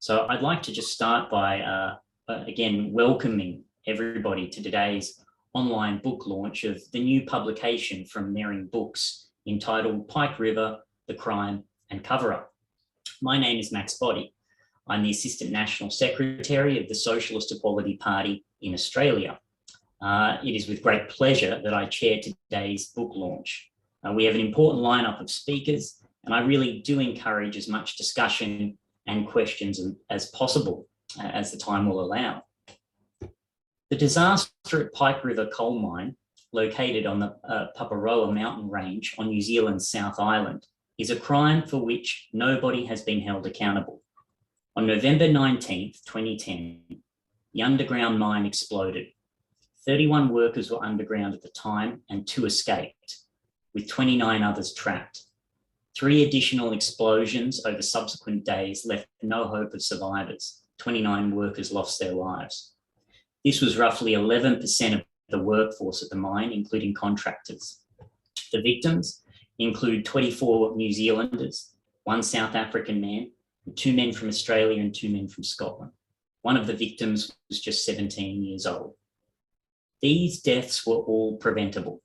So I'd like to just start by, again, welcoming everybody to today's online book launch of the new publication from Merring Books entitled Pike River, The Crime and Cover-Up. My name is Boddy. I'm the Assistant National Secretary of the Socialist Equality Party in Australia. It is with great pleasure that I chair today's book launch. We have an important lineup of speakers, and I really do encourage as much discussion and questions as possible as the time will allow. The disaster at Pike River coal mine, located on the Paparoa mountain range on New Zealand's South Island, is a crime for which nobody has been held accountable. On November 19th, 2010, the underground mine exploded. 31 workers were underground at the time and 2 escaped, with 29 others trapped. 3 additional explosions over subsequent days left no hope of survivors. 29 workers lost their lives. This was roughly 11% of the workforce at the mine, including contractors. The victims include 24 New Zealanders, 1 South African man, 2 men from Australia and 2 men from Scotland. One of the victims was just 17 years old. These deaths were all preventable.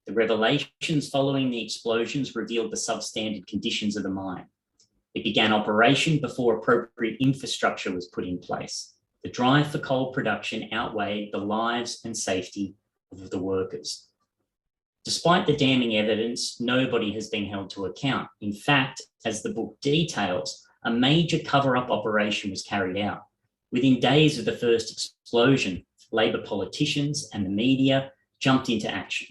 The revelations following the explosions revealed the substandard conditions of the mine. It began operation before appropriate infrastructure was put in place. The drive for coal production outweighed the lives and safety of the workers. Despite the damning evidence, nobody has been held to account. In fact, as the book details, a major cover-up operation was carried out. Within days of the first explosion, Labor politicians and the media jumped into action.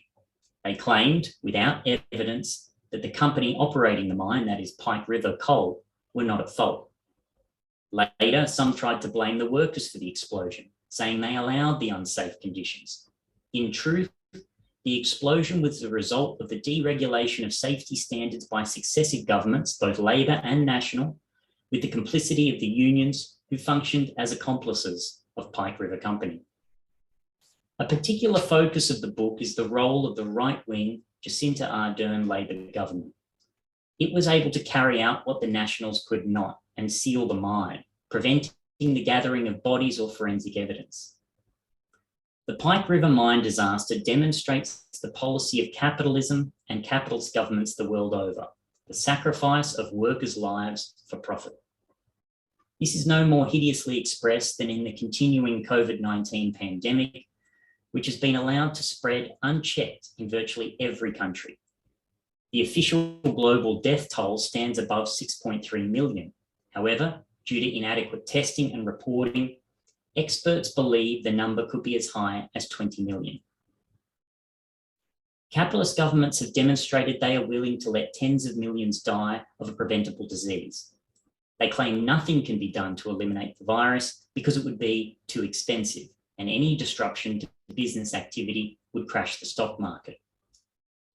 They claimed, without evidence, that the company operating the mine, that is Pike River Coal, were not at fault. Later, some tried to blame the workers for the explosion, saying they allowed the unsafe conditions. In truth, the explosion was the result of the deregulation of safety standards by successive governments, both Labor and National, with the complicity of the unions who functioned as accomplices of Pike River Company. A particular focus of the book is the role of the right-wing Jacinta Ardern Labor government. It was able to carry out what the Nationals could not and seal the mine, preventing the gathering of bodies or forensic evidence. The Pike River mine disaster demonstrates the policy of capitalism and capitalist governments the world over, the sacrifice of workers' lives for profit. This is no more hideously expressed than in the continuing COVID-19 pandemic, which has been allowed to spread unchecked in virtually every country. The official global death toll stands above 6.3 million. However, due to inadequate testing and reporting, experts believe the number could be as high as 20 million. Capitalist governments have demonstrated they are willing to let tens of millions die of a preventable disease. They claim nothing can be done to eliminate the virus because it would be too expensive, and any disruption to business activity would crash the stock market.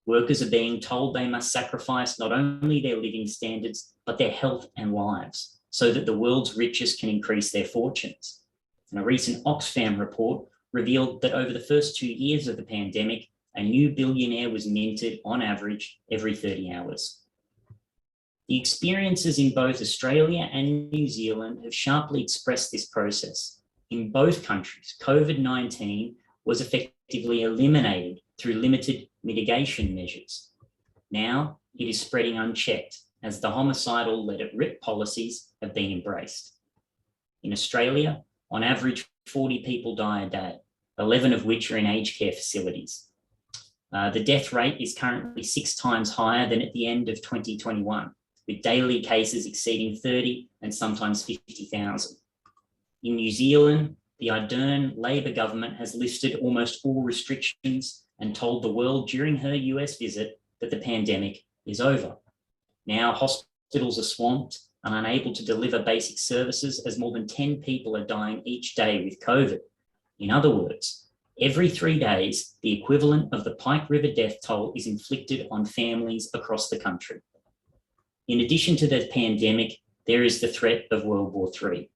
Workers are being told they must sacrifice not only their living standards, but their health and lives, so that the world's richest can increase their fortunes. And a recent Oxfam report revealed that over the first 2 years of the pandemic, a new billionaire was minted on average every 30 hours. The experiences in both Australia and New Zealand have sharply expressed this process. In both countries, COVID-19 was effectively eliminated through limited mitigation measures. Now it is spreading unchecked as the homicidal let-it-rip policies have been embraced. In Australia, on average, 40 people die a day, 11 of which are in aged care facilities. The death rate is currently 6 times higher than at the end of 2021, with daily cases exceeding 30 and sometimes 50,000. In New Zealand, the Ardern Labor government has lifted almost all restrictions and told the world during her US visit that the pandemic is over. Now hospitals are swamped and unable to deliver basic services as more than 10 people are dying each day with COVID. In other words, every 3 days, the equivalent of the Pike River death toll is inflicted on families across the country. In addition to the pandemic, there is the threat of World War III.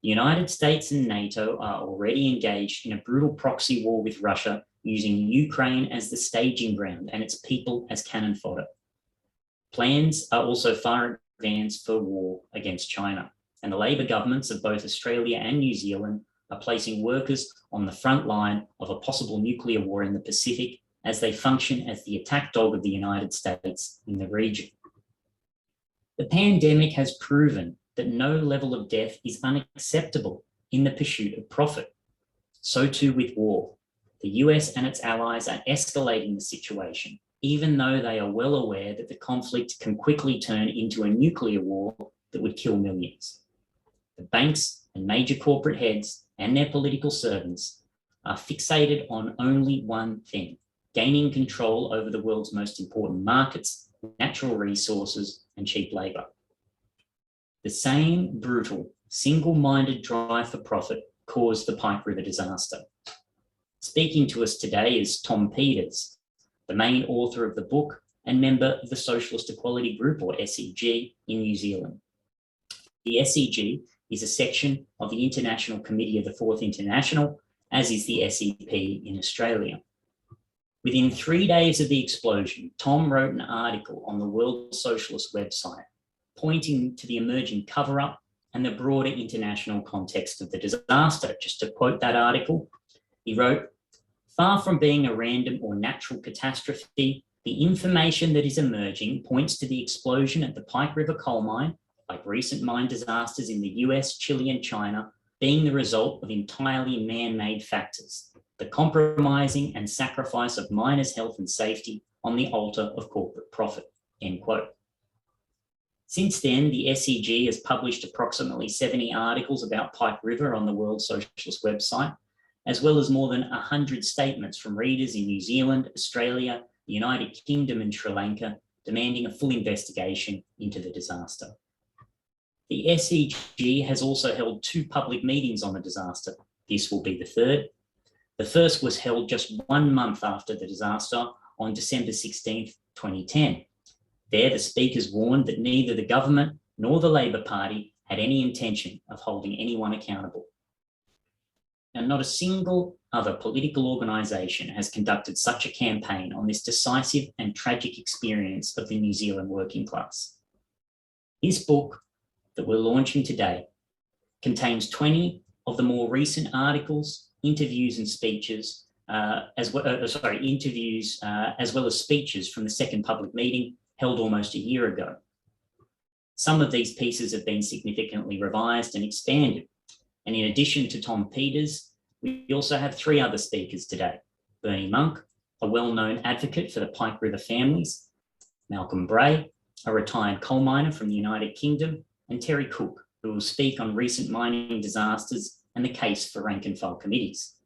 The United States and NATO are already engaged in a brutal proxy war with Russia, using Ukraine as the staging ground and its people as cannon fodder. Plans are also far advanced for war against China. and the Labor governments of both Australia and New Zealand are placing workers on the front line of a possible nuclear war in the Pacific as they function as the attack dog of the United States in the region. The pandemic has proven that no level of death is unacceptable in the pursuit of profit. So too with war. The US and its allies are escalating the situation, even though they are well aware that the conflict can quickly turn into a nuclear war that would kill millions. The banks and major corporate heads and their political servants are fixated on only one thing: gaining control over the world's most important markets, natural resources, and cheap labour. The same brutal, single-minded drive for profit caused the Pike River disaster. Speaking to us today is Tom Peters, the main author of the book and member of the Socialist Equality Group, or SEG, in New Zealand. The SEG is a section of the International Committee of the Fourth International, as is the SEP in Australia. Within 3 days of the explosion, Tom wrote an article on the World Socialist website, pointing to the emerging cover-up and the broader international context of the disaster. Just to quote that article, he wrote, "Far from being a random or natural catastrophe, the information that is emerging points to the explosion at the Pike River coal mine, like recent mine disasters in the US, Chile, and China, being the result of entirely man-made factors, the compromising and sacrifice of miners' health and safety on the altar of corporate profit," end quote. Since then, the SEG has published approximately 70 articles about Pike River on the World Socialist website, as well as more than 100 statements from readers in New Zealand, Australia, the United Kingdom, and Sri Lanka, demanding a full investigation into the disaster. The SEG has also held 2 public meetings on the disaster. This will be the third. The first was held just 1 month after the disaster on December 16th, 2010. There, the speakers warned that neither the government nor the Labor Party had any intention of holding anyone accountable. Now, not a single other political organisation has conducted such a campaign on this decisive and tragic experience of the New Zealand working class. His book that we're launching today contains 20 of the more recent articles, interviews and speeches, as well as speeches from the second public meeting held almost a year ago. Some of these pieces have been significantly revised and expanded. And in addition to Tom Peters, we also have 3 other speakers today: Bernie Monk, a well-known advocate for the Pike River families; Malcolm Bray, a retired coal miner from the United Kingdom; and Terry Cook, who will speak on recent mining disasters and the case for rank and file committees.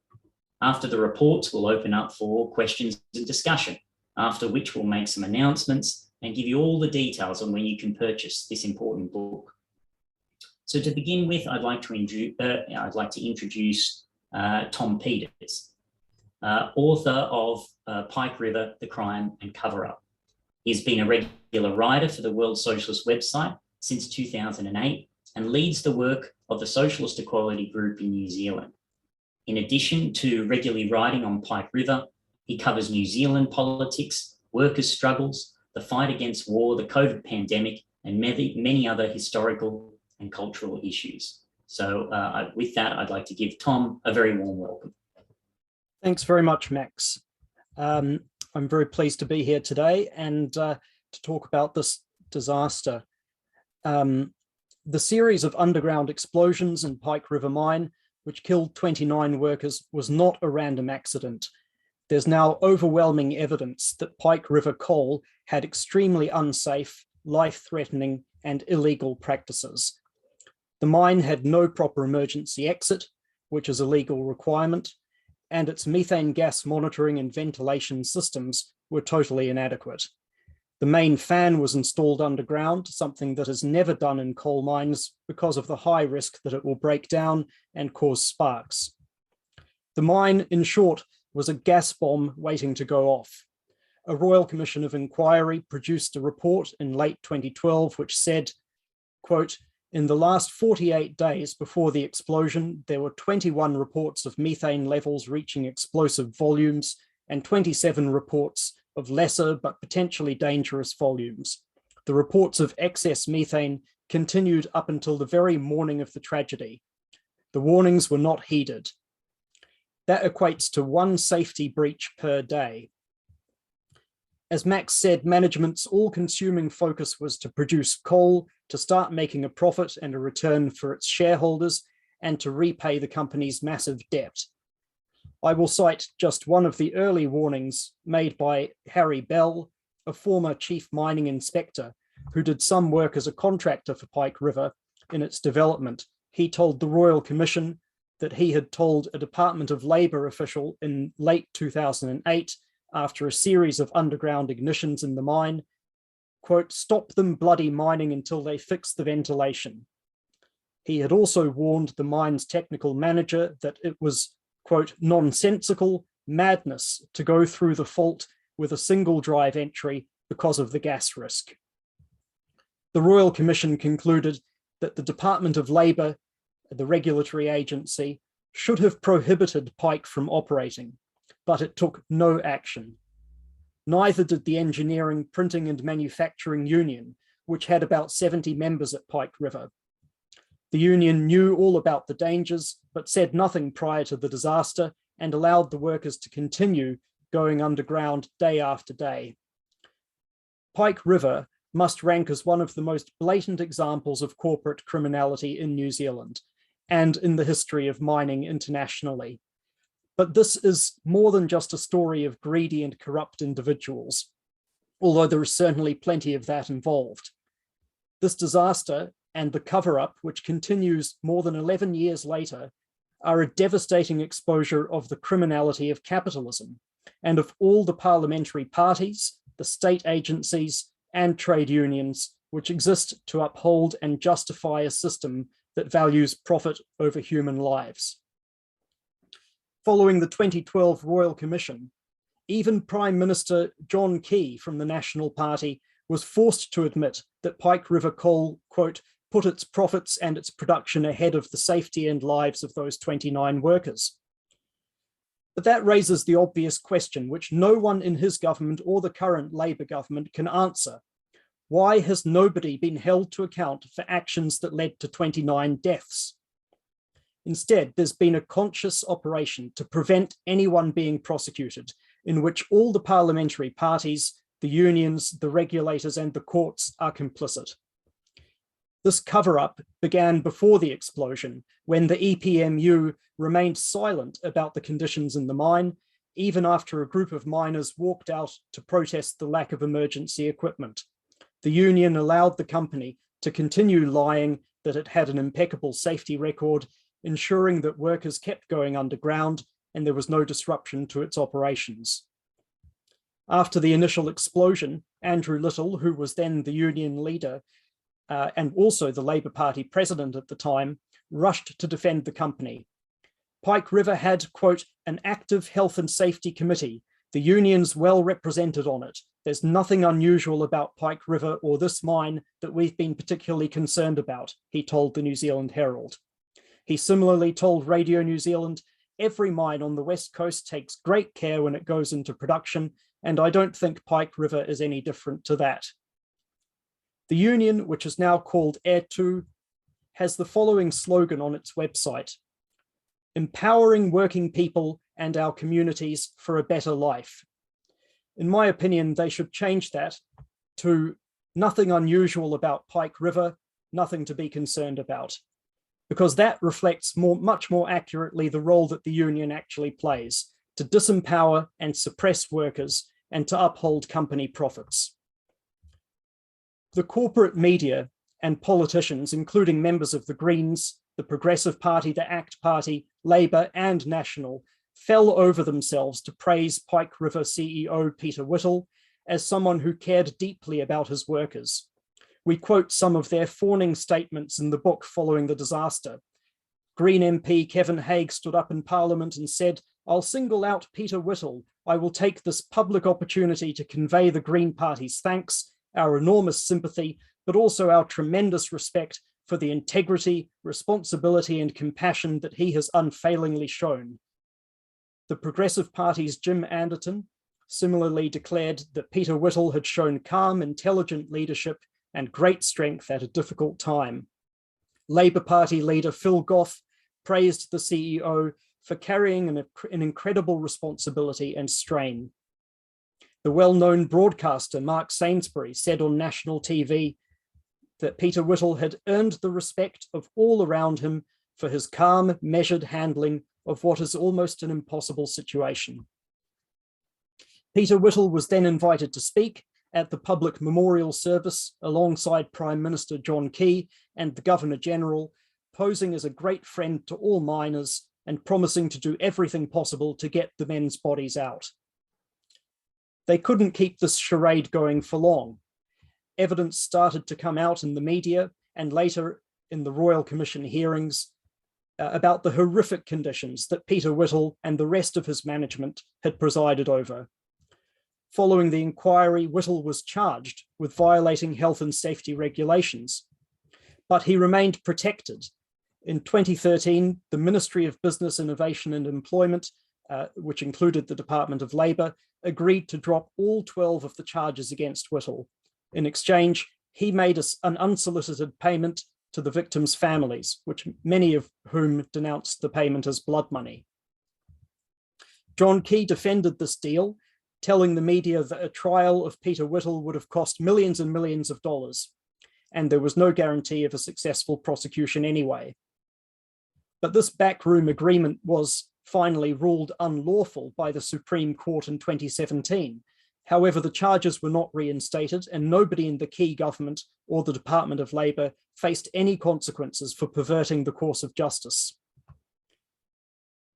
After the reports, we'll open up for questions and discussion, after which we'll make some announcements and give you all the details on when you can purchase this important book. So to begin with, I'd like to introduce Tom Peters, author of Pike River, The Crime and Cover-Up. He's been a regular writer for the World Socialist website since 2008 and leads the work of the Socialist Equality Group in New Zealand. In addition to regularly writing on Pike River, he covers New Zealand politics, workers' struggles, the fight against war, the COVID pandemic, and many other historical and cultural issues. So with that, I'd like to give Tom a very warm welcome. Thanks very much, Max. I'm very pleased to be here today and to talk about this disaster. The series of underground explosions in Pike River Mine, which killed 29 workers, was not a random accident. There's now overwhelming evidence that Pike River coal had extremely unsafe, life-threatening, and illegal practices. The mine had no proper emergency exit, which is a legal requirement, and its methane gas monitoring and ventilation systems were totally inadequate. The main fan was installed underground, something that is never done in coal mines because of the high risk that it will break down and cause sparks. The mine, in short, was a gas bomb waiting to go off. A Royal Commission of Inquiry produced a report in late 2012 which said, quote, "In the last 48 days before the explosion, there were 21 reports of methane levels reaching explosive volumes and 27 reports of lesser but potentially dangerous volumes. The reports of excess methane continued up until the very morning of the tragedy. The warnings were not heeded. That equates to 1 safety breach per day. As Max said, management's all-consuming focus was to produce coal, to start making a profit and a return for its shareholders, and to repay the company's massive debt. I will cite just one of the early warnings made by Harry Bell, a former chief mining inspector who did some work as a contractor for Pike River in its development. He told the Royal Commission that he had told a Department of Labour official in late 2008, after a series of underground ignitions in the mine, quote, "Stop them bloody mining until they fix the ventilation." He had also warned the mine's technical manager that it was, quote, "nonsensical madness to go through the fault with a single drive entry because of the gas risk." The Royal Commission concluded that the Department of Labour, the regulatory agency, should have prohibited Pike from operating, but it took no action. Neither did the Engineering, Printing and Manufacturing Union, which had about 70 members at Pike River. The union knew all about the dangers, but said nothing prior to the disaster and allowed the workers to continue going underground day after day. Pike River must rank as one of the most blatant examples of corporate criminality in New Zealand and in the history of mining internationally. But this is more than just a story of greedy and corrupt individuals, although there is certainly plenty of that involved. This disaster and the cover-up, which continues more than 11 years later, are a devastating exposure of the criminality of capitalism and of all the parliamentary parties, the state agencies, and trade unions which exist to uphold and justify a system that values profit over human lives. Following the 2012 Royal Commission, even Prime Minister John Key from the National Party was forced to admit that Pike River coal, quote, "put its profits and its production ahead of the safety and lives of those 29 workers." But that raises the obvious question, which no one in his government or the current Labour government can answer. Why has nobody been held to account for actions that led to 29 deaths? Instead, there's been a conscious operation to prevent anyone being prosecuted, in which all the parliamentary parties, the unions, the regulators, and the courts are complicit. This cover-up began before the explosion, when the EPMU remained silent about the conditions in the mine, even after a group of miners walked out to protest the lack of emergency equipment. The union allowed the company to continue lying that it had an impeccable safety record, ensuring that workers kept going underground and there was no disruption to its operations. After the initial explosion, Andrew Little, who was then the union leader and also the Labour Party president at the time, rushed to defend the company. Pike River had, quote, "an active health and safety committee. The union's well represented on it. There's nothing unusual about Pike River or this mine that we've been particularly concerned about," he told the New Zealand Herald. He similarly told Radio New Zealand, "Every mine on the West Coast takes great care when it goes into production, and I don't think Pike River is any different to that." The union, which is now called Air2, has the following slogan on its website: "Empowering working people and our communities for a better life." In my opinion, they should change that to "Nothing unusual about Pike River, nothing to be concerned about," because that reflects much more accurately the role that the union actually plays, to disempower and suppress workers and to uphold company profits. The corporate media and politicians, including members of the Greens, the Progressive Party, the ACT Party, Labour and National, fell over themselves to praise Pike River CEO Peter Whittle as someone who cared deeply about his workers. We quote some of their fawning statements in the book following the disaster. Green MP Kevin Haigh stood up in Parliament and said, "I'll single out Peter Whittle. I will take this public opportunity to convey the Green Party's thanks, our enormous sympathy, but also our tremendous respect for the integrity, responsibility, and compassion that he has unfailingly shown." The Progressive Party's Jim Anderton similarly declared that Peter Whittle had shown calm, intelligent leadership and great strength at a difficult time. Labour Party leader Phil Goff praised the CEO for carrying an incredible responsibility and strain. The well-known broadcaster Mark Sainsbury said on national TV that Peter Whittle had earned the respect of all around him for his calm, measured handling of what is almost an impossible situation. Peter Whittle was then invited to speak at the public memorial service alongside Prime Minister John Key and the Governor-General, posing as a great friend to all miners and promising to do everything possible to get the men's bodies out. They couldn't keep this charade going for long. Evidence started to come out in the media and later in the Royal Commission hearings about the horrific conditions that Peter Whittle and the rest of his management had presided over. Following the inquiry, Whittle was charged with violating health and safety regulations, but he remained protected. In 2013, the Ministry of Business, Innovation and Employment, which included the Department of Labour, agreed to drop all 12 of the charges against Whittle. In exchange, he made an unsolicited payment to the victims' families, which many of whom denounced the payment as blood money. John Key defended this deal, telling the media that a trial of Peter Whittle would have cost millions and millions of dollars, and there was no guarantee of a successful prosecution anyway. But this backroom agreement was finally ruled unlawful by the Supreme Court in 2017. However, the charges were not reinstated and nobody in the Key government or the Department of Labour faced any consequences for perverting the course of justice.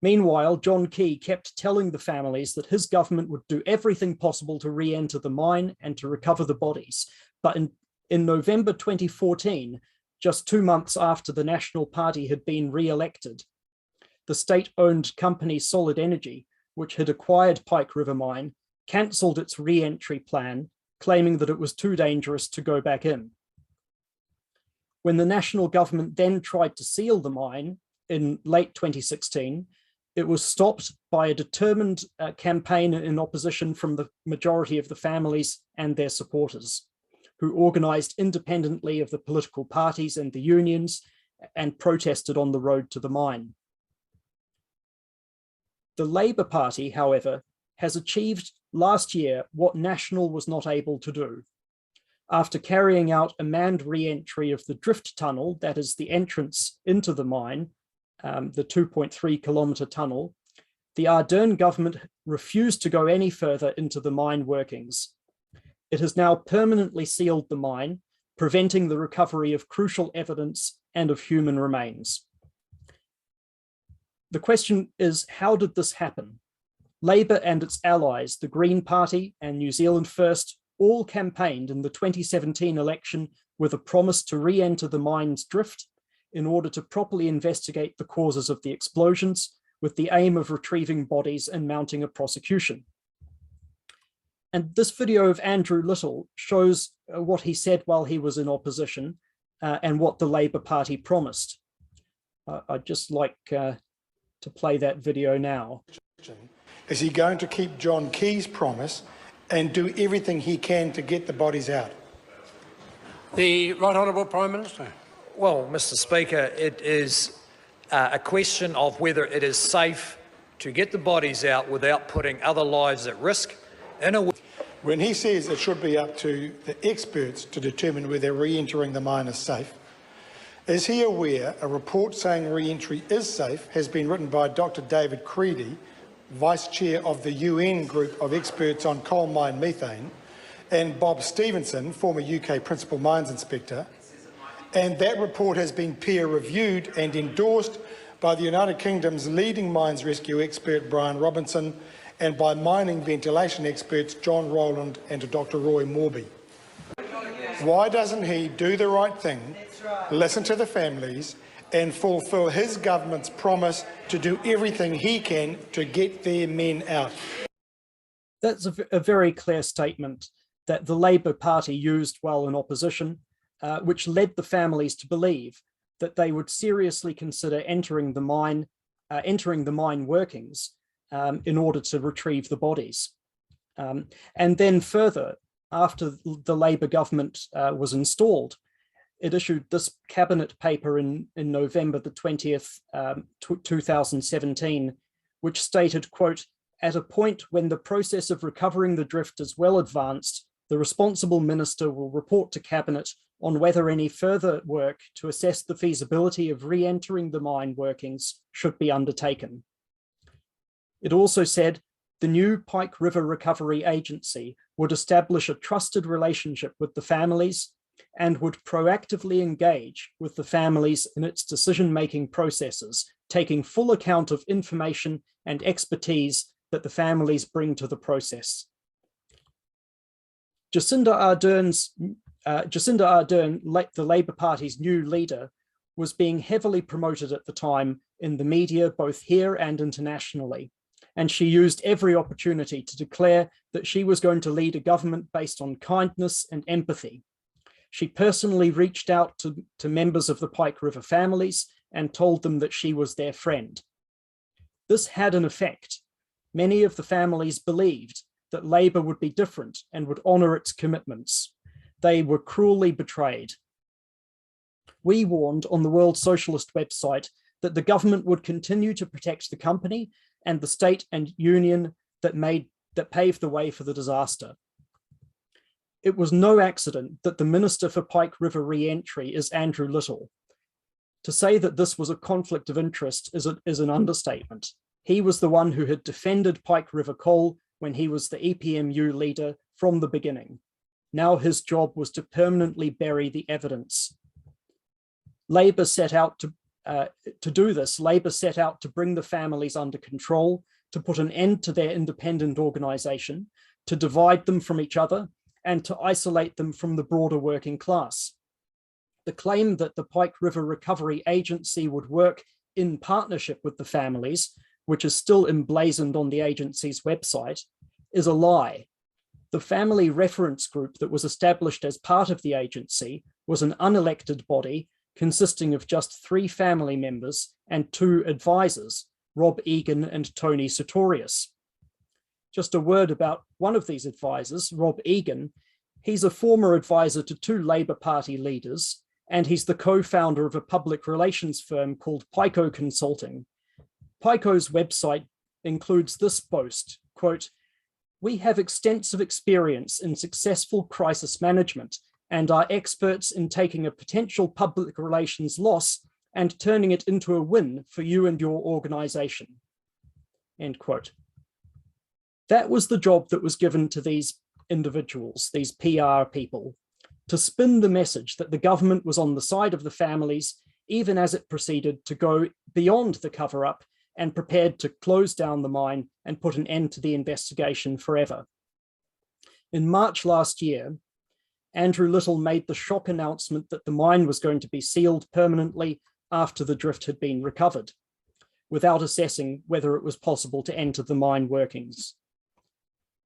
Meanwhile, John Key kept telling the families that his government would do everything possible to re-enter the mine and to recover the bodies. But in November 2014, just 2 months after the National Party had been re-elected, the state-owned company Solid Energy, which had acquired Pike River mine, cancelled its re-entry plan, claiming that it was too dangerous to go back in. When the national government then tried to seal the mine in late 2016, it was stopped by a determined campaign in opposition from the majority of the families and their supporters, who organised independently of the political parties and the unions and protested on the road to the mine. The Labour Party, however, has achieved last year what National was not able to do. After carrying out a manned re-entry of the drift tunnel, that is the entrance into the mine, the 2.3 kilometre tunnel, the Ardern government refused to go any further into the mine workings. It has now permanently sealed the mine, preventing the recovery of crucial evidence and of human remains. The question is, how did this happen? Labour and its allies, the Green Party and New Zealand First, all campaigned in the 2017 election with a promise to re-enter the mine's drift in order to properly investigate the causes of the explosions, with the aim of retrieving bodies and mounting a prosecution. And this video of Andrew Little shows what he said while he was in opposition and what the Labour Party promised. I'd just like to play that video now. Is he going to keep John Key's promise and do everything he can to get the bodies out? The Right Honourable Prime Minister. Well, Mr. Speaker, it is a question of whether it is safe to get the bodies out without putting other lives at risk. When he says it should be up to the experts to determine whether re-entering the mine is safe, is he aware a report saying re-entry is safe has been written by Dr. David Creedy, Vice Chair of the UN Group of Experts on Coal Mine Methane, and Bob Stevenson, former UK Principal Mines Inspector, and that report has been peer-reviewed and endorsed by the United Kingdom's leading mines rescue expert Brian Robinson and by mining ventilation experts John Rowland and Dr. Roy Morby. Why doesn't he do the right thing, listen to the families and fulfil his government's promise to do everything he can to get their men out? That's a very clear statement that the Labour Party used while in opposition, which led the families to believe that they would seriously consider entering the mine workings in order to retrieve the bodies. And then further, after the Labour government was installed, it issued this cabinet paper in November the 20th, 2017, which stated, quote, "At a point when the process of recovering the drift is well advanced, the responsible minister will report to cabinet on whether any further work to assess the feasibility of re-entering the mine workings should be undertaken." It also said the new Pike River Recovery Agency would establish a trusted relationship with the families and would proactively engage with the families in its decision-making processes, taking full account of information and expertise that the families bring to the process. Jacinda Ardern, the Labour Party's new leader, was being heavily promoted at the time in the media, both here and internationally. And she used every opportunity to declare that she was going to lead a government based on kindness and empathy. She personally reached out to members of the Pike River families and told them that she was their friend. This had an effect. Many of the families believed that Labour would be different and would honour its commitments. They were cruelly betrayed. We warned on the World Socialist website that the government would continue to protect the company and the state and union that paved the way for the disaster. It was no accident that the Minister for Pike River Re-entry is Andrew Little. To say that this was a conflict of interest is an understatement. He was the one who had defended Pike River coal when he was the EPMU leader from the beginning. Now his job was to permanently bury the evidence. Labour set out to do this. Labour set out to bring the families under control, to put an end to their independent organisation, to divide them from each other, and to isolate them from the broader working class. The claim that the Pike River Recovery Agency would work in partnership with the families, which is still emblazoned on the agency's website, is a lie. The family reference group that was established as part of the agency was an unelected body consisting of just 3 family members and 2 advisors, Rob Egan and Tony Sartorius. Just a word about one of these advisors, Rob Egan. He's a former advisor to 2 Labour Party leaders, and he's the co-founder of a public relations firm called Pico Consulting. Pico's website includes this boast, quote, "We have extensive experience in successful crisis management and are experts in taking a potential public relations loss and turning it into a win for you and your organization," end quote. That was the job that was given to these individuals, these PR people, to spin the message that the government was on the side of the families, even as it proceeded to go beyond the cover-up and prepared to close down the mine and put an end to the investigation forever. In March last year, Andrew Little made the shock announcement that the mine was going to be sealed permanently after the drift had been recovered, without assessing whether it was possible to enter the mine workings.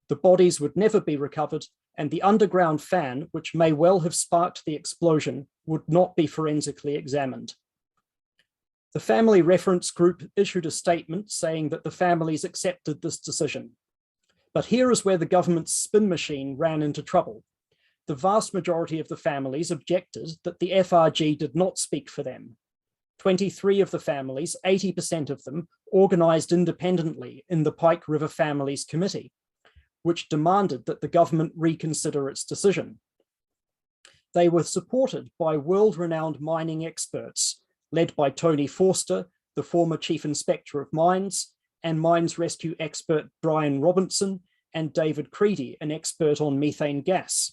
The bodies would never be recovered, and the underground fan, which may well have sparked the explosion, would not be forensically examined. The family reference group issued a statement saying that the families accepted this decision. But here is where the government's spin machine ran into trouble. The vast majority of the families objected that the FRG did not speak for them. 23 of the families, 80% of them, organised independently in the Pike River Families Committee, which demanded that the government reconsider its decision. They were supported by world-renowned mining experts, led by Tony Forster, the former Chief Inspector of Mines, and mines rescue expert Brian Robinson, and David Creedy, an expert on methane gas.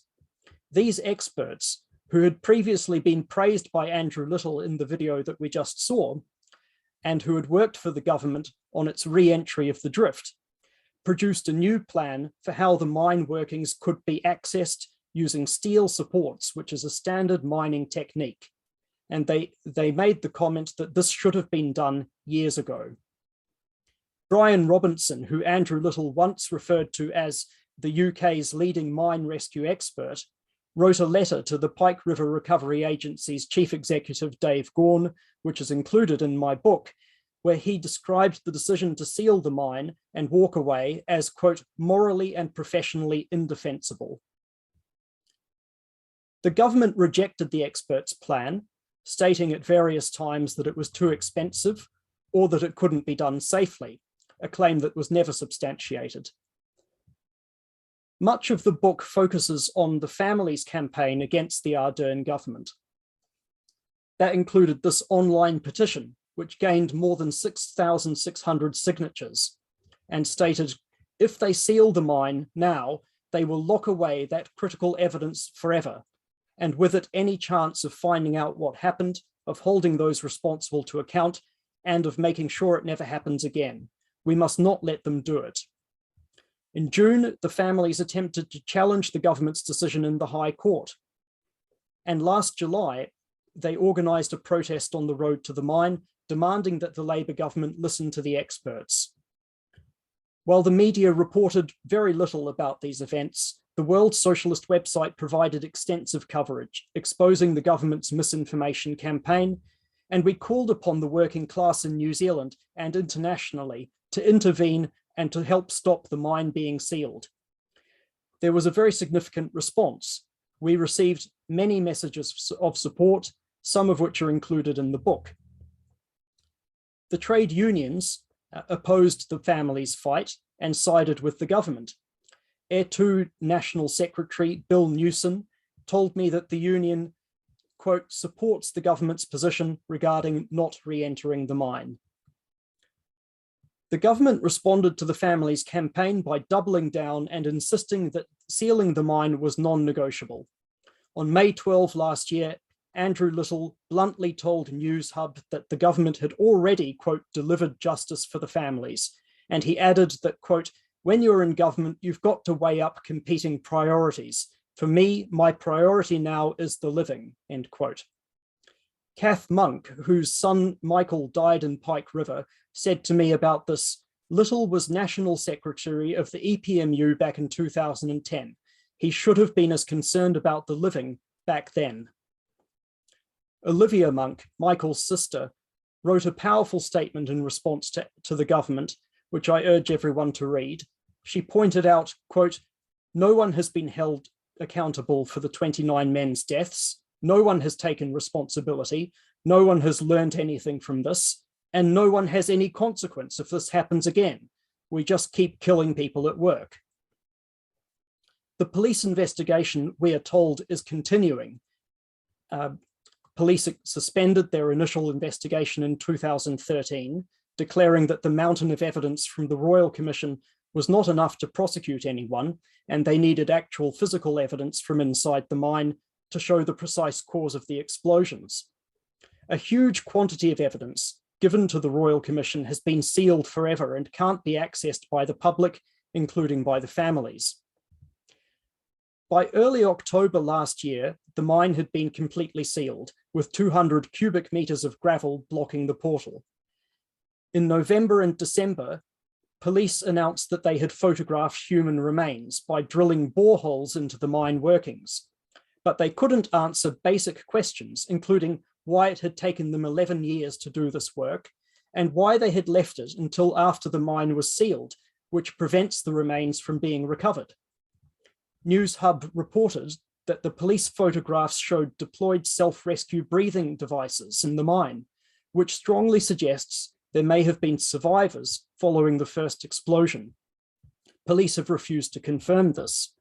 These experts, who had previously been praised by Andrew Little in the video that we just saw, and who had worked for the government on its re-entry of the drift, produced a new plan for how the mine workings could be accessed using steel supports, which is a standard mining technique. And they made the comment that this should have been done years ago. Brian Robinson, who Andrew Little once referred to as the UK's leading mine rescue expert, wrote a letter to the Pike River Recovery Agency's Chief Executive Dave Gawn, which is included in my book, where he described the decision to seal the mine and walk away as, quote, morally and professionally indefensible. The government rejected the experts' plan, stating at various times that it was too expensive or that it couldn't be done safely, a claim that was never substantiated. Much of the book focuses on the families' campaign against the Ardern government. That included this online petition, which gained more than 6,600 signatures and stated, if they seal the mine now, they will lock away that critical evidence forever, and with it any chance of finding out what happened, of holding those responsible to account, and of making sure it never happens again. We must not let them do it. In June, the families attempted to challenge the government's decision in the High Court. And last July, they organised a protest on the road to the mine, demanding that the Labour government listen to the experts. While the media reported very little about these events, the World Socialist website provided extensive coverage, exposing the government's misinformation campaign, and we called upon the working class in New Zealand and internationally to intervene and to help stop the mine being sealed. There was a very significant response. We received many messages of support, some of which are included in the book. The trade unions opposed the families' fight and sided with the government. Air2 National Secretary Bill Newson told me that the union, quote, supports the government's position regarding not re-entering the mine. The government responded to the families' campaign by doubling down and insisting that sealing the mine was non-negotiable. On May 12 last year, Andrew Little bluntly told News Hub that the government had already, quote, delivered justice for the families. And he added that, quote, when you're in government, you've got to weigh up competing priorities. For me, my priority now is the living, end quote. Kath Monk, whose son Michael died in Pike River, said to me about this, Little was National Secretary of the EPMU back in 2010. He should have been as concerned about the living back then. Olivia Monk, Michael's sister, wrote a powerful statement in response to the government, which I urge everyone to read. She pointed out, quote, no one has been held accountable for the 29 men's deaths. No one has taken responsibility. No one has learned anything from this. And no one has any consequence if this happens again. We just keep killing people at work. The police investigation, we are told, is continuing. Police suspended their initial investigation in 2013, declaring that the mountain of evidence from the Royal Commission was not enough to prosecute anyone, and they needed actual physical evidence from inside the mine to show the precise cause of the explosions. A huge quantity of evidence given to the Royal Commission has been sealed forever and can't be accessed by the public, including by the families. By early October last year, the mine had been completely sealed, with 200 cubic meters of gravel blocking the portal. In November and December, police announced that they had photographed human remains by drilling boreholes into the mine workings, but they couldn't answer basic questions, including why it had taken them 11 years to do this work, and why they had left it until after the mine was sealed, which prevents the remains from being recovered. News Hub reported that the police photographs showed deployed self-rescue breathing devices in the mine, which strongly suggests there may have been survivors following the first explosion. Police have refused to confirm this,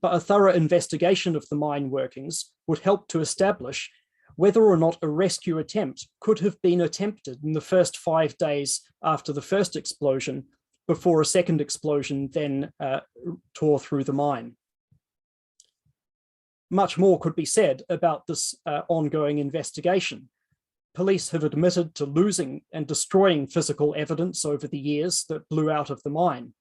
but a thorough investigation of the mine workings would help to establish whether or not a rescue attempt could have been attempted in the first 5 days after the first explosion, before a second explosion then tore through the mine. Much more could be said about this ongoing investigation. Police have admitted to losing and destroying physical evidence over the years that blew out of the mine.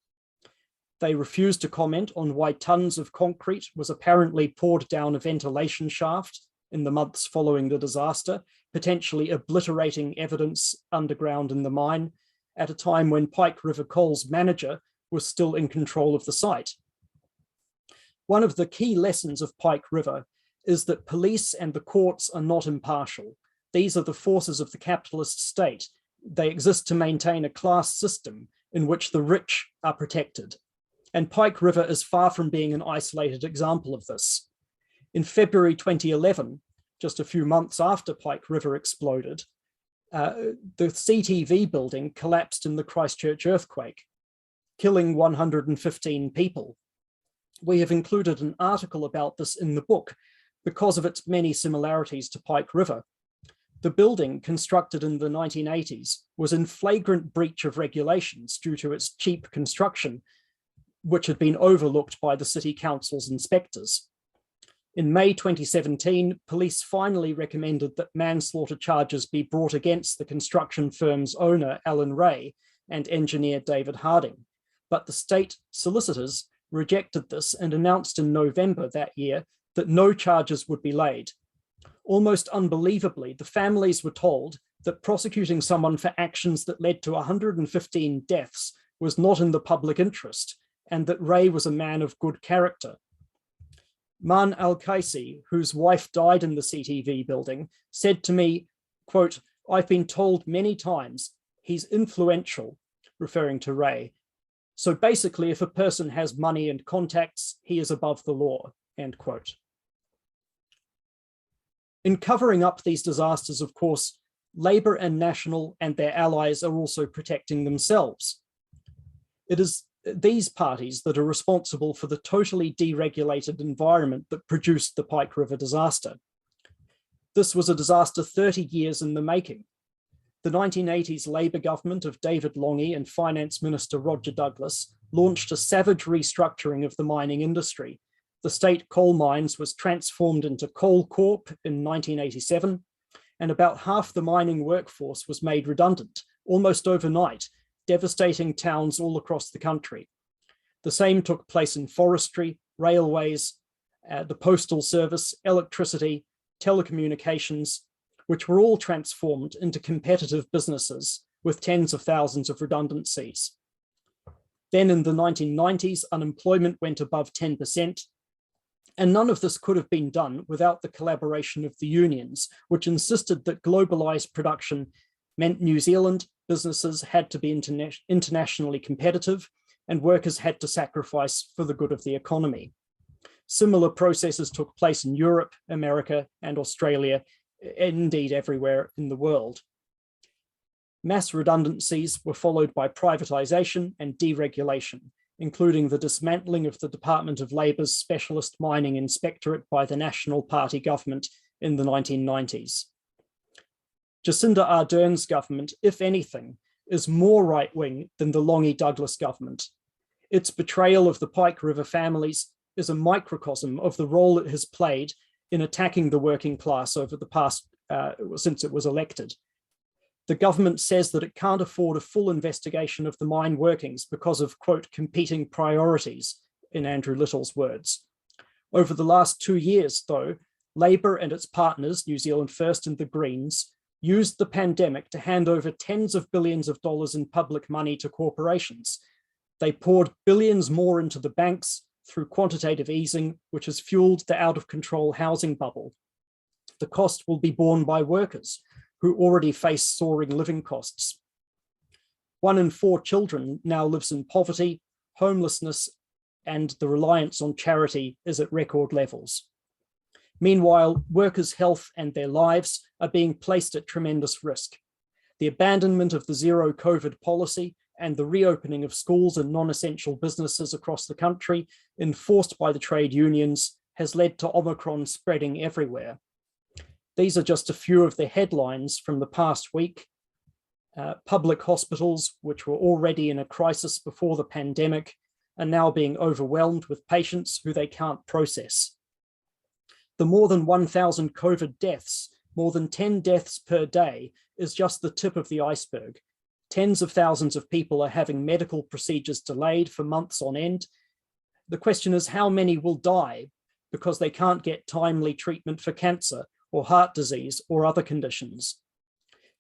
They refused to comment on why tons of concrete was apparently poured down a ventilation shaft in the months following the disaster, potentially obliterating evidence underground in the mine at a time when Pike River Coal's manager was still in control of the site. One of the key lessons of Pike River is that police and the courts are not impartial. These are the forces of the capitalist state. They exist to maintain a class system in which the rich are protected. And Pike River is far from being an isolated example of this. In February 2011, just a few months after Pike River exploded, the CTV building collapsed in the Christchurch earthquake, killing 115 people. We have included an article about this in the book because of its many similarities to Pike River. The building, constructed in the 1980s, was in flagrant breach of regulations due to its cheap construction, which had been overlooked by the City Council's inspectors. In May 2017, police finally recommended that manslaughter charges be brought against the construction firm's owner, Alan Ray, and engineer David Harding. But the state solicitors rejected this and announced in November that year that no charges would be laid. Almost unbelievably, the families were told that prosecuting someone for actions that led to 115 deaths was not in the public interest, and that Ray was a man of good character. Man Al-Kaisi, whose wife died in the CTV building, said to me, quote, "I've been told many times he's influential," referring to Ray. So basically, if a person has money and contacts, he is above the law, end quote. In covering up these disasters, of course, Labour and National and their allies are also protecting themselves. It is these parties that are responsible for the totally deregulated environment that produced the Pike River disaster. This was a disaster 30 years in the making. The 1980s Labour government of David Lange and Finance Minister Roger Douglas launched a savage restructuring of the mining industry. The state coal mines was transformed into Coal Corp in 1987, and about half the mining workforce was made redundant, almost overnight, devastating towns all across the country. The same took place in forestry, railways, the postal service, electricity, telecommunications, which were all transformed into competitive businesses with tens of thousands of redundancies. Then in the 1990s, unemployment went above 10%, and none of this could have been done without the collaboration of the unions, which insisted that globalized production meant New Zealand businesses had to be internationally competitive and workers had to sacrifice for the good of the economy. Similar processes took place in Europe, America, and Australia, indeed everywhere in the world. Mass redundancies were followed by privatization and deregulation, including the dismantling of the Department of Labour's Specialist Mining Inspectorate by the National Party government in the 1990s. Jacinda Ardern's government, if anything, is more right-wing than the Lange-Douglas government. Its betrayal of the Pike River families is a microcosm of the role it has played in attacking the working class over the past, since it was elected. The government says that it can't afford a full investigation of the mine workings because of, quote, competing priorities, in Andrew Little's words. Over the last 2 years, though, Labour and its partners, New Zealand First and the Greens, used the pandemic to hand over tens of billions of dollars in public money to corporations. They poured billions more into the banks through quantitative easing, which has fueled the out-of-control housing bubble. The cost will be borne by workers, who already face soaring living costs. 1 in 4 children now lives in poverty, homelessness, and the reliance on charity is at record levels. Meanwhile, workers' health and their lives are being placed at tremendous risk. The abandonment of the zero COVID policy and the reopening of schools and non-essential businesses across the country, enforced by the trade unions, has led to Omicron spreading everywhere. These are just a few of the headlines from the past week. Public hospitals, which were already in a crisis before the pandemic, are now being overwhelmed with patients who they can't process. The more than 1,000 COVID deaths, more than 10 deaths per day, is just the tip of the iceberg. Tens of thousands of people are having medical procedures delayed for months on end. The question is, how many will die because they can't get timely treatment for cancer or heart disease or other conditions?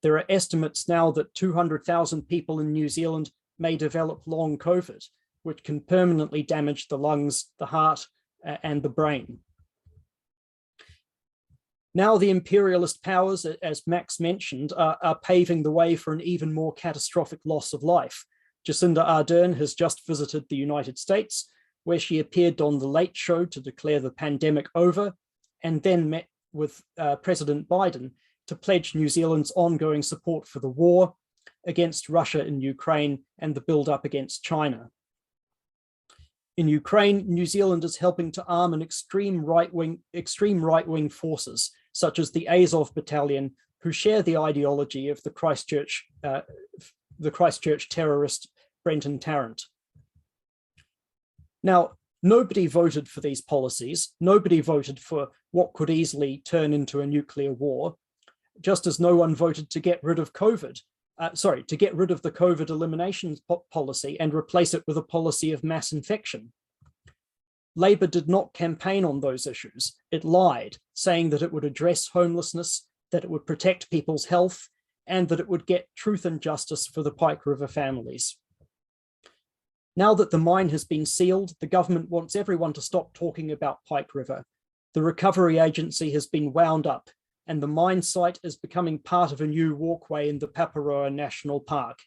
There are estimates now that 200,000 people in New Zealand may develop long COVID, which can permanently damage the lungs, the heart, and the brain. Now the imperialist powers, as Max mentioned, are paving the way for an even more catastrophic loss of life. Jacinda Ardern has just visited the United States, where she appeared on The Late Show to declare the pandemic over and then met with President Biden to pledge New Zealand's ongoing support for the war against Russia in Ukraine and the build-up against China. In Ukraine, New Zealand is helping to arm an extreme right-wing forces, such as the Azov Battalion, who share the ideology of the Christchurch terrorist Brenton Tarrant. Now, nobody voted for these policies. Nobody voted for what could easily turn into a nuclear war, just as no one voted to get rid of COVID. To get rid of the COVID elimination policy and replace it with a policy of mass infection. Labour did not campaign on those issues. It lied, saying that it would address homelessness, that it would protect people's health, and that it would get truth and justice for the Pike River families. Now that the mine has been sealed, the government wants everyone to stop talking about Pike River. The recovery agency has been wound up, and the mine site is becoming part of a new walkway in the Paparoa National Park.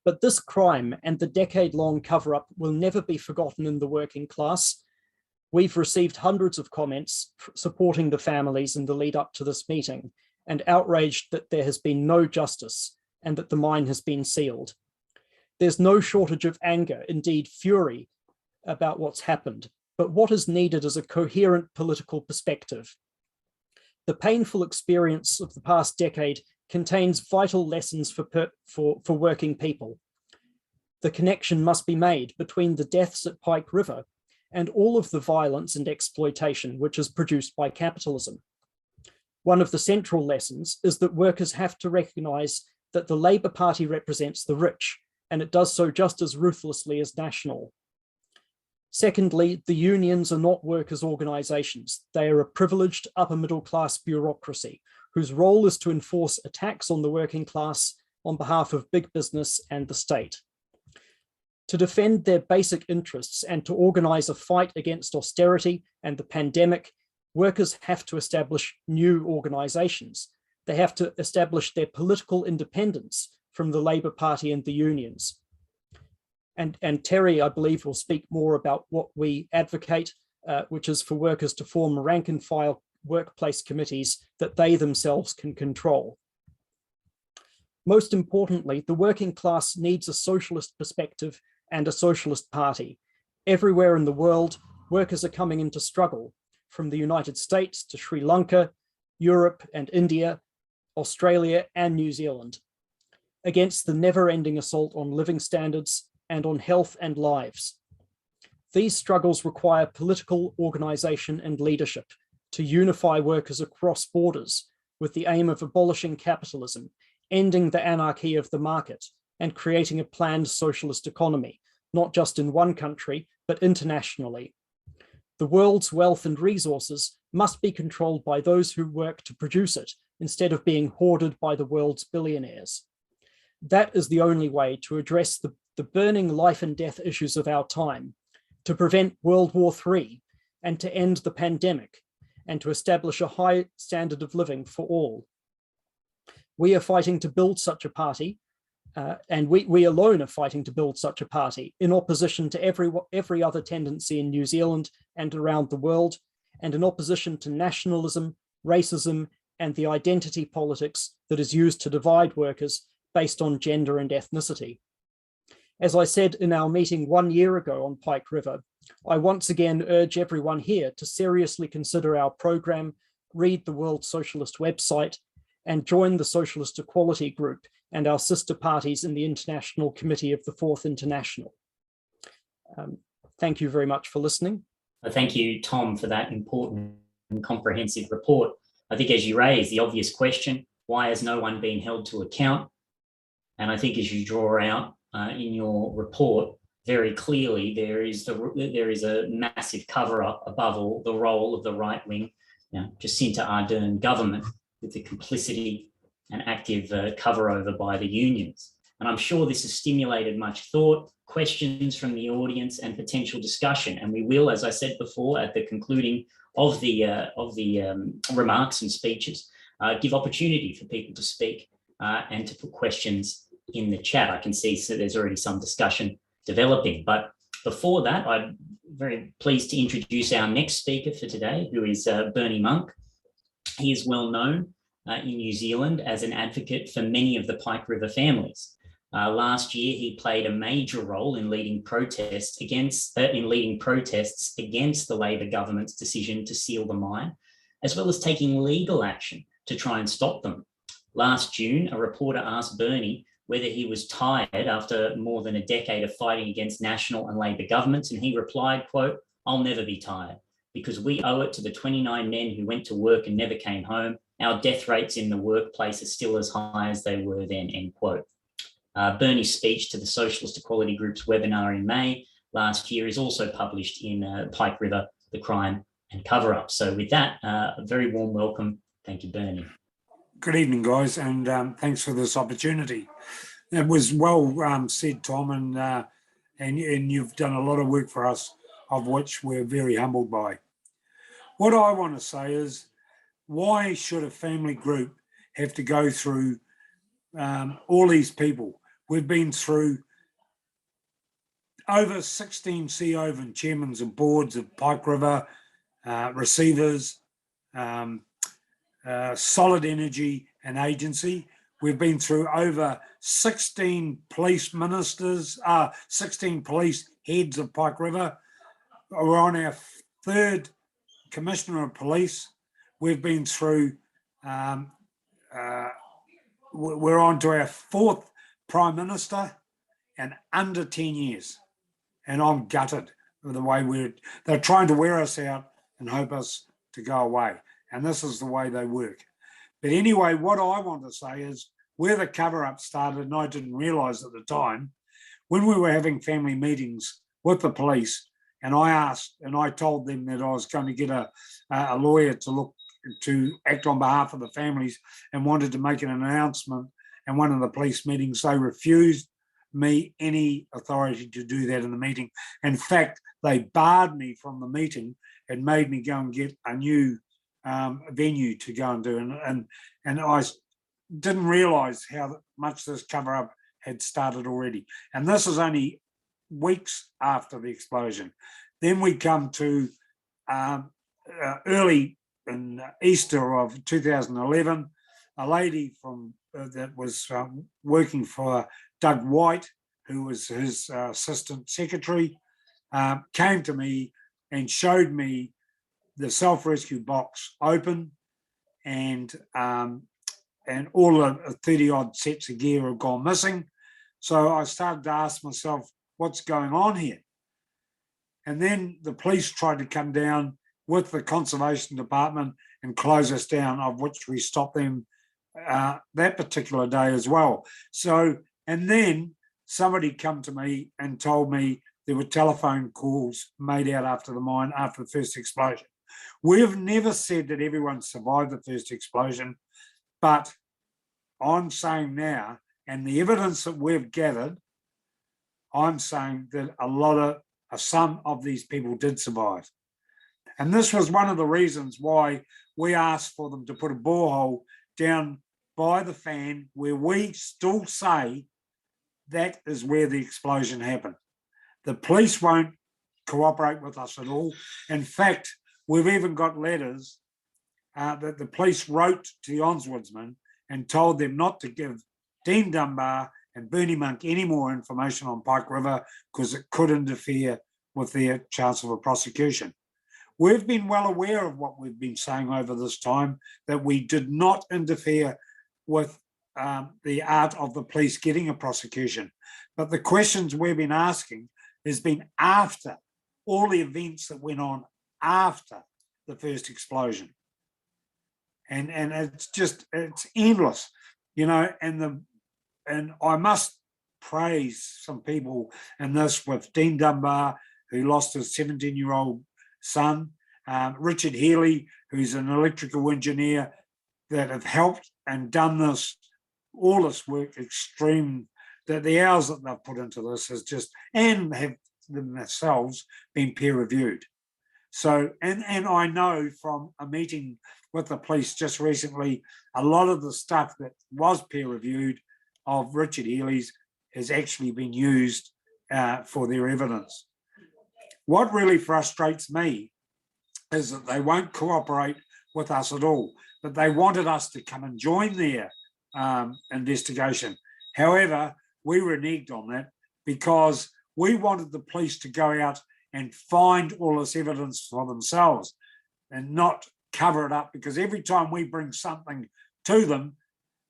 But this crime and the decade-long cover-up will never be forgotten in the working class. We've received hundreds of comments supporting the families in the lead up to this meeting and outraged that there has been no justice and that the mine has been sealed. There's no shortage of anger, indeed fury, about what's happened, but what is needed is a coherent political perspective. The painful experience of the past decade contains vital lessons for working people. The connection must be made between the deaths at Pike River and all of the violence and exploitation which is produced by capitalism. One of the central lessons is that workers have to recognise that the Labour Party represents the rich, and it does so just as ruthlessly as National. Secondly, the unions are not workers' organisations. They are a privileged upper middle class bureaucracy whose role is to enforce attacks on the working class on behalf of big business and the state. To defend their basic interests and to organise a fight against austerity and the pandemic, workers have to establish new organisations. They have to establish their political independence from the Labour Party and the unions. And Terry, I believe, will speak more about what we advocate, which is for workers to form rank and file workplace committees that they themselves can control. Most importantly, the working class needs a socialist perspective and a socialist party. Everywhere in the world, workers are coming into struggle, from the United States to Sri Lanka, Europe and India, Australia and New Zealand, against the never-ending assault on living standards and on health and lives. These struggles require political organisation and leadership to unify workers across borders with the aim of abolishing capitalism, ending the anarchy of the market, and creating a planned socialist economy, not just in one country, but internationally. The world's wealth and resources must be controlled by those who work to produce it, instead of being hoarded by the world's billionaires. That is the only way to address the burning life and death issues of our time, to prevent World War III, and to end the pandemic, and to establish a high standard of living for all. We are fighting to build such a party, and we alone are fighting to build such a party in opposition to every other tendency in New Zealand and around the world, and in opposition to nationalism, racism, and the identity politics that is used to divide workers based on gender and ethnicity. As I said in our meeting 1 year ago on Pike River, I once again urge everyone here to seriously consider our program, read the World Socialist website, and join the Socialist Equality Group and our sister parties in the International Committee of the Fourth International. Thank you very much for listening. Thank you, Tom, for that important and comprehensive report. I think as you raise the obvious question, why has no one been held to account? And I think as you draw out in your report, very clearly there is a massive cover-up, above all, the role of the right-wing Jacinta Ardern government with the complicity and active cover-over by the unions. And I'm sure this has stimulated much thought, questions from the audience, and potential discussion. And we will, as I said before, at the concluding of the remarks and speeches, give opportunity for people to speak and to put questions in the chat. I can see so there's already some discussion developing, but Before that, I'm very pleased to introduce our next speaker for today, who is Bernie Monk. He is well known in New Zealand as an advocate for many of the Pike River families. Last year, he played a major role in leading protests against the Labor government's decision to seal the mine, as well as taking legal action to try and stop them. Last June, a reporter asked Bernie whether he was tired after more than a decade of fighting against national and Labor governments, and he replied, quote, "I'll never be tired, because we owe it to the 29 men who went to work and never came home. Our death rates in the workplace are still as high as they were then," end quote. Bernie's speech to the Socialist Equality Group's webinar in May last year is also published in Pike River, The Crime and Cover-Up. So with that, a very warm welcome. Thank you, Bernie. Good evening, guys, and thanks for this opportunity. It was well said, Tom, and you've done a lot of work for us, of which we're very humbled by. What I want to say is, why should a family group have to go through all these people? We've been through over 16 CEOs and chairmen of boards of Pike River, receivers, Solid Energy and Agency. We've been through over 16 police ministers, 16 police heads of Pike River. We're on our third Commissioner of Police. We've been through, we're on to our fourth Prime Minister, and under 10 years. And I'm gutted with the way they're trying to wear us out and hope us to go away. And this is the way they work. But anyway, what I want to say is where the cover-up started, and I didn't realise at the time, when we were having family meetings with the police, and I told them that I was going to get a lawyer to act on behalf of the families and wanted to make an announcement. And one of the police meetings, they refused me any authority to do that in the meeting. In fact, they barred me from the meeting and made me go and get a new venue to go and do. And I didn't realise how much this cover-up had started already. And this is only weeks after the explosion. Then we come to early in Easter of 2011, a lady from that was working for Doug White, who was his assistant secretary, came to me and showed me the self-rescue box open, and all the 30-odd sets of gear have gone missing. So I started to ask myself, what's going on here? And then the police tried to come down with the Conservation Department and close us down, of which we stopped them that particular day as well. So, and then somebody come to me and told me there were telephone calls made out after the mine, after the first explosion. We've never said that everyone survived the first explosion, but I'm saying now, and the evidence that we've gathered, I'm saying that some of these people did survive. And this was one of the reasons why we asked for them to put a borehole down by the fan, where we still say that is where the explosion happened. The police won't cooperate with us at all. In fact, we've even got letters that the police wrote to the ombudsman and told them not to give Dean Dunbar and Bernie Monk any more information on Pike River because it could interfere with their chance of a prosecution. We've been well aware of what we've been saying over this time, that we did not interfere with the art of the police getting a prosecution. But the questions we've been asking has been after all the events that went on after the first explosion. And it's endless, you know, and I must praise some people in this, with Dean Dunbar, who lost his 17-year-old son, Richard Healy, who's an electrical engineer, that have helped and done all this work extreme, that the hours that they've put into this is just, and have themselves been peer reviewed. So, and I know from a meeting with the police just recently, a lot of the stuff that was peer reviewed of Richard Healy's has actually been used for their evidence. What really frustrates me is that they won't cooperate with us at all, but they wanted us to come and join their investigation. However, we reneged on that because we wanted the police to go out and find all this evidence for themselves and not cover it up, because every time we bring something to them,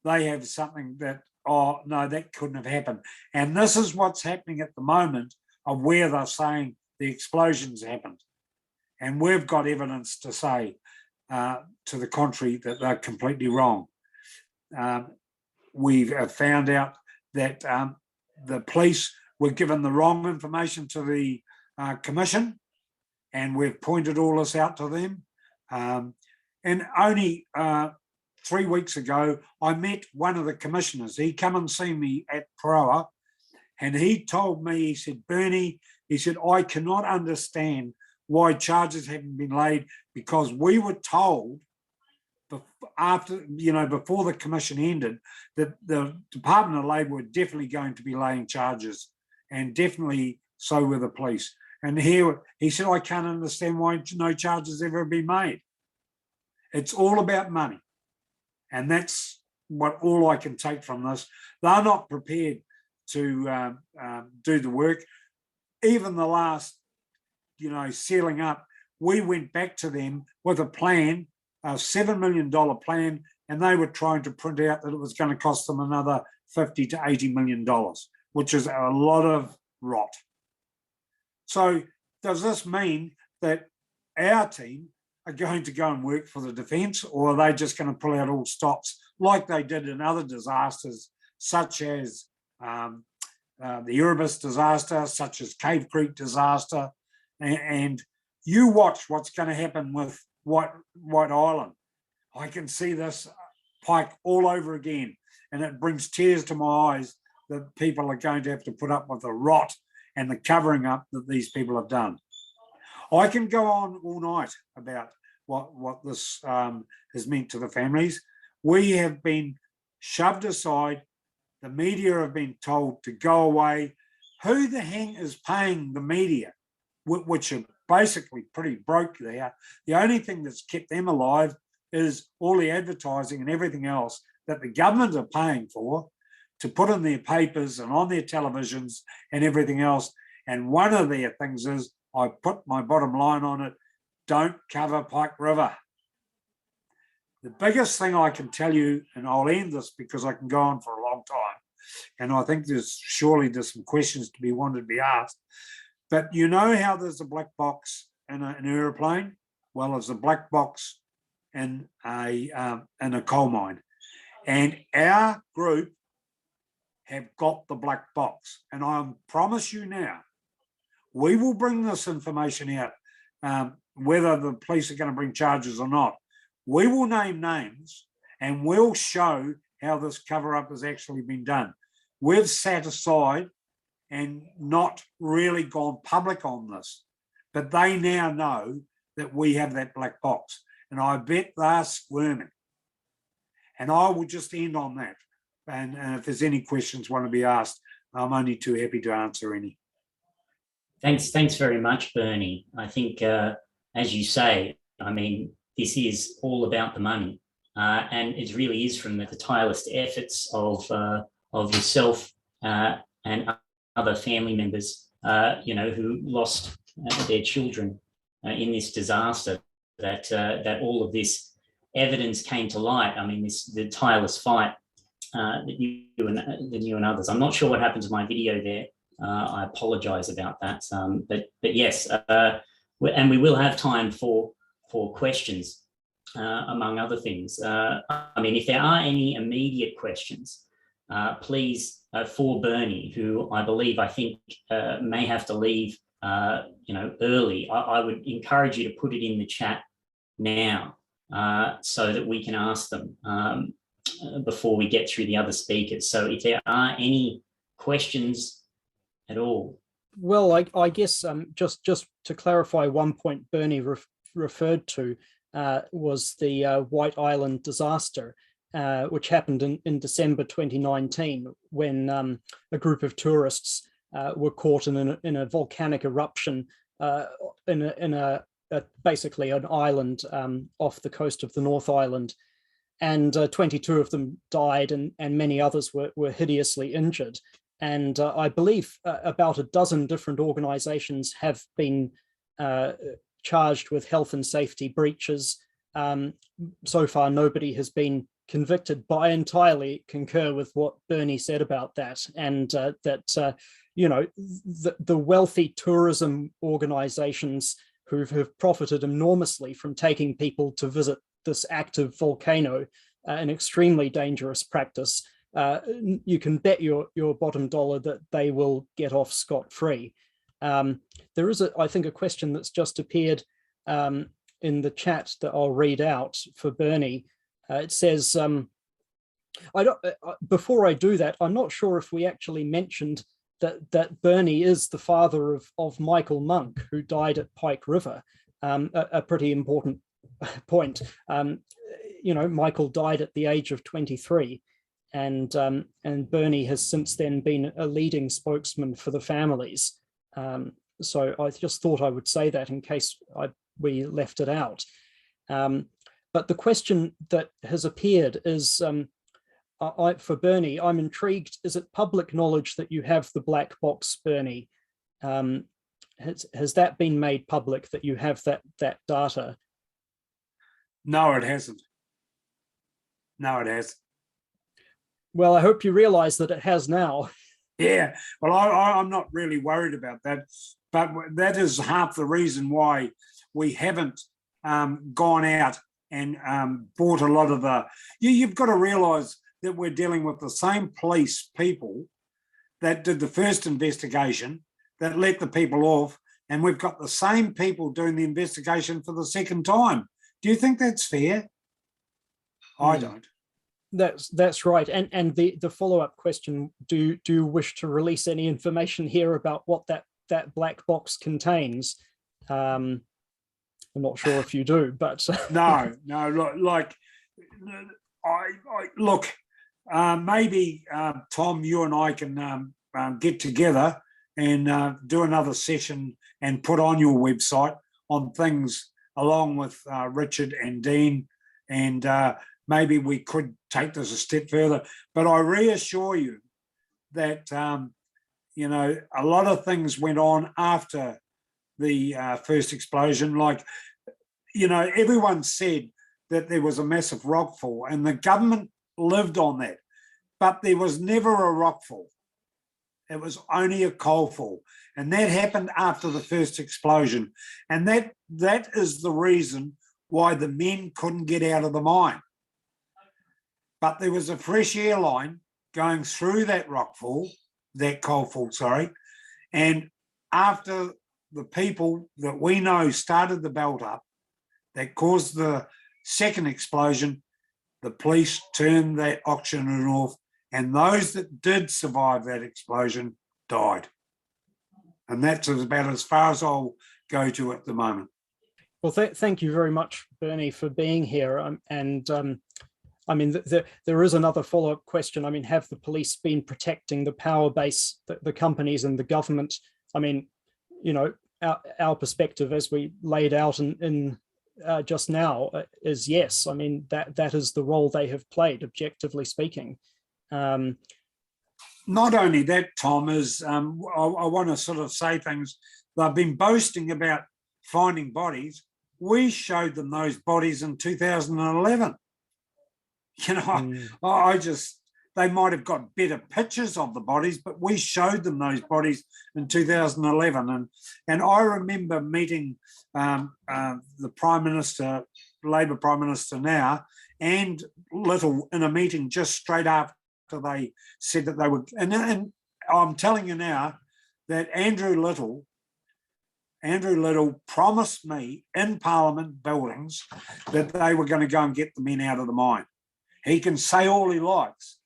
they have something that, oh, no, that couldn't have happened. And this is what's happening at the moment of where they're saying the explosions happened. And we've got evidence to say to the contrary that they're completely wrong. We've found out that the police were given the wrong information to the commission, and we've pointed all this out to them. And only 3 weeks ago, I met one of the commissioners. He come and see me at Paroa, and he told me, he said, Bernie, he said, I cannot understand why charges haven't been laid, because we were told after, before the commission ended, that the Department of Labour were definitely going to be laying charges, and definitely so were the police. And here he said, I can't understand why no charges ever been made. It's all about money. And that's what all I can take from this. They're not prepared to do the work. Even the last, sealing up, we went back to them with a plan, a $7 million plan, and they were trying to print out that it was going to cost them another $50 to $80 million, which is a lot of rot. So does this mean that our team are going to go and work for the defence, or are they just going to pull out all stops like they did in other disasters, such as the Erebus disaster, such as Cave Creek disaster? And you watch what's going to happen with White Island. I can see this Pike all over again, and it brings tears to my eyes that people are going to have to put up with the rot and the covering up that these people have done. I can go on all night about what this has meant to the families. We have been shoved aside. The media have been told to go away. Who the heck is paying the media, which are basically pretty broke there? The only thing that's kept them alive is all the advertising and everything else that the government are paying for to put in their papers and on their televisions and everything else. And one of their things is, I put my bottom line on it, don't cover Pike River. The biggest thing I can tell you, and I'll end this because I can go on for a long time, and I think there's some questions to be wanted to be asked, but you know how there's a black box in an aeroplane? Well, there's a black box in a coal mine. And our group have got the black box. And I promise you now, we will bring this information out, whether the police are going to bring charges or not. We will name names and we'll show how this cover-up has actually been done. We've sat aside and not really gone public on this, but they now know that we have that black box, and I bet they're squirming. And I will just end on that. And if there's any questions want to be asked, I'm only too happy to answer any. Thanks very much, Bernie. I think, as you say, this is all about the money, and it really is from the tireless efforts of yourself and other family members, who lost their children in this disaster. That all of this evidence came to light. The tireless fight that you and others. I'm not sure what happened to my video there. I apologise about that. But yes, and we will have time for questions, among other things. If there are any immediate questions, please, for Bernie, who I think may have to leave, early, I would encourage you to put it in the chat now, so that we can ask them before we get through the other speakers. So if there are any questions at all. Well, I guess just to clarify, one point Bernie referred to was the White Island disaster, which happened in December 2019, when a group of tourists were caught in a volcanic eruption in basically an island off the coast of the North Island, and 22 of them died, and many others were hideously injured. And I believe about a dozen different organizations have been charged with health and safety breaches. So far, nobody has been convicted, but I entirely concur with what Bernie said about that, and that the wealthy tourism organizations who have profited enormously from taking people to visit this active volcano, an extremely dangerous practice, you can bet your bottom dollar that they will get off scot-free. There is, I think, a question that's just appeared in the chat that I'll read out for Bernie. It says, before I do that, I'm not sure if we actually mentioned that Bernie is the father of Michael Monk, who died at Pike River, a pretty important point. Michael died at the age of 23, and Bernie has since then been a leading spokesman for the families. So I just thought I would say that in case we left it out. But the question that has appeared is, for Bernie, I'm intrigued, is it public knowledge that you have the black box, Bernie? Has that been made public, that you have that data? No, it hasn't. No, it hasn't. Well, I hope you realize that it has now. Yeah, well, I'm not really worried about that, but that is half the reason why we haven't gone out and bought a lot of the... You've got to realise that we're dealing with the same police people that did the first investigation, that let the people off, and we've got the same people doing the investigation for the second time. Do you think that's fair? I don't. That's right. And the follow-up question, do you wish to release any information here about what that black box contains? I'm not sure if you do, but no. Look, maybe Tom, you and I can get together and do another session and put on your website on things along with Richard and Dean, and maybe we could take this a step further. But I reassure you that a lot of things went on after the first explosion. Like, everyone said that there was a massive rockfall, and the government lived on that, but there was never a rockfall. It was only a coalfall, and that happened after the first explosion, and that is the reason why the men couldn't get out of the mine. But there was a fresh air line going through that coalfall, sorry, and after the people that we know started the belt up that caused the second explosion, the police turned that oxygen off, and those that did survive that explosion died. And that's about as far as I'll go to at the moment. Well, thank you very much, Bernie, for being here. I mean, there is another follow-up question. I mean, have the police been protecting the power base, the companies and the government? I mean, our perspective, as we laid out in just now, is yes. I mean, that is the role they have played, objectively speaking. Not only that, Tom, is I want to sort of say things. They've been boasting about finding bodies. We showed them those bodies in 2011. They might have got better pictures of the bodies, but we showed them those bodies in 2011. And I remember meeting the Prime Minister, Labor Prime Minister now, and Little in a meeting just straight after they said that they would. And I'm telling you now that Andrew Little promised me in Parliament buildings that they were going to go and get the men out of the mine. He can say all he likes,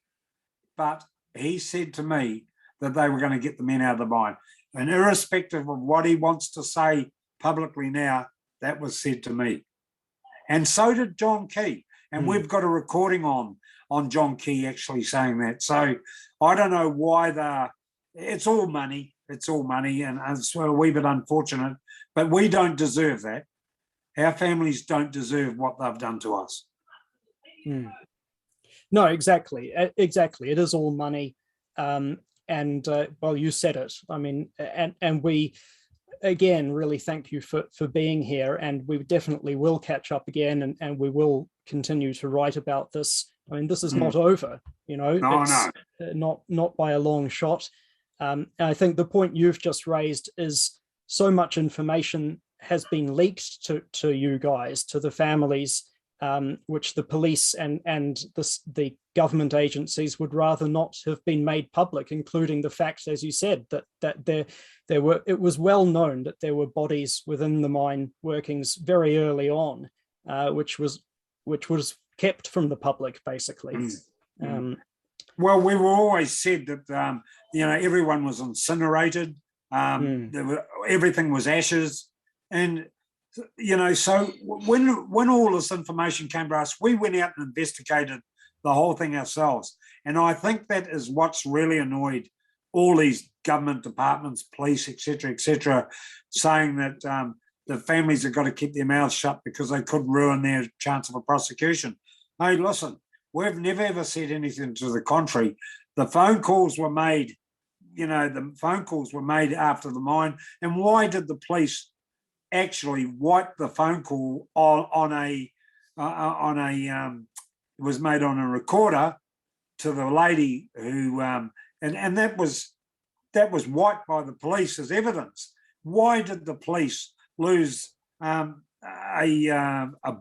but he said to me that they were going to get the men out of the mine. And irrespective of what he wants to say publicly now, that was said to me. And so did John Key. And we've got a recording on John Key actually saying that. So I don't know why it's all money. It's all money, and it's a wee bit unfortunate, but we don't deserve that. Our families don't deserve what they've done to us. No, exactly. Exactly. It is all money. Well, you said it. I mean, and we, again, really thank you for being here, and we definitely will catch up again, and we will continue to write about this. I mean, this is not over, you know. No. Not by a long shot. And I think the point you've just raised is so much information has been leaked to you guys, to the families, which the police and the government agencies would rather not have been made public, including the fact, as you said, that it was well known that there were bodies within the mine workings very early on, which was kept from the public, basically. Well, we were always said that everyone was incinerated. Everything was ashes, and so when all this information came to us, we went out and investigated the whole thing ourselves. And I think that is what's really annoyed all these government departments, police, etc., saying that the families have got to keep their mouths shut because they could ruin their chance of a prosecution. Hey, listen, we've never ever said anything to the contrary. The phone calls were made, after the mine. And why did the police actually wipe the phone call it was made on a recorder to the lady who and that was wiped by the police as evidence. Why did the police lose a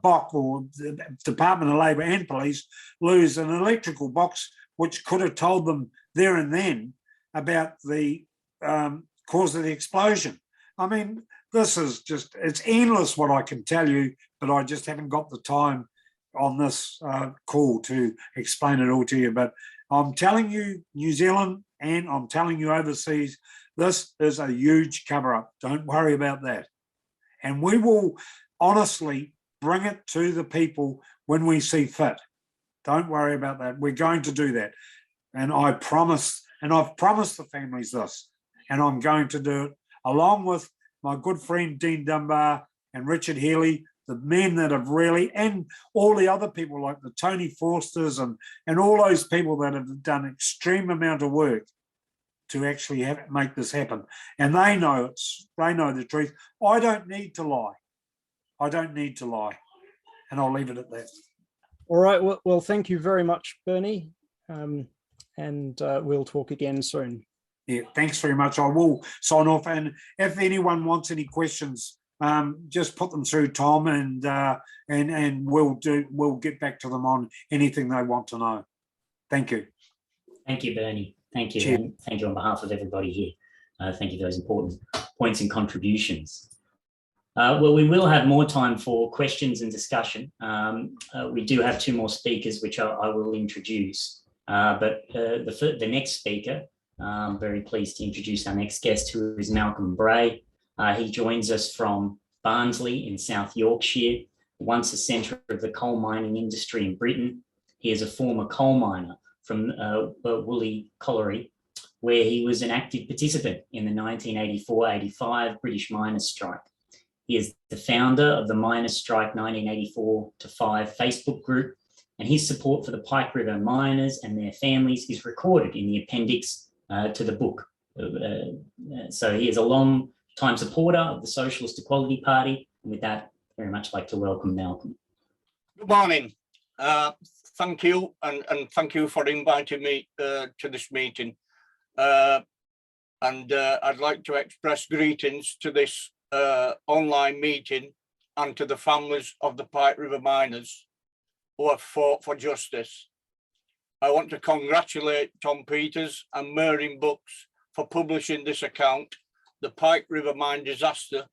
box, or the Department of Labour and Police lose an electrical box which could have told them there and then about the cause of the explosion? I mean, this is just, it's endless what I can tell you, but I just haven't got the time on this call to explain it all to you. But I'm telling you, New Zealand, and I'm telling you overseas, this is a huge cover-up. Don't worry about that. And we will honestly bring it to the people when we see fit. Don't worry about that. We're going to do that. And I promise, and I've promised the families this, and I'm going to do it along with my good friend Dean Dunbar and Richard Healy, the men that have really, and all the other people like the Tony Forsters and all those people that have done extreme amount of work to actually make this happen. And they know the truth. I don't need to lie. And I'll leave it at that. All right. Well, thank you very much, Bernie. And we'll talk again soon. Yeah, thanks very much. I will sign off. And if anyone wants any questions, just put them through Tom, and we'll get back to them on anything they want to know. Thank you. Thank you, Bernie. Thank you. Cheers. And thank you on behalf of everybody here. Thank you for those important points and contributions. Well, we will have more time for questions and discussion. We do have two more speakers, which I will introduce. But the next speaker, I'm very pleased to introduce our next guest, who is Malcolm Bray. He joins us from Barnsley in South Yorkshire, once a centre of the coal mining industry in Britain. He is a former coal miner from Woolly Colliery, where he was an active participant in the 1984-85 British miners' strike. He is the founder of the Miners' Strike 1984-5 Facebook group, and his support for the Pike River miners and their families is recorded in the appendix to the book. So he is a long-time supporter of the Socialist Equality Party, and with that, very much like to welcome Malcolm. Good morning. Thank you, and thank you for inviting me to this meeting. And I'd like to express greetings to this online meeting and to the families of the Pike River miners who have fought for justice. I want to congratulate Tom Peters and Merrin Books for publishing this account. The Pike River mine disaster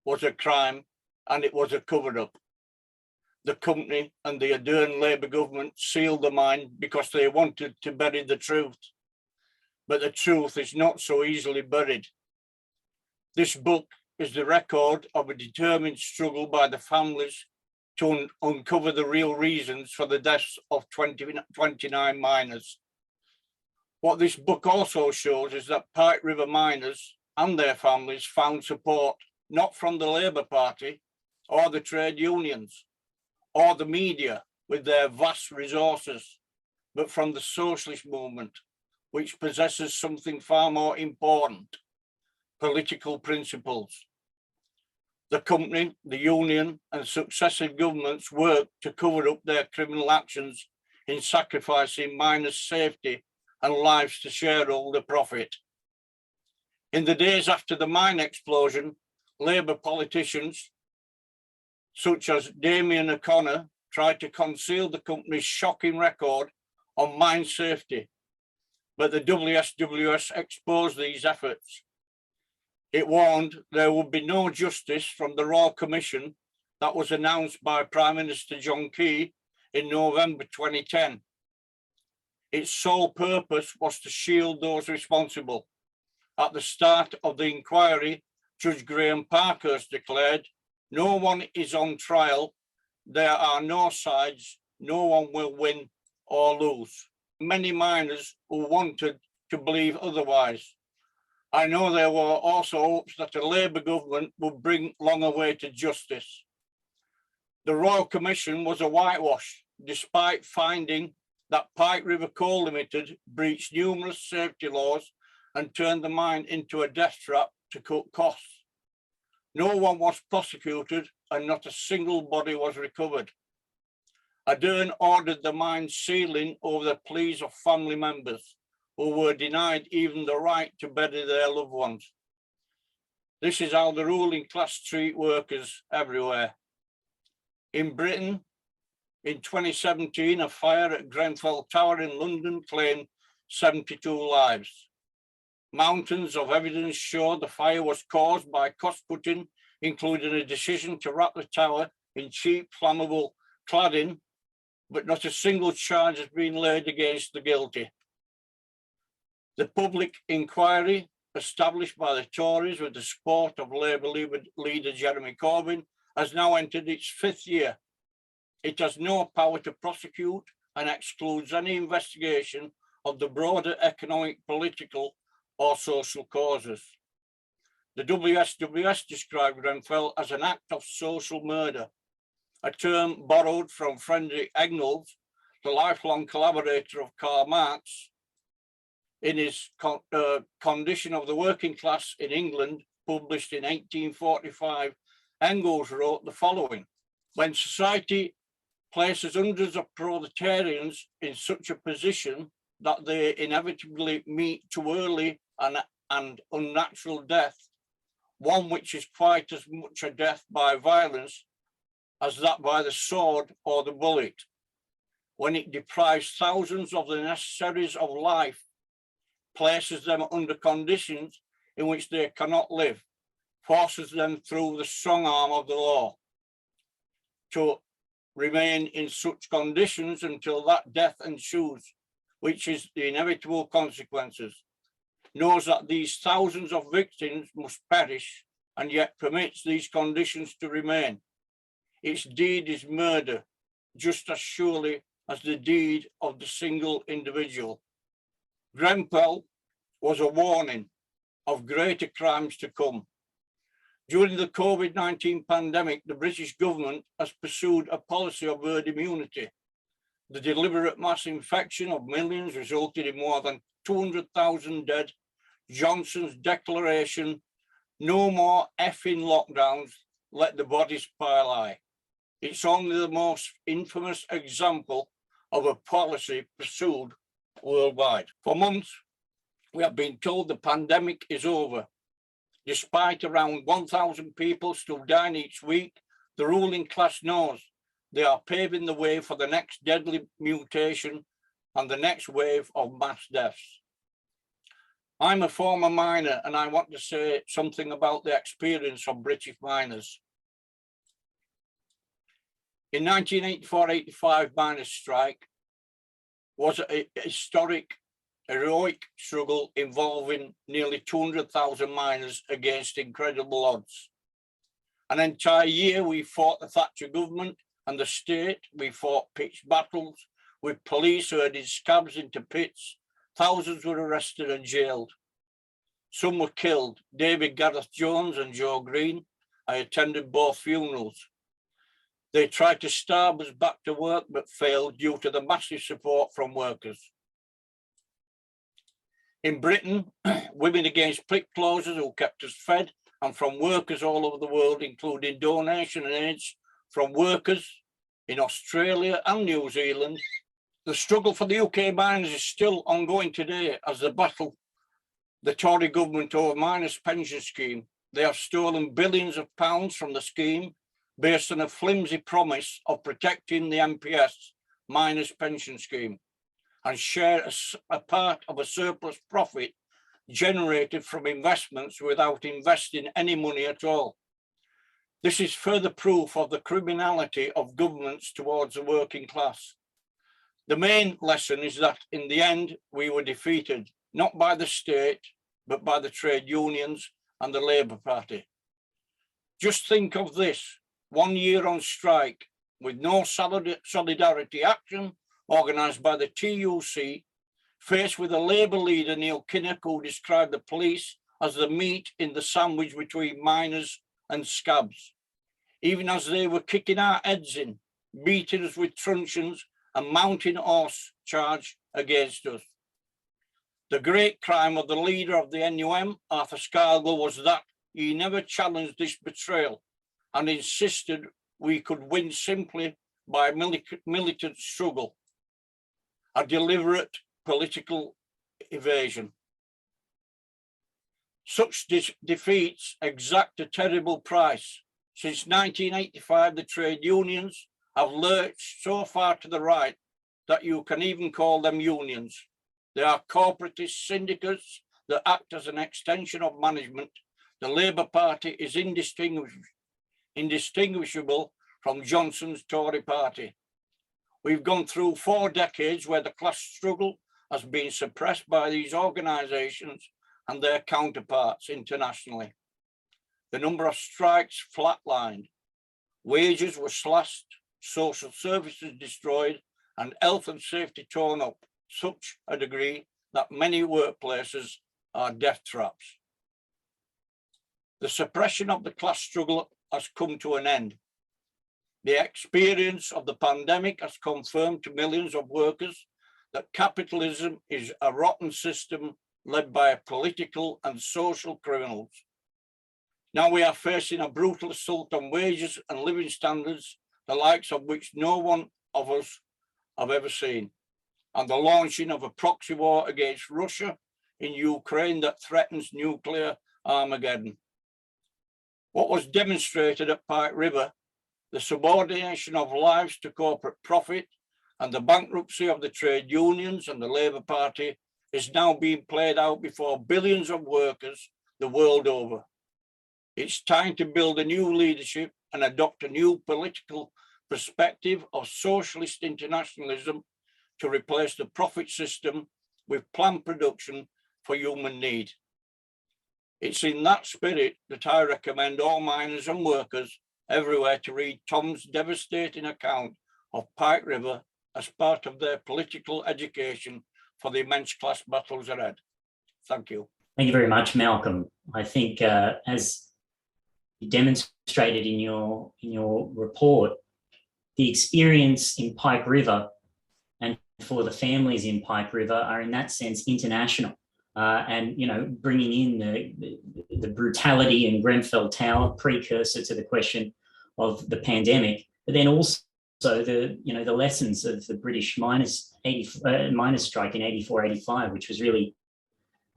was a crime and it was a cover-up. The company and the Ardern Labour government sealed the mine because they wanted to bury the truth. But the truth is not so easily buried. This book is the record of a determined struggle by the families to uncover the real reasons for the deaths of 29 miners. What this book also shows is that Pike River miners and their families found support not from the Labour Party or the trade unions or the media with their vast resources, but from the socialist movement, which possesses something far more important: political principles. The company, the union, and successive governments worked to cover up their criminal actions in sacrificing miners' safety and lives to shareholder profit. In the days after the mine explosion, Labour politicians, such as Damien O'Connor, tried to conceal the company's shocking record on mine safety, but the WSWS exposed these efforts. It warned there would be no justice from the Royal Commission that was announced by Prime Minister John Key in November 2010. Its sole purpose was to shield those responsible. At the start of the inquiry, Judge Graham Parkhurst declared, "No one is on trial, there are no sides, no one will win or lose." Many miners who wanted to believe otherwise. I know there were also hopes that a Labour government would bring long-awaited justice. The Royal Commission was a whitewash, despite finding that Pike River Coal Limited breached numerous safety laws and turned the mine into a death trap to cut costs. No one was prosecuted and not a single body was recovered. Ardern ordered the mine sealing over the pleas of family members who were denied even the right to bury their loved ones. This is how the ruling class treat workers everywhere. In Britain, in 2017, a fire at Grenfell Tower in London claimed 72 lives. Mountains of evidence show the fire was caused by cost-cutting, including a decision to wrap the tower in cheap, flammable cladding, but not a single charge has been laid against the guilty. The public inquiry, established by the Tories with the support of Labour leader Jeremy Corbyn, has now entered its 5th year. It has no power to prosecute and excludes any investigation of the broader economic, political, or social causes. The WSWS described Grenfell as an act of social murder, a term borrowed from Friedrich Engels, the lifelong collaborator of Karl Marx. In his Condition of the Working Class in England, published in 1845, Engels wrote the following: "When society places hundreds of proletarians in such a position that they inevitably meet too early and unnatural death, one which is quite as much a death by violence as that by the sword or the bullet, when it deprives thousands of the necessaries of life, places them under conditions in which they cannot live, forces them through the strong arm of the law to remain in such conditions until that death ensues, which is the inevitable consequences, knows that these thousands of victims must perish and yet permits these conditions to remain. Its deed is murder, just as surely as the deed of the single individual." Grenfell was a warning of greater crimes to come. During the COVID-19 pandemic, the British government has pursued a policy of herd immunity. The deliberate mass infection of millions resulted in more than 200,000 dead. Johnson's declaration, "No more effing lockdowns, let the bodies pile high." It's only the most infamous example of a policy pursued worldwide. For months, we have been told the pandemic is over. Despite around 1,000 people still dying each week, the ruling class knows they are paving the way for the next deadly mutation and the next wave of mass deaths. I'm a former miner and I want to say something about the experience of British miners. In 1984-85 miners' strike was a historic, heroic struggle involving nearly 200,000 miners against incredible odds. An entire year we fought the Thatcher government and the state. We fought pitched battles with police herding scabs into pits, Thousands were arrested and jailed. Some were killed. David Gareth Jones and Joe Green. I attended both funerals. They tried to starve us back to work, but failed due to the massive support from workers. In Britain, Women Against Prick closures who kept us fed, and from workers all over the world, including donation and aids from workers in Australia and New Zealand. The struggle for the UK miners is still ongoing today as the battle the Tory government over miners' pension scheme. They have stolen billions of pounds from the scheme based on a flimsy promise of protecting the MPS miners' pension scheme and share a part of a surplus profit generated from investments without investing any money at all. This is further proof of the criminality of governments towards the working class. The main lesson is that in the end, we were defeated, not by the state, but by the trade unions and the Labour Party. Just think of this, 1 year on strike with no solidarity action organised by the TUC, faced with a Labour leader, Neil Kinnock, who described the police as the meat in the sandwich between miners and scabs, even as they were kicking our heads in, beating us with truncheons and mounting horse charge against us. The great crime of the leader of the NUM, Arthur Scargill, was that he never challenged this betrayal and insisted we could win simply by militant struggle, a deliberate political evasion. Such defeats exact a terrible price. Since 1985, the trade unions have lurched so far to the right that you can even call them unions. They are corporatist syndicates that act as an extension of management. The Labour Party is indistinguishable from Johnson's Tory Party. We've gone through 4 decades where the class struggle has been suppressed by these organisations and their counterparts internationally. The number of strikes flatlined, wages were slashed, social services destroyed, and health and safety torn up such a degree that many workplaces are death traps. The suppression of the class struggle has come to an end. The experience of the pandemic has confirmed to millions of workers that capitalism is a rotten system led by political and social criminals. Now we are facing a brutal assault on wages and living standards, the likes of which no one of us have ever seen, and the launching of a proxy war against Russia in Ukraine that threatens nuclear Armageddon. What was demonstrated at Pike River, the subordination of lives to corporate profit and the bankruptcy of the trade unions and the Labour Party, is now being played out before billions of workers the world over. It's time to build a new leadership and adopt a new political perspective of socialist internationalism to replace the profit system with planned production for human need. It's in that spirit that I recommend all miners and workers everywhere to read Tom's devastating account of Pike River as part of their political education for the immense class battles ahead. Thank you. Thank you very much, Malcolm. I think as you demonstrated in your report, the experience in Pike River and for the families in Pike River are in that sense international. And, you know, bringing in the brutality in Grenfell Tower, precursor to the question of the pandemic, but then also the, you know, the lessons of the British miners' strike in 84-85, which was really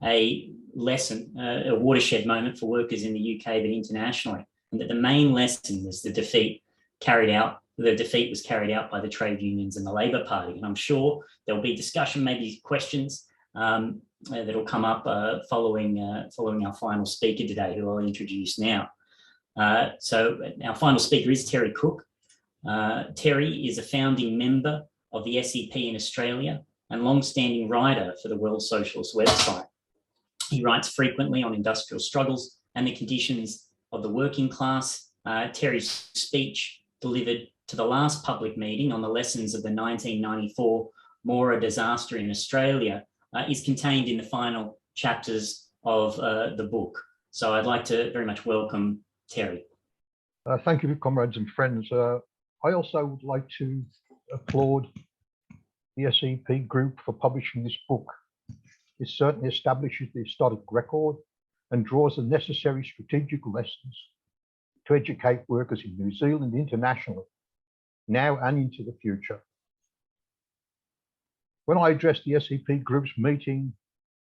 a lesson, a watershed moment for workers in the UK, but internationally. And that the main lesson was the defeat was carried out by the trade unions and the Labour Party. And I'm sure there'll be discussion, maybe questions that'll come up following our final speaker today, who I'll introduce now. So our final speaker is Terry Cook. Terry is a founding member of the SEP in Australia and long-standing writer for the World Socialist website. He writes frequently on industrial struggles and the conditions of the working class. Terry's speech delivered to the last public meeting on the lessons of the 1994 Mora disaster in Australia is contained in the final chapters of the book. So I'd like to very much welcome Terry. Thank you, comrades and friends. I also would like to applaud the SEP group for publishing this book. It certainly establishes the historic record and draws the necessary strategic lessons to educate workers in New Zealand internationally, now and into the future. When I addressed the SEP group's meeting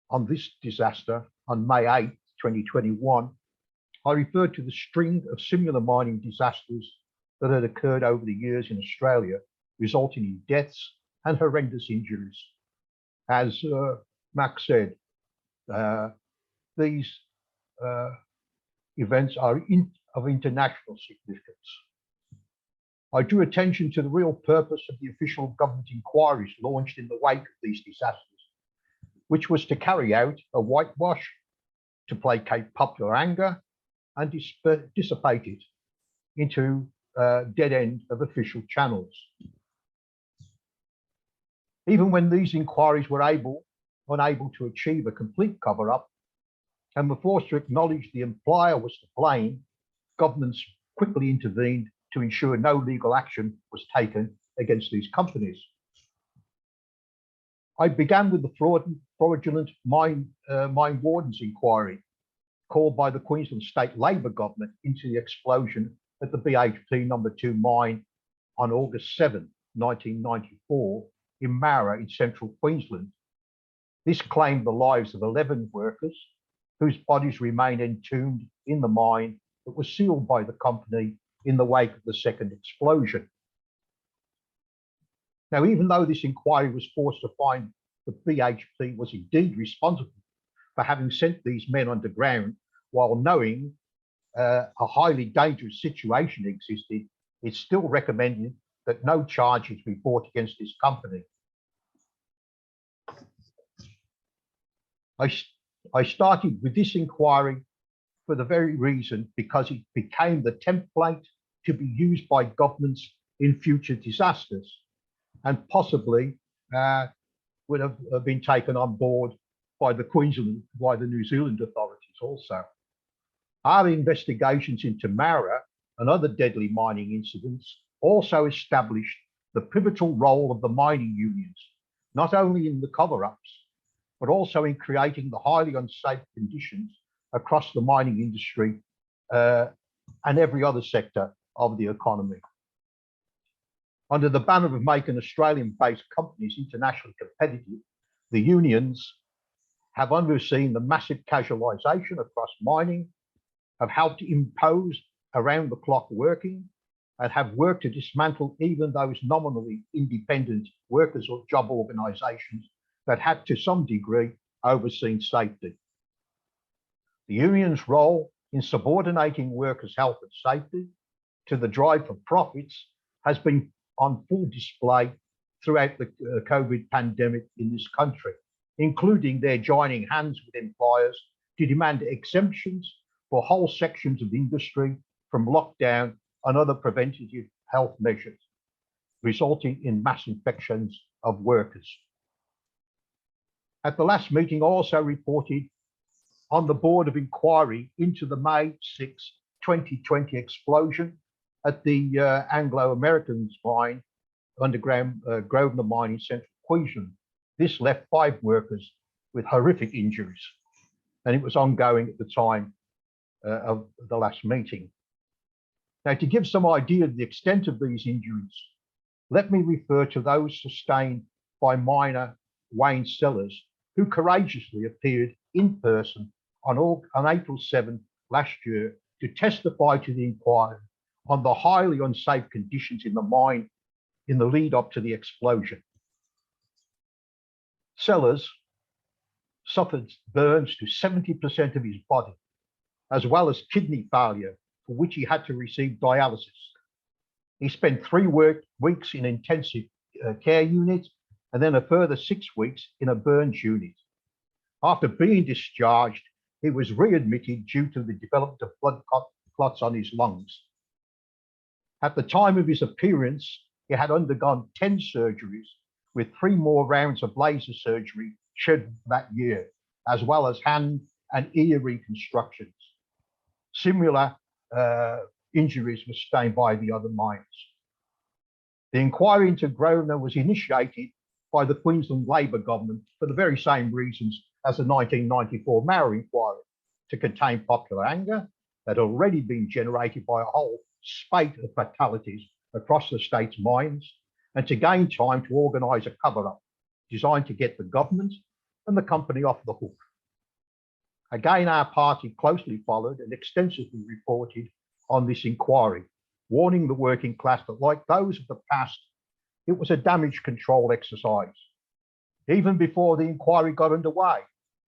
on this disaster on May 8, 2021, I referred to the string of similar mining disasters that had occurred over the years in Australia, resulting in deaths and horrendous injuries. As Max said, these events are of international significance. I drew attention to the real purpose of the official government inquiries launched in the wake of these disasters, which was to carry out a whitewash to placate popular anger and dissipate it into a dead end of official channels. Even when these inquiries were unable to achieve a complete cover-up and were forced to acknowledge the employer was to blame, governments quickly intervened to ensure no legal action was taken against these companies. I began with the fraudulent mine wardens inquiry called by the Queensland State Labor Government into the explosion at the BHP No. 2 mine on August 7, 1994 in Mara in central Queensland. This claimed the lives of 11 workers whose bodies remain entombed in the mine that was sealed by the company in the wake of the second explosion. Now, even though this inquiry was forced to find that BHP was indeed responsible for having sent these men underground while knowing a highly dangerous situation existed, it still recommended that no charges be brought against this company. I started with this inquiry for the very reason because it became the template to be used by governments in future disasters, and possibly would have been taken on board by the New Zealand authorities also. Our investigations into Mara and other deadly mining incidents also established the pivotal role of the mining unions, not only in the cover-ups, but also in creating the highly unsafe conditions across the mining industry and every other sector of the economy. Under the banner of making Australian-based companies internationally competitive, the unions have overseen the massive casualisation across mining, have helped impose around-the-clock working, and have worked to dismantle even those nominally independent workers or job organisations that had to some degree overseen safety. The union's role in subordinating workers' health and safety to the drive for profits has been on full display throughout the COVID pandemic in this country, including their joining hands with employers to demand exemptions for whole sections of industry from lockdown and other preventative health measures, resulting in mass infections of workers. At the last meeting, I also reported on the Board of Inquiry into the May 6, 2020 explosion at the Anglo-Americans mine, underground Grosvenor mine in central Queensland. This left 5 workers with horrific injuries, and it was ongoing at the time of the last meeting. Now, to give some idea of the extent of these injuries, let me refer to those sustained by miner Wayne Sellers, who courageously appeared in person on April 7 last year to testify to the inquiry on the highly unsafe conditions in the mine in the lead up to the explosion. Sellers suffered burns to 70% of his body, as well as kidney failure, for which he had to receive dialysis. He spent 3 weeks in intensive care unit and then a further 6 weeks in a burns unit. After being discharged, he was readmitted due to the development of blood clots on his lungs. At the time of his appearance, he had undergone 10 surgeries with 3 more rounds of laser surgery shed that year, as well as hand and ear reconstructions. Similar injuries were sustained by the other miners. The inquiry into Grosvenor was initiated by the Queensland Labor government for the very same reasons as the 1994 Mara inquiry, to contain popular anger that had already been generated by a whole spate of fatalities across the state's mines, and to gain time to organise a cover-up designed to get the government and the company off the hook. Again, our party closely followed and extensively reported on this inquiry, warning the working class that, like those of the past, it was a damage control exercise. Even before the inquiry got underway,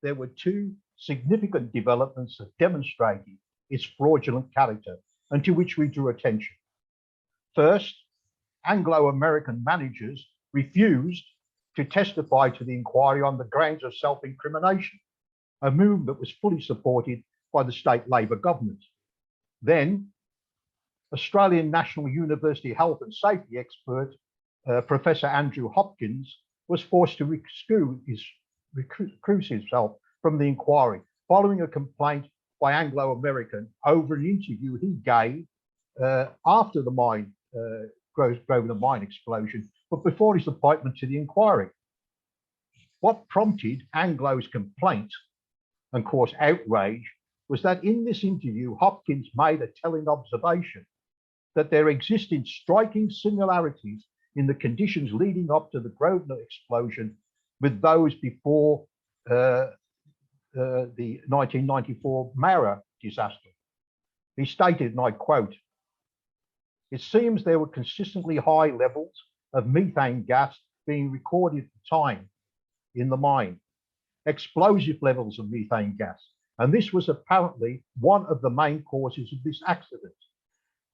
there were two significant developments that demonstrated its fraudulent character and to which we drew attention. First, Anglo-American managers refused to testify to the inquiry on the grounds of self-incrimination, a move that was fully supported by the state Labor government. Then, Australian National University health and safety expert, Professor Andrew Hopkins, was forced to recuse himself from the inquiry following a complaint by Anglo-American over an interview he gave after the Grosvenor mine explosion, but before his appointment to the inquiry. What prompted Anglo's complaint and caused outrage was that in this interview, Hopkins made a telling observation that there existed striking similarities in the conditions leading up to the Grosvenor explosion with those before the 1994 Mara disaster. He stated, and I quote, "It seems there were consistently high levels of methane gas being recorded at the time in the mine, explosive levels of methane gas, and this was apparently one of the main causes of this accident.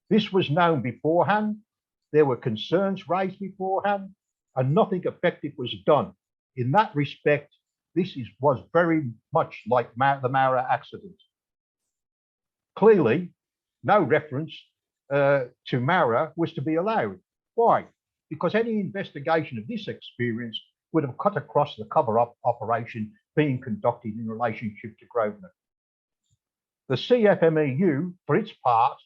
This was known beforehand, there were concerns raised beforehand, and nothing effective was done. In that respect, this was very much like the Mara accident." Clearly, no reference to Mara was to be allowed. Why? Because any investigation of this experience would have cut across the cover-up operation being conducted in relationship to Grosvenor. The CFMEU, for its part,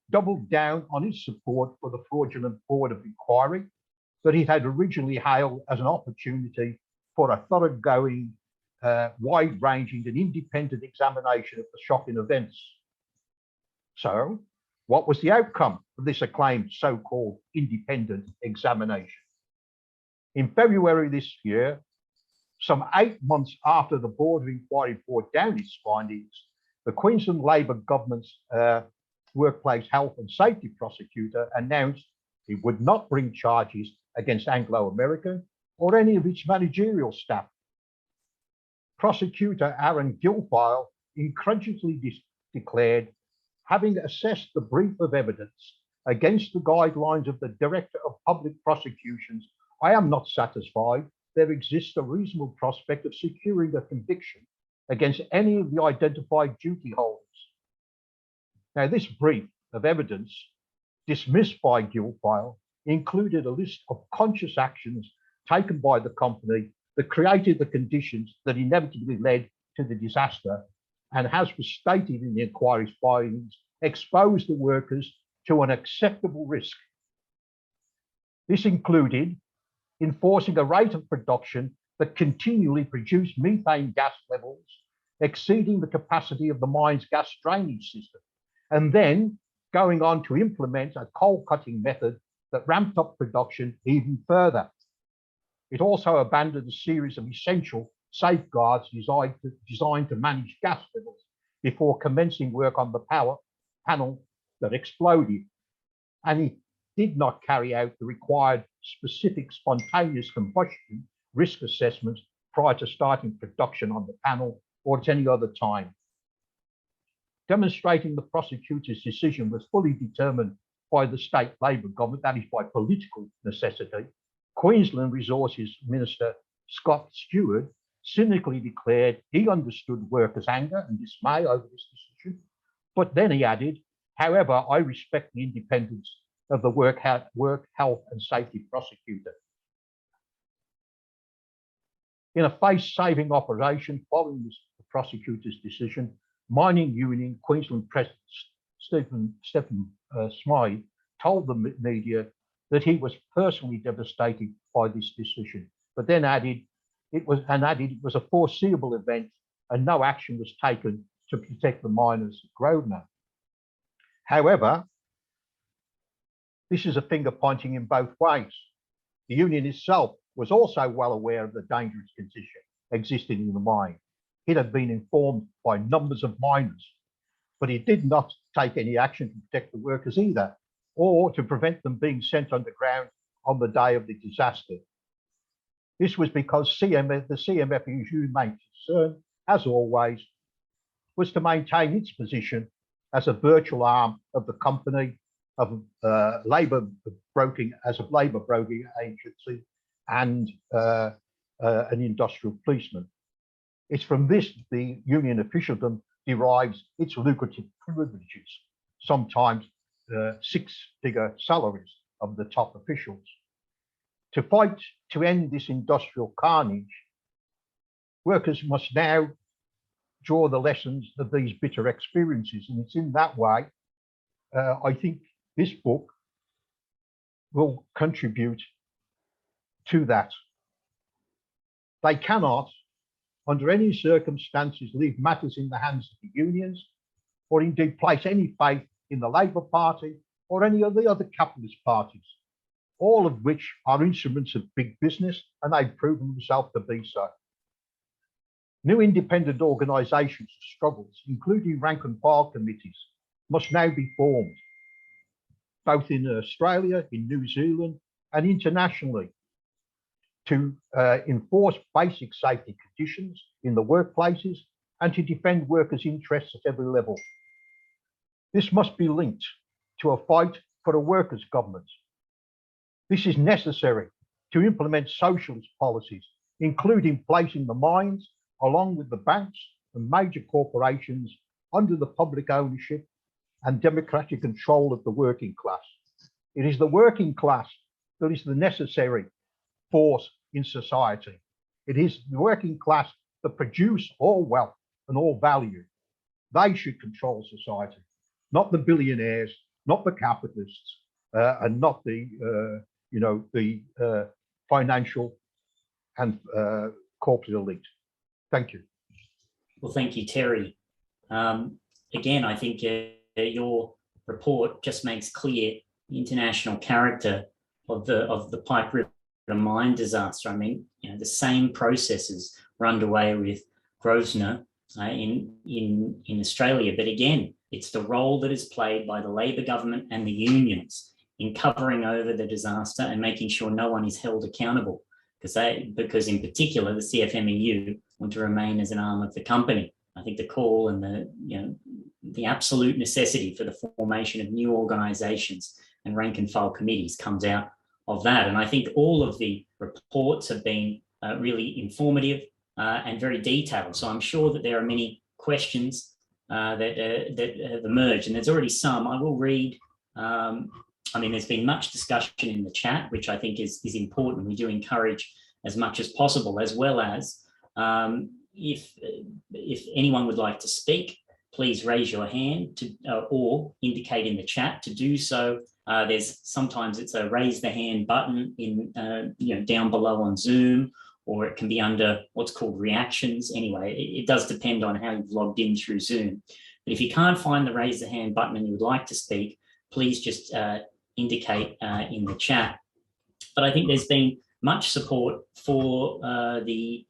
doubled down on its support for the fraudulent Board of Inquiry that it had originally hailed as an opportunity for a thoroughgoing, wide-ranging and independent examination of the shocking events. So, what was the outcome of this acclaimed so-called independent examination? In February this year, some 8 months after the Board of Inquiry brought down its findings, the Queensland Labor government's workplace health and safety prosecutor announced it would not bring charges against Anglo-American or any of its managerial staff. Prosecutor Aaron Gilfile incredulously declared, having assessed the brief of evidence against the guidelines of the Director of Public Prosecutions, I am not satisfied there exists a reasonable prospect of securing a conviction against any of the identified duty holders. Now, this brief of evidence, dismissed by Gilfile, included a list of conscious actions taken by the company that created the conditions that inevitably led to the disaster, and, as was stated in the inquiry's findings, exposed the workers to an acceptable risk. This included enforcing a rate of production that continually produced methane gas levels exceeding the capacity of the mine's gas drainage system, and then going on to implement a coal cutting method that ramped up production even further. It also abandoned a series of essential safeguards designed to manage gas levels before commencing work on the power panel that exploded. And it did not carry out the required specific spontaneous combustion risk assessments prior to starting production on the panel or at any other time. Demonstrating the prosecutor's decision was fully determined by the state Labor government, that is by political necessity, Queensland Resources Minister Scott Stewart cynically declared he understood workers' anger and dismay over this decision, but then he added, however, I respect the independence of the work, health and safety prosecutor. In a face-saving operation following the prosecutor's decision, mining union Queensland President Stephen Smythe told the media that he was personally devastated by this decision, but then added it was a foreseeable event and no action was taken to protect the miners at Grosvenor. However, this is a finger pointing in both ways. The union itself was also well aware of the dangerous condition existing in the mine. It had been informed by numbers of miners, but it did not take any action to protect the workers either, or to prevent them being sent underground on the day of the disaster. This was because the CMFU's main concern, as always, was to maintain its position as a virtual arm of the company, of labour broking agency, and an industrial policeman. It's from this the union officialdom derives its lucrative privileges, sometimes six-figure salaries of the top officials. To fight to end this industrial carnage, workers must now draw the lessons of these bitter experiences, and it's in that way I think this book will contribute to that. They cannot, under any circumstances, leave matters in the hands of the unions, or indeed place any faith in the Labour Party or any of the other capitalist parties, all of which are instruments of big business, and they've proven themselves to be so. New independent organisations and struggles, including rank and file committees, must now be formed, both in Australia, in New Zealand, and internationally, to enforce basic safety conditions in the workplaces and to defend workers' interests at every level. This must be linked to a fight for a workers' government. This is necessary to implement socialist policies, including placing the mines, along with the banks and major corporations, under the public ownership and democratic control of the working class. It is the working class that is the necessary force in society. It is the working class that produce all wealth and all value. They should control society, not the billionaires, not the capitalists, and not the financial and corporate elite. Thank you. Well, thank you, Terry. Again, I think your report just makes clear the international character of the Pike River mine disaster. I mean, the same processes were underway with Grosvenor in Australia, but again, it's the role that is played by the Labor government and the unions in covering over the disaster and making sure no one is held accountable, because in particular the CFMEU want to remain as an arm of the company. I think the call and the absolute necessity for the formation of new organisations and rank and file committees comes out of that. And I think all of the reports have been really informative and very detailed. So I'm sure that there are many questions that have emerged, and there's already some. I will read. There's been much discussion in the chat, which I think is important. We do encourage as much as possible, as well as if anyone would like to speak, please raise your hand or indicate in the chat to do so. Sometimes it's a raise the hand button in down below on Zoom, or it can be under what's called reactions. Anyway, it does depend on how you've logged in through Zoom. But if you can't find the raise the hand button and you would like to speak, please just indicate in the chat. But I think there's been much support for the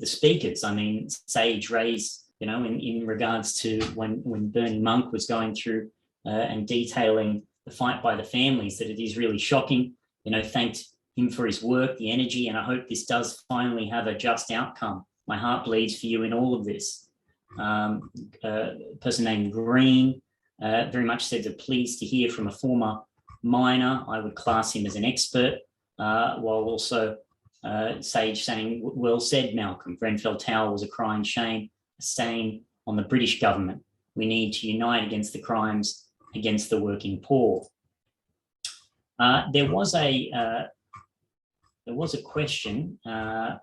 speakers. I mean, Sage raised, in regards to when Bernie Monk was going through and detailing the fight by the families, that it is really shocking. Thanked him for his work, the energy, and I hope this does finally have a just outcome. My heart bleeds for you in all of this. A person named Green very much said they're pleased to hear from a former miner. I would class him as an expert, while also Sage saying, well said, Malcolm. Grenfell Tower was a crying shame, a stain on the British government. We need to unite against the crimes against the working poor. There was a there was a question,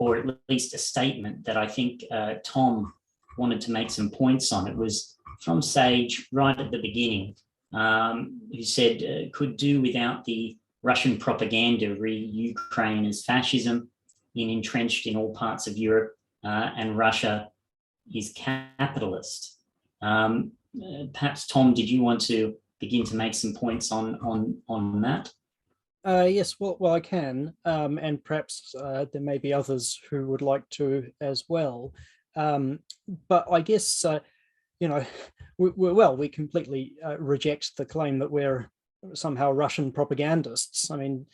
or at least a statement that I think Tom wanted to make some points on. It was from Sage right at the beginning, who said could do without the Russian propaganda re Ukraine as fascism, entrenched in all parts of Europe, and Russia is capitalist. Perhaps, Tom, did you want to begin to make some points on that? Yes, well, I can, and perhaps there may be others who would like to as well. But I guess, we completely reject the claim that we're somehow Russian propagandists. I mean,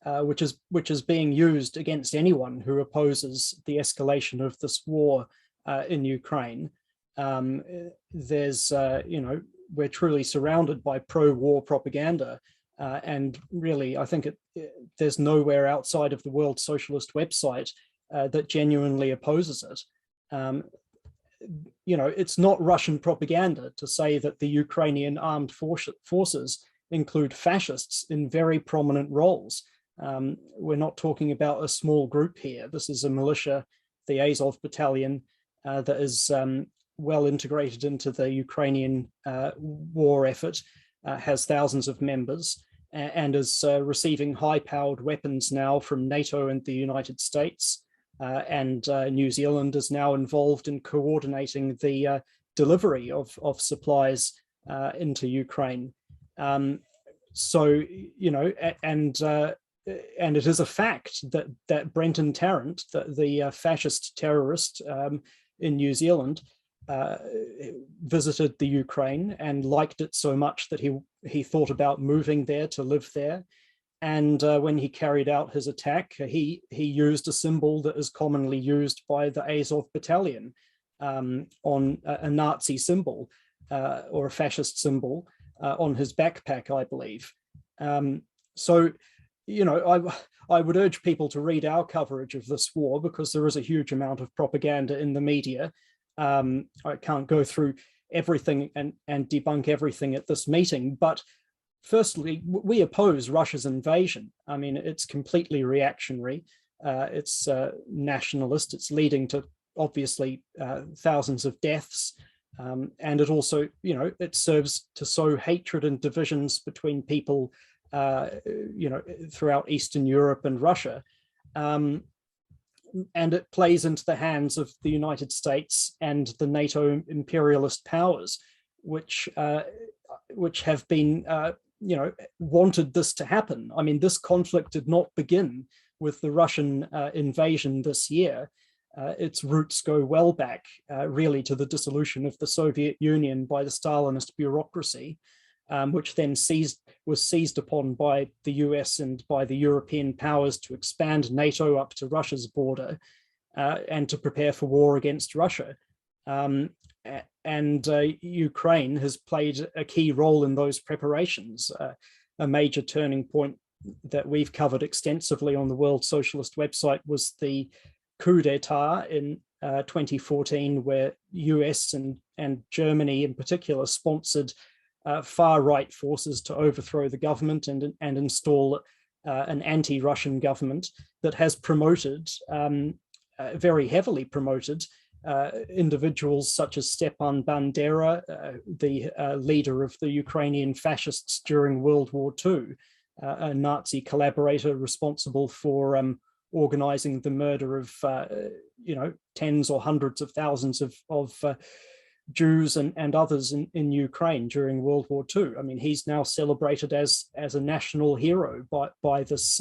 which is being used against anyone who opposes the escalation of this war in Ukraine. We're truly surrounded by pro-war propaganda. And really, I think there's nowhere outside of the World Socialist website that genuinely opposes it. It's not Russian propaganda to say that the Ukrainian armed forces include fascists in very prominent roles. We're not talking about a small group here. This is a militia, the Azov battalion, that is well integrated into the Ukrainian war effort, has thousands of members, and is receiving high-powered weapons now from NATO and the United States. And New Zealand is now involved in coordinating the delivery of supplies into Ukraine. And it is a fact that Brenton Tarrant, the fascist terrorist in New Zealand, visited the Ukraine and liked it so much that he thought about moving there to live there. And when he carried out his attack, he used a symbol that is commonly used by the Azov battalion, on a Nazi symbol or a fascist symbol on his backpack, I believe. I would urge people to read our coverage of this war, because there is a huge amount of propaganda in the media. I can't go through everything and debunk everything at this meeting, but firstly, we oppose Russia's invasion. I mean, it's completely reactionary. It's nationalist. It's leading to, obviously, thousands of deaths. And it also, it serves to sow hatred and divisions between people, throughout Eastern Europe and Russia. And it plays into the hands of the United States and the NATO imperialist powers, which have been, wanted this to happen. I mean, this conflict did not begin with the Russian invasion this year. Its roots go well back, really, to the dissolution of the Soviet Union by the Stalinist bureaucracy, which then was seized upon by the US and by the European powers to expand NATO up to Russia's border and to prepare for war against Russia. Ukraine has played a key role in those preparations. A major turning point that we've covered extensively on the World Socialist website was the coup d'etat in 2014, where US and Germany in particular sponsored far-right forces to overthrow the government and install an anti-Russian government that has promoted, very heavily promoted, individuals such as Stepan Bandera, the leader of the Ukrainian fascists during World War II, a Nazi collaborator responsible for organizing the murder of, tens or hundreds of thousands of Jews and others in Ukraine during World War II. I mean, he's now celebrated as a national hero by this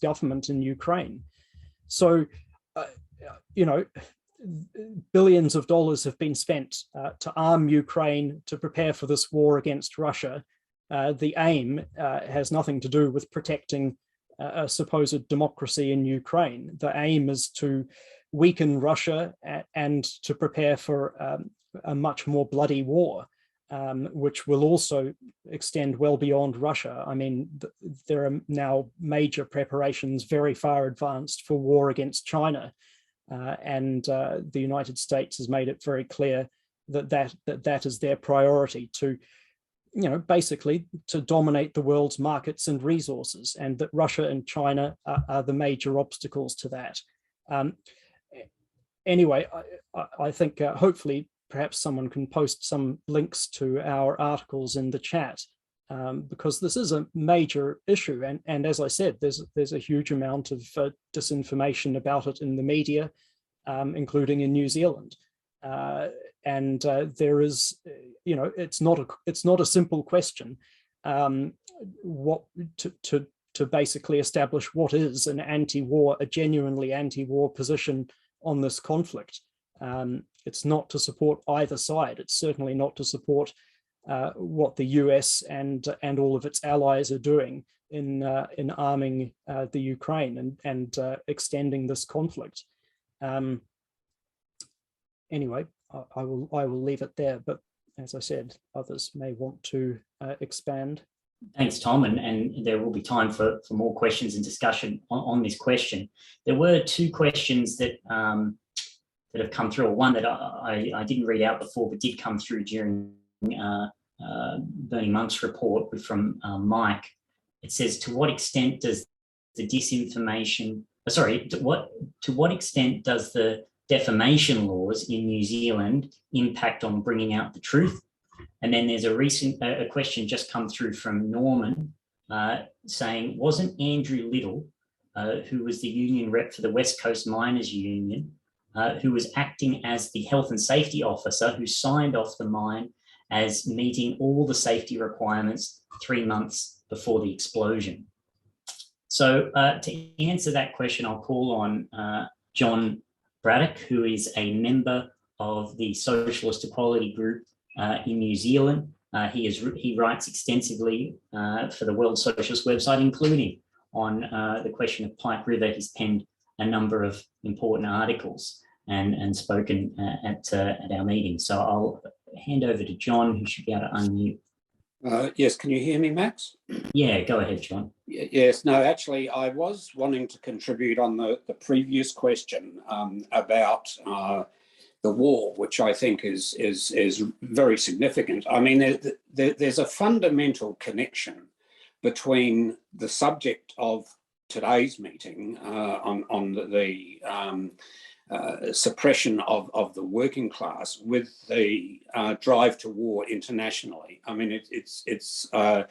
government in Ukraine. So, billions of dollars have been spent to arm Ukraine to prepare for this war against Russia. The aim has nothing to do with protecting a supposed democracy in Ukraine. The aim is to weaken Russia and to prepare for a much more bloody war, which will also extend well beyond Russia. I mean, there are now major preparations very far advanced for war against China. And the United States has made it very clear that is their priority, to basically to dominate the world's markets and resources, and that Russia and China are the major obstacles to that. Anyway, I think hopefully perhaps someone can post some links to our articles in the chat, because this is a major issue. And as I said, there's a huge amount of disinformation about it in the media, including in New Zealand. And there is, it's not a simple question what to basically establish what is an anti-war, a genuinely anti-war position on this conflict. It's not to support either side. It's certainly not to support what the US and all of its allies are doing in arming the Ukraine and extending this conflict. Anyway, I will leave it there. But as I said, others may want to expand. Thanks, Tom, and there will be time for more questions and discussion on this question. There were two questions that that have come through, or one that I didn't read out before, but did come through during Bernie Monk's report from Mike. It says, to what extent does the disinformation, to what extent does the defamation laws in New Zealand impact on bringing out the truth? And then there's a question just come through from Norman saying, wasn't Andrew Little, who was the union rep for the West Coast Miners Union, who was acting as the health and safety officer who signed off the mine as meeting all the safety requirements 3 months before the explosion? So to answer that question, I'll call on John Braddock, who is a member of the Socialist Equality Group in New Zealand. He writes extensively for the World Socialist website, including on the question of Pike River. He's penned a number of important articles and spoken at our meeting. So I'll hand over to John, who should be able to unmute. Yes, can you hear me, Max? Yeah, go ahead, John. Yes, no, actually, I was wanting to contribute on the previous question about the war, which I think is very significant. I mean, there's a fundamental connection between the subject of today's meeting on the suppression of the working class with the drive to war internationally. I mean, it's a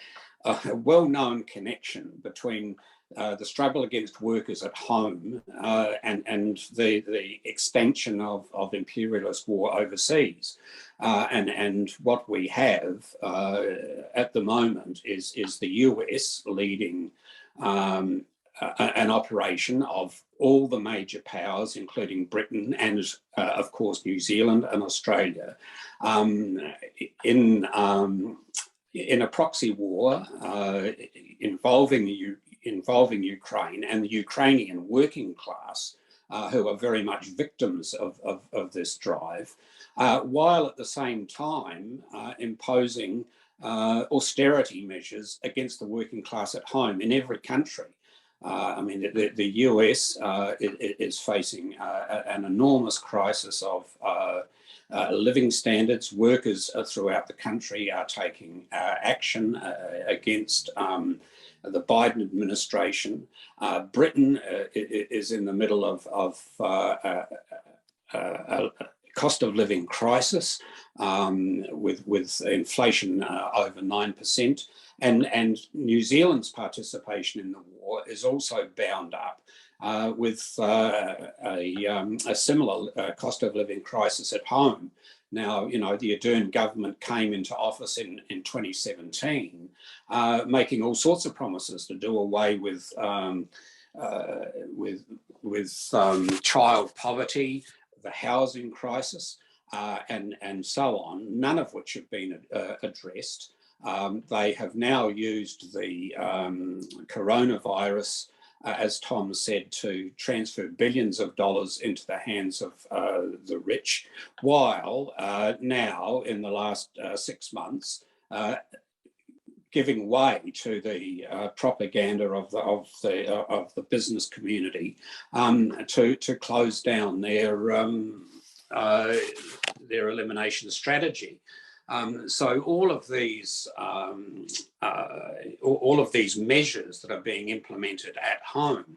well-known connection between the struggle against workers at home and the expansion of imperialist war overseas. And what we have at the moment is the US leading an operation of all the major powers, including Britain and, of course, New Zealand and Australia, in a proxy war involving Ukraine and the Ukrainian working class, who are very much victims of this drive, while at the same time imposing austerity measures against the working class at home in every country. I mean, the US is facing an enormous crisis of living standards. Workers throughout the country are taking action against the Biden administration. Britain is in the middle of a cost of living crisis with inflation over 9%. And New Zealand's participation in the war is also bound up with a similar cost of living crisis at home. Now, you know, the Ardern government came into office in 2017, making all sorts of promises to do away with child poverty, the housing crisis, and so on, none of which have been addressed. They have now used the coronavirus, as Tom said, to transfer billions of dollars into the hands of the rich, while now, in the last 6 months, giving way to the propaganda of the business community to close down their elimination strategy. So all of these measures that are being implemented at home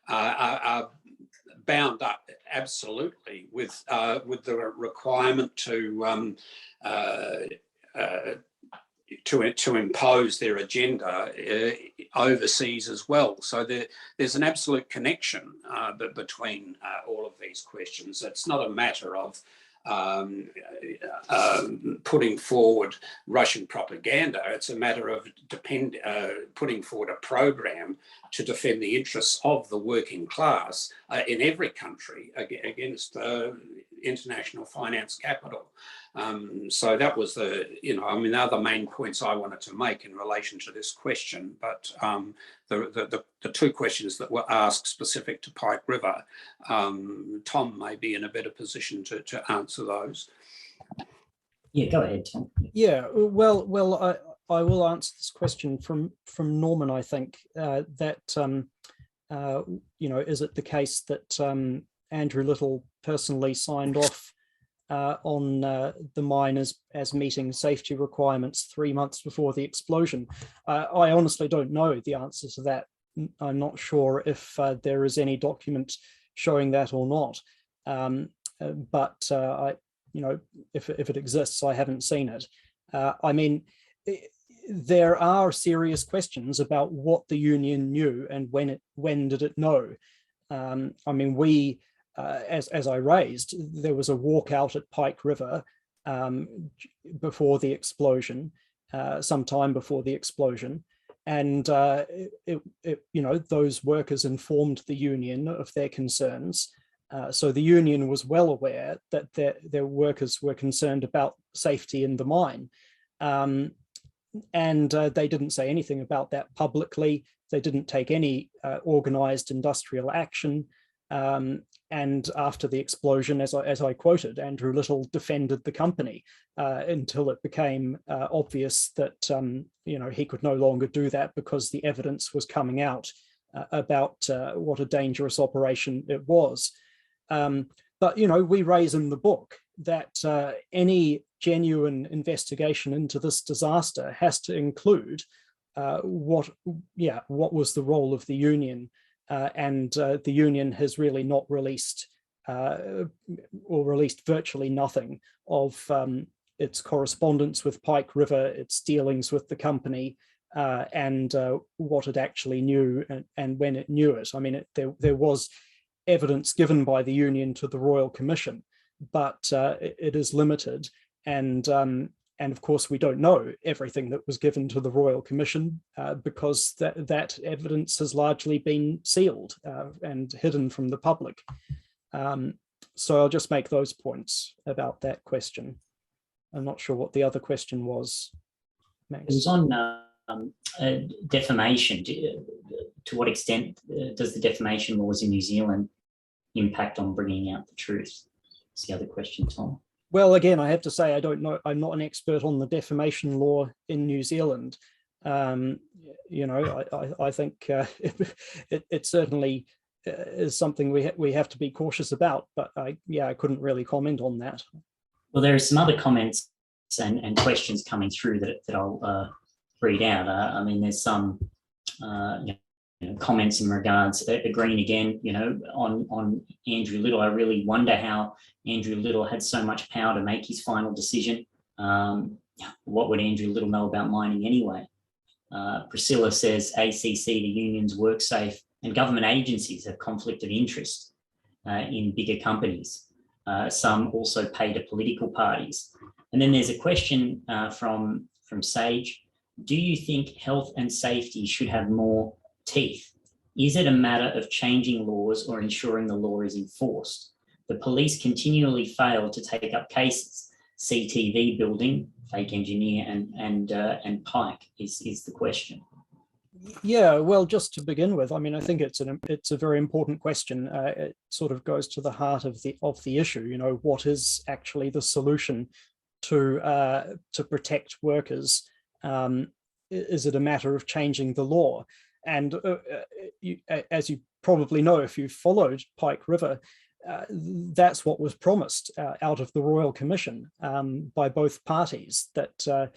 are bound up absolutely with the requirement to impose their agenda overseas as well. So there's an absolute connection between all of these questions. It's not a matter of putting forward Russian propaganda. It's a matter of putting forward a program to defend the interests of the working class in every country against international finance capital. So that was the other main points I wanted to make in relation to this question. But the two questions that were asked specific to Pike River, Tom may be in a better position to answer those. Yeah, go ahead, Tom. Yeah, well, I will answer this question from Norman. I think that is it the case that Andrew Little personally signed off on the mine as meeting safety requirements 3 months before the explosion? I honestly don't know the answer to that. I'm not sure if there is any document showing that or not. But if it exists, I haven't seen it. I mean, there are serious questions about what the union knew and when did it know. I mean, we, as I raised, there was a walkout at Pike River before the explosion, sometime before the explosion, and those workers informed the union of their concerns. So the union was well aware that their workers were concerned about safety in the mine. And they didn't say anything about that publicly. They didn't take any organized industrial action. And after the explosion, as I quoted, Andrew Little defended the company until it became obvious that he could no longer do that because the evidence was coming out about what a dangerous operation it was. But we raise in the book that any genuine investigation into this disaster has to include what was the role of the union, and the union has really not released or released virtually nothing of its correspondence with Pike River, its dealings with the company, and what it actually knew and when it knew it. I mean, there was evidence given by the union to the Royal Commission, but it is limited, and of course we don't know everything that was given to the Royal Commission because that evidence has largely been sealed and hidden from the public. So I'll just make those points about that question. I'm not sure what the other question was, Max. It was on defamation. To what extent does the defamation laws in New Zealand impact on bringing out the truth? That's the other question, Tom. Well, again, I have to say I don't know. I'm not an expert on the defamation law in New Zealand. I think it certainly is something we have to be cautious about. But I couldn't really comment on that. Well, there are some other comments and questions coming through that I'll read out. I mean, there's some comments in regards agreeing again, on Andrew Little. I really wonder how Andrew Little had so much power to make his final decision. What would Andrew Little know about mining anyway? Priscilla says ACC, the unions, WorkSafe, and government agencies have conflict of interest in bigger companies. Some also pay to political parties. And then there's a question from Sage. Do you think health and safety should have more teeth? Is it a matter of changing laws or ensuring the law is enforced? The police continually fail to take up cases. CTV building, fake engineer, and Pike is the question. Yeah, well, just to begin with, I mean, I think it's a very important question. It sort of goes to the heart of the issue. What is actually the solution to protect workers? Is it a matter of changing the law? And as you probably know, if you followed Pike River, that's what was promised out of the Royal Commission by both parties, that,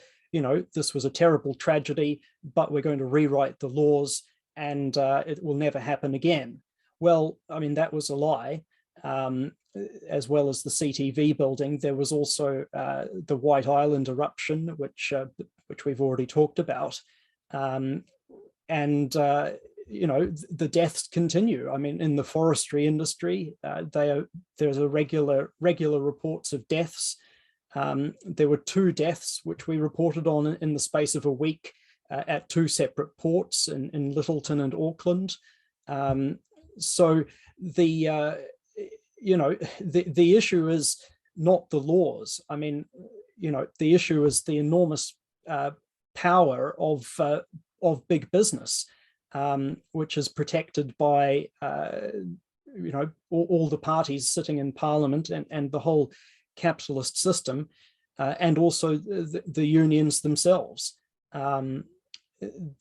this was a terrible tragedy, but we're going to rewrite the laws and it will never happen again. Well, I mean, that was a lie. As well as the CTV building, there was also the White Island eruption, which we've already talked about. The deaths continue. I mean, in the forestry industry, there's a regular reports of deaths. There were 2 deaths which we reported on in the space of a week at 2 separate ports in Lyttelton and Auckland. So the issue is not the laws. I mean, the issue is the enormous power of big business, which is protected by all the parties sitting in Parliament and the whole capitalist system, and also the unions themselves.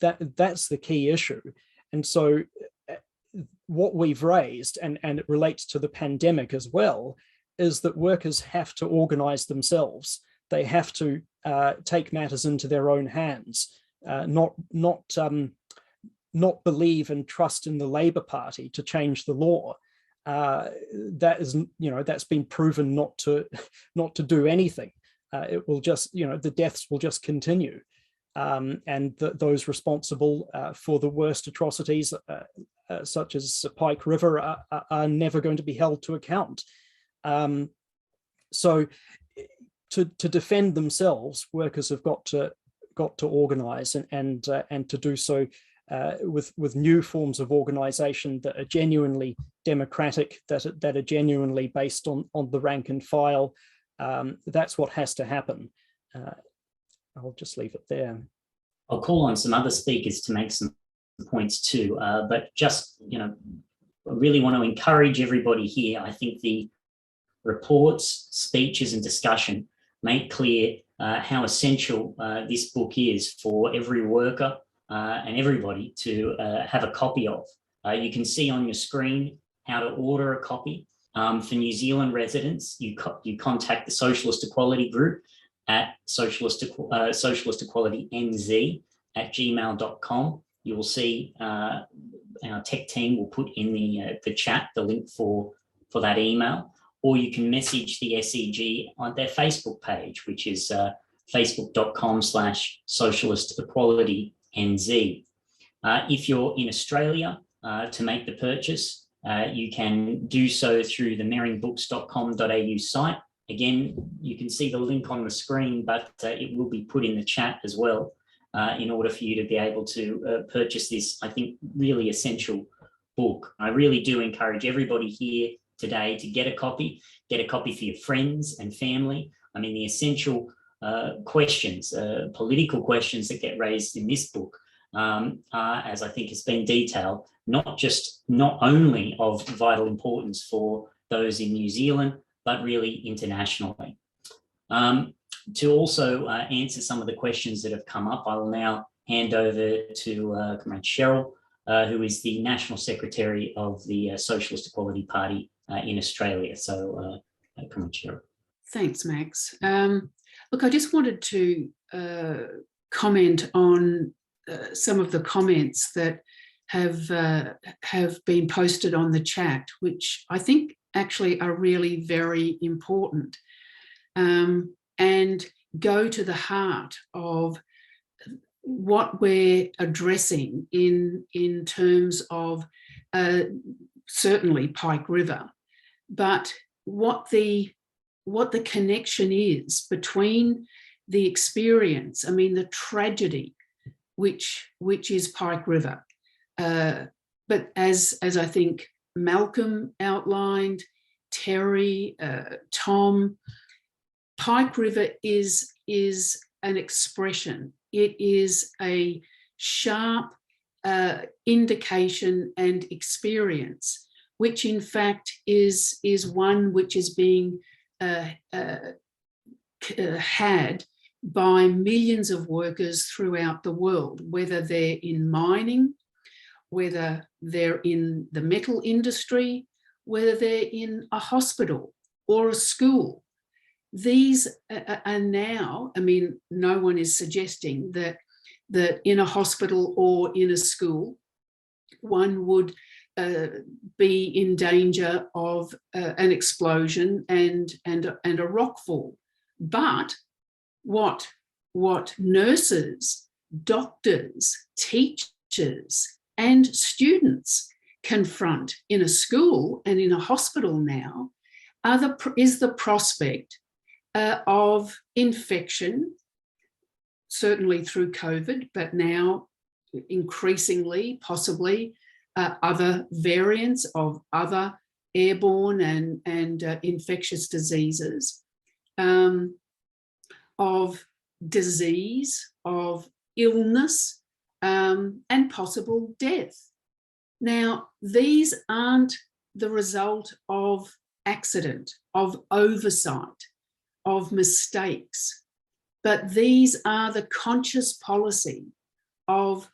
That's the key issue. And so what we've raised, and it relates to the pandemic as well, is that workers have to organize themselves. They have to take matters into their own hands, not believe and trust in the Labour Party to change the law. That's been proven not to do anything. It will just, the deaths will just continue. And those responsible for the worst atrocities, such as Pike River, are never going to be held to account. So to defend themselves, workers have got to organise and to do so with new forms of organisation that are genuinely democratic, that are genuinely based on the rank and file. That's what has to happen. I'll just leave it there. I'll call on some other speakers to make some points too, but just, I really want to encourage everybody here. I think the reports, speeches and discussion make clear how essential this book is for every worker and everybody to have a copy of. You can see on your screen how to order a copy. For New Zealand residents, you contact the Socialist Equality Group at Socialist Equality NZ at gmail.com. You will see our tech team will put in the chat the link for that email, or you can message the SEG on their Facebook page, which is facebook.com/Socialist Equality NZ. If you're in Australia to make the purchase, you can do so through the merringbooks.com.au site. Again, you can see the link on the screen, but it will be put in the chat as well in order for you to be able to purchase this, I think, really essential book. I really do encourage everybody here today to get a copy for your friends and family. I mean, the essential questions, political questions that get raised in this book are, as I think has been detailed, not only of vital importance for those in New Zealand, but really internationally. To also answer some of the questions that have come up, I will now hand over to Comrade Cheryl, who is the National Secretary of the Socialist Equality Party in Australia. So, Comrade Cheryl. Thanks, Max. Look, I just wanted to comment on some of the comments that have been posted on the chat, which I think actually are really very important and go to the heart of what we're addressing in terms of certainly Pike River, but what the connection is between the experience, I mean, the tragedy, which is Pike River. But as I think Malcolm outlined, Terry, Tom, Pike River is an expression. It is a sharp indication and experience, which in fact is one which is being had by millions of workers throughout the world, whether they're in mining, whether they're in the metal industry, whether they're in a hospital or a school. These are now, I mean, no one is suggesting that in a hospital or in a school, one would be in danger of an explosion and a rockfall. But what nurses, doctors, teachers, and students confront in a school and in a hospital now is the prospect of infection, certainly through COVID, but now increasingly, possibly other variants of other airborne and infectious diseases, of disease, of illness, and possible death. Now, these aren't the result of accident, of oversight, of mistakes, but these are the conscious policy of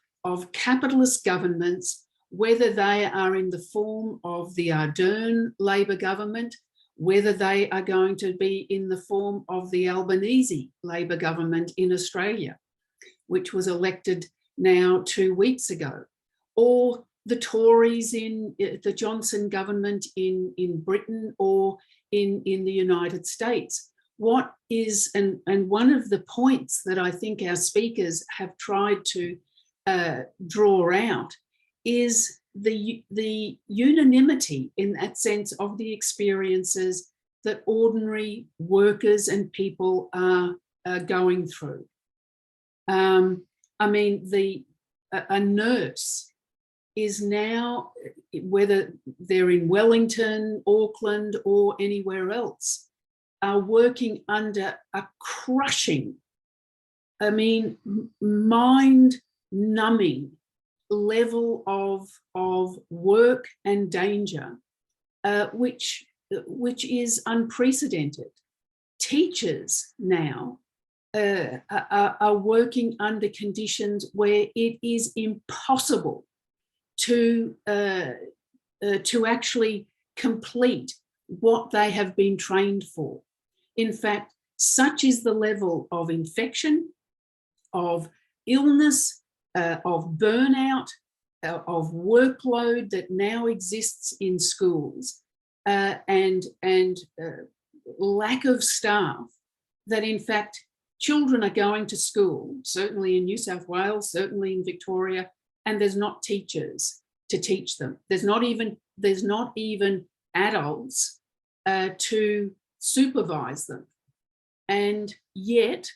capitalist governments, whether they are in the form of the Ardern Labor government, whether they are going to be in the form of the Albanese Labor government in Australia, which was elected now 2 weeks ago, or the Tories in the Johnson government in Britain or in the United States. What is, and one of the points that I think our speakers have tried to draw out is the unanimity in that sense of the experiences that ordinary workers and people are going through. I mean, a nurse is now, whether they're in Wellington, Auckland, or anywhere else, are working under a crushing, I mean, mind-numbing level of work and danger, which is unprecedented. Teachers now are working under conditions where it is impossible to actually complete what they have been trained for. In fact, such is the level of infection, of illness, of burnout, of workload that now exists in schools, and lack of staff, that in fact children are going to school, certainly in New South Wales, certainly in Victoria, and there's not teachers to teach them. There's not even adults to supervise them. And yet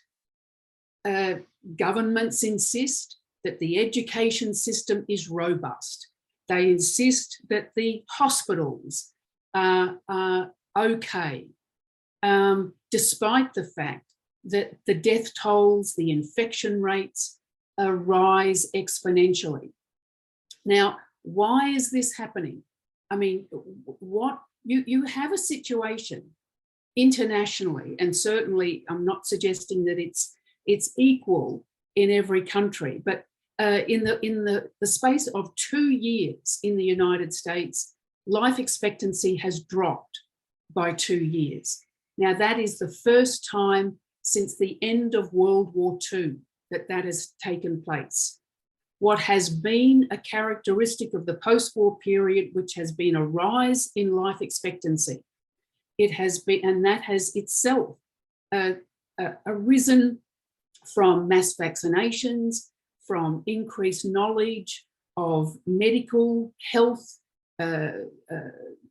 governments insist that the education system is robust. They insist that the hospitals are okay, despite the fact that the death tolls, the infection rates rise exponentially. Now, why is this happening? I mean, what you have a situation internationally, and certainly I'm not suggesting that it's equal in every country, but in the space of 2 years in the United States, life expectancy has dropped by 2 years. Now, that is the first time since the end of World War II that has taken place. What has been a characteristic of the post-war period, which has been a rise in life expectancy, it has been, and that has itself arisen from mass vaccinations, from increased knowledge of medical, health,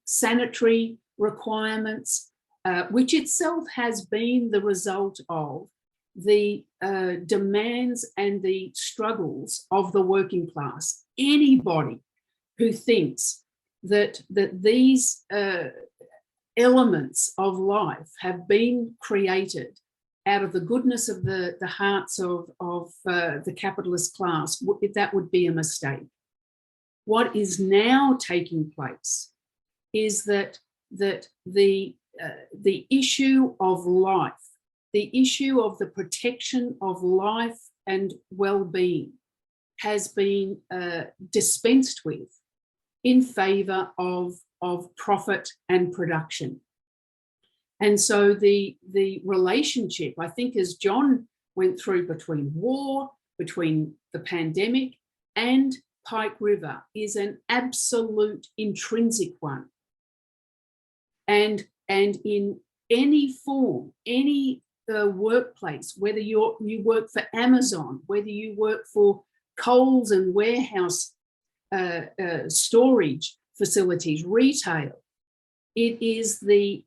sanitary requirements, which itself has been the result of the demands and the struggles of the working class. Anybody who thinks that these elements of life have been created out of the goodness of the hearts of the capitalist class, that would be a mistake. What is now taking place is that the issue of life, the issue of the protection of life and well-being has been dispensed with in favour of profit and production. And so the relationship, I think, as John went through between war, between the pandemic and Pike River, is an absolute intrinsic one. And in any form, any workplace, whether you work for Amazon, whether you work for Coles and warehouse storage facilities, retail, it is the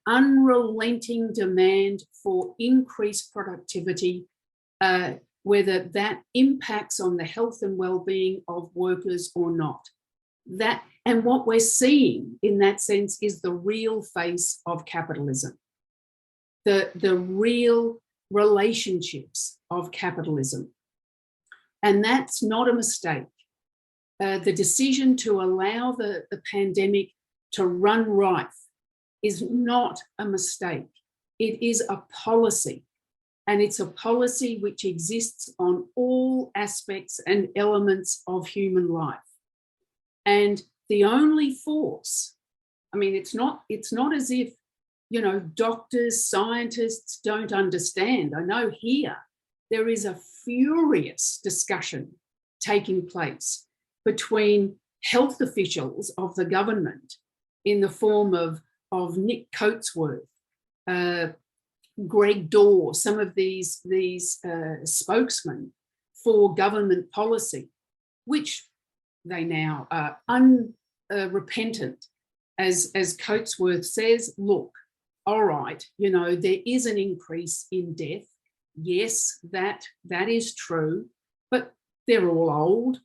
unrelenting demand for increased productivity, whether that impacts on the health and well-being of workers or not. And what we're seeing in that sense is the real face of capitalism, the real relationships of capitalism. And that's not a mistake. The decision to allow the pandemic to run rife is not a mistake. It is a policy, and it's a policy which exists on all aspects and elements of human life. And the only force, I mean, it's not as if, you know, doctors, scientists don't understand. I know here there is a furious discussion taking place between health officials of the government in the form of Nick Coatsworth, Greg Dorr, some of these spokesmen for government policy, which they now are unrepentant. As Coatsworth says, look, all right, you know, there is an increase in death. Yes, that is true, but they're all old.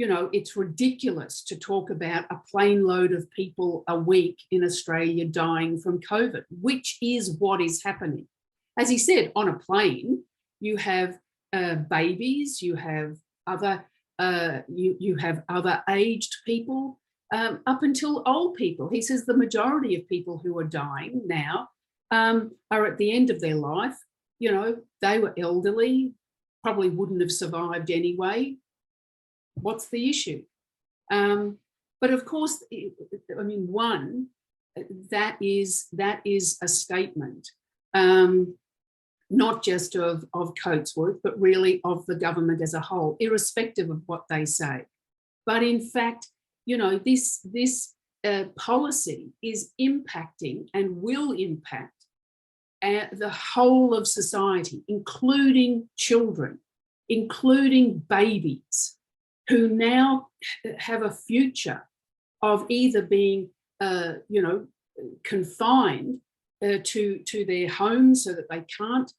You know, it's ridiculous to talk about a plane load of people a week in Australia dying from COVID, which is what is happening. As he said, on a plane, you have babies, you have other you have other aged people, up until old people. He says the majority of people who are dying now are at the end of their life. You know, they were elderly, probably wouldn't have survived anyway. What's the issue? But of course, I mean, one, that is a statement, not just of Coatsworth, but really of the government as a whole, irrespective of what they say. But in fact, you know, this policy is impacting and will impact the whole of society, including children, including babies, who now have a future of either being, you know, confined to their homes so that they can't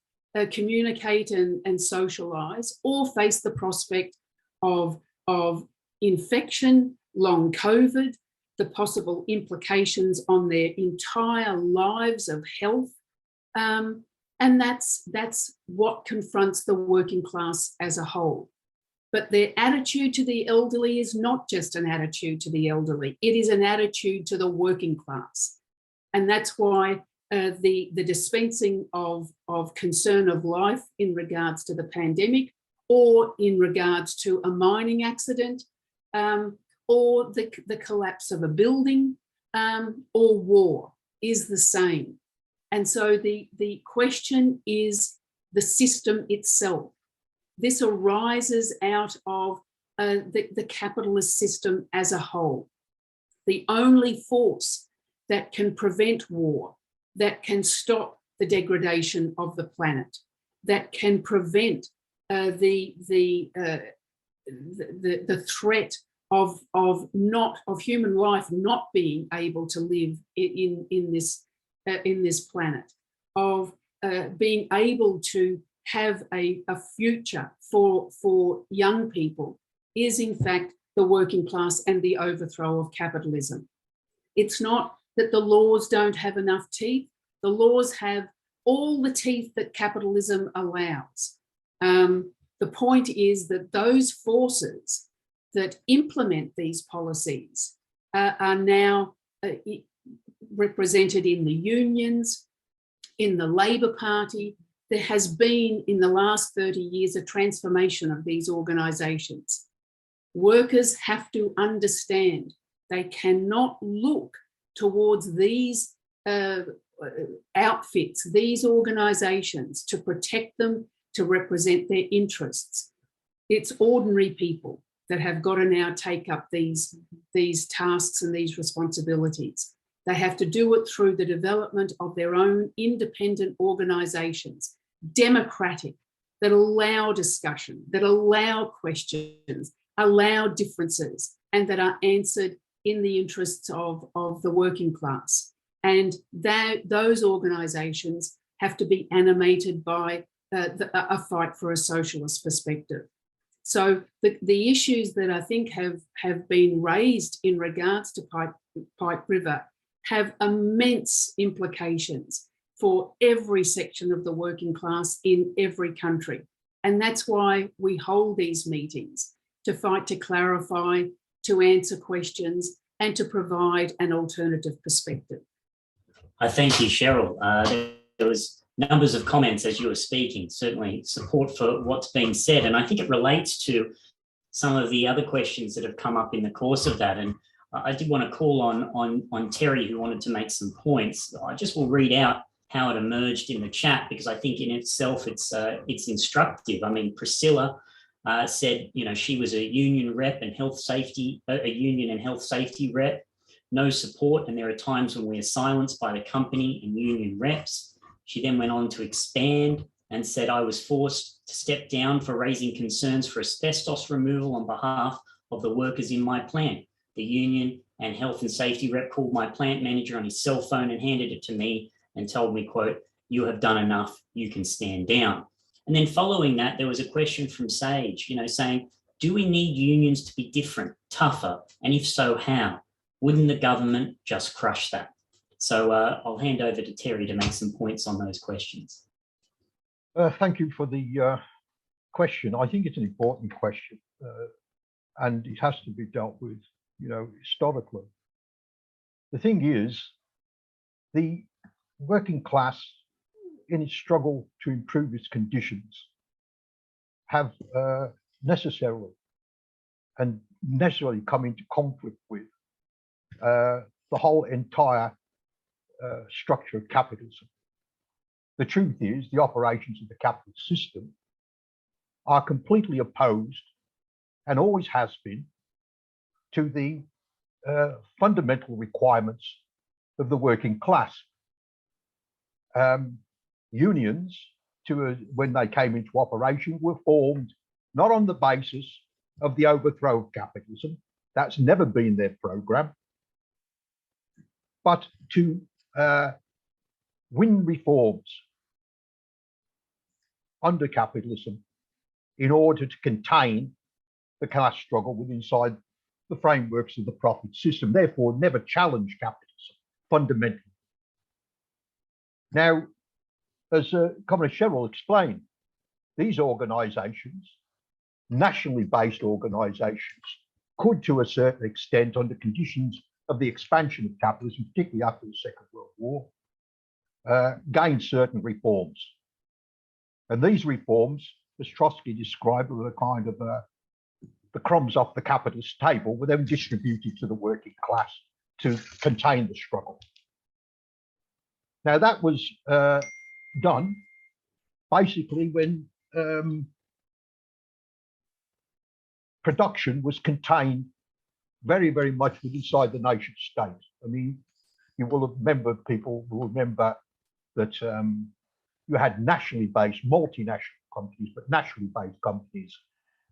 communicate and socialise, or face the prospect of infection, long COVID, the possible implications on their entire lives of health. And that's what confronts the working class as a whole. But their attitude to the elderly is not just an attitude to the elderly, it is an attitude to the working class. And that's why the dispensing of concern of life in regards to the pandemic, or in regards to a mining accident, or the collapse of a building, or war, is the same. And so the question is the system itself. This arises out of the capitalist system as a whole. The only force that can prevent war, that can stop the degradation of the planet, that can prevent the threat of human life not being able to live in this planet, of being able to have a future for young people, is in fact the working class and the overthrow of capitalism. It's not that the laws don't have enough teeth. The laws have all the teeth that capitalism allows. The point is that those forces that implement these policies are now represented in the unions, in the Labor Party. There has been, in the last 30 years, a transformation of these organisations. Workers have to understand they cannot look towards these outfits, these organisations, to protect them, to represent their interests. It's ordinary people that have got to now take up these tasks and these responsibilities. They have to do it through the development of their own independent organisations, democratic, that allow discussion, that allow questions, allow differences, and that are answered in the interests of the working class. And those organisations have to be animated by a fight for a socialist perspective. So the issues that I think have been raised in regards to Pike River have immense implications for every section of the working class in every country. And that's why we hold these meetings, to fight to clarify, to answer questions, and to provide an alternative perspective. I thank you, Cheryl. There was numbers of comments as you were speaking, certainly support for what's being said. And I think it relates to some of the other questions that have come up in the course of that. And I did want to call on Terry, who wanted to make some points. I just will read out how it emerged in the chat, because I think in itself it's instructive. I mean, Priscilla said, you know, she was a union rep and health safety, a union and health safety rep. No support, and there are times when we are silenced by the company and union reps. She then went on to expand and said, I was forced to step down for raising concerns for asbestos removal on behalf of the workers in my plant. The union and health and safety rep called my plant manager on his cell phone and handed it to me and told me, quote, you have done enough, you can stand down. And then following that, there was a question from Sage, you know, saying, do we need unions to be different, tougher? And if so, how? Wouldn't the government just crush that? So I'll hand over to Terry to make some points on those questions. Thank you for the question. I think it's an important question, and it has to be dealt with, you know, historically. The thing is, the working class, in its struggle to improve its conditions, have necessarily come into conflict with the whole entire structure of capitalism. The truth is, the operations of the capitalist system are completely opposed, and always has been, to the fundamental requirements of the working class. Unions, when they came into operation, were formed not on the basis of the overthrow of capitalism. That's never been their program, but to win reforms under capitalism in order to contain the class struggle within inside the frameworks of the profit system, therefore never challenge capitalism fundamentally. Now, as Comrade Cheryl explained, these organisations, nationally based organisations, could, to a certain extent, under conditions of the expansion of capitalism, particularly after the Second World War, gain certain reforms. And these reforms, as Trotsky described, were the kind of the crumbs off the capitalist table were then distributed to the working class to contain the struggle. Now, that was done basically when production was contained very, very much inside the nation state. I mean, you will remember, people will remember that you had nationally based multinational companies, but nationally based companies,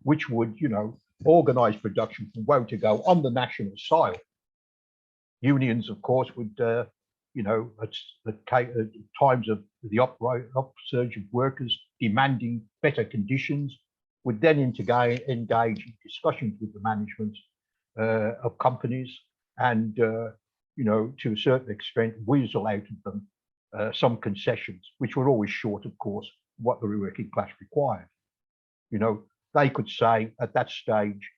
which would, you know, organize production from where to go on the national soil. Unions, of course, would, you know, at times of the upsurge of workers demanding better conditions, would then engage in discussions with the management of companies and, you know, to a certain extent, weasel out of them some concessions, which were always short, of course, what the working class required. You know, they could say at that stage,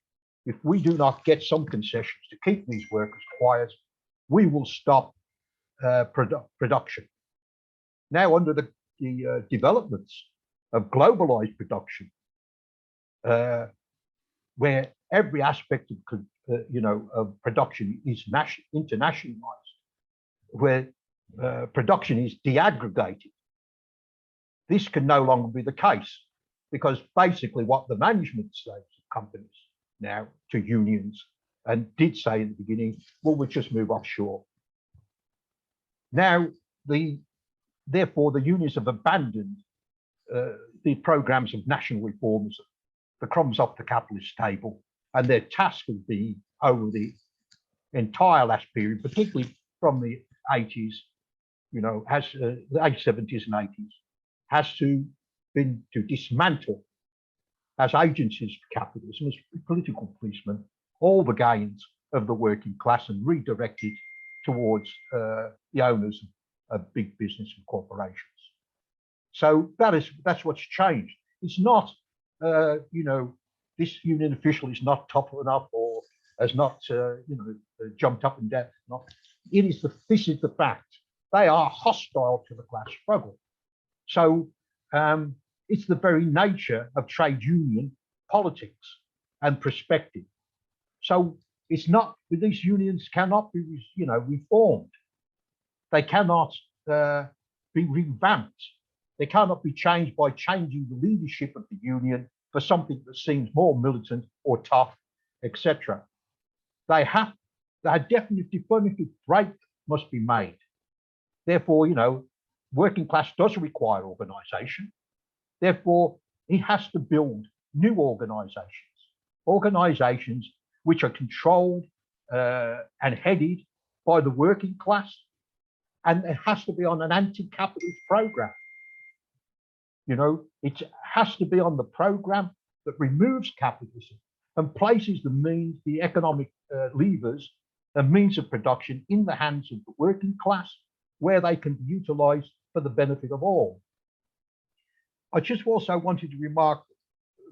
if we do not get some concessions to keep these workers quiet, we will stop production. Now, under the developments of globalized production, where every aspect of of production is internationalized, where production is deaggregated. This can no longer be the case, because basically what the management says to companies now, to unions, and did say in the beginning, well, we'll just move offshore. Now, therefore, the unions have abandoned the programs of national reformism, the crumbs off the capitalist table, and their task will be over the entire last period, particularly from the 80s, the 70s and 80s, has been to dismantle as agencies for capitalism, as political policemen, all the gains of the working class and redirect it towards the owners of big business and corporations. So that's what's changed. It's not, this union official is not tough enough or has not, jumped up and down. This is the fact. They are hostile to the class struggle. So it's the very nature of trade union politics and perspective. So it's not, these unions cannot be, reformed. They cannot be revamped. They cannot be changed by changing the leadership of the union for something that seems more militant or tough, etc. They definitive break must be made. Therefore, working class does require organisation. Therefore, it has to build new organisations which are controlled and headed by the working class, and it has to be on an anti-capitalist programme. It has to be on the programme that removes capitalism and places the economic levers and means of production in the hands of the working class, where they can be utilised for the benefit of all. I just also wanted to remark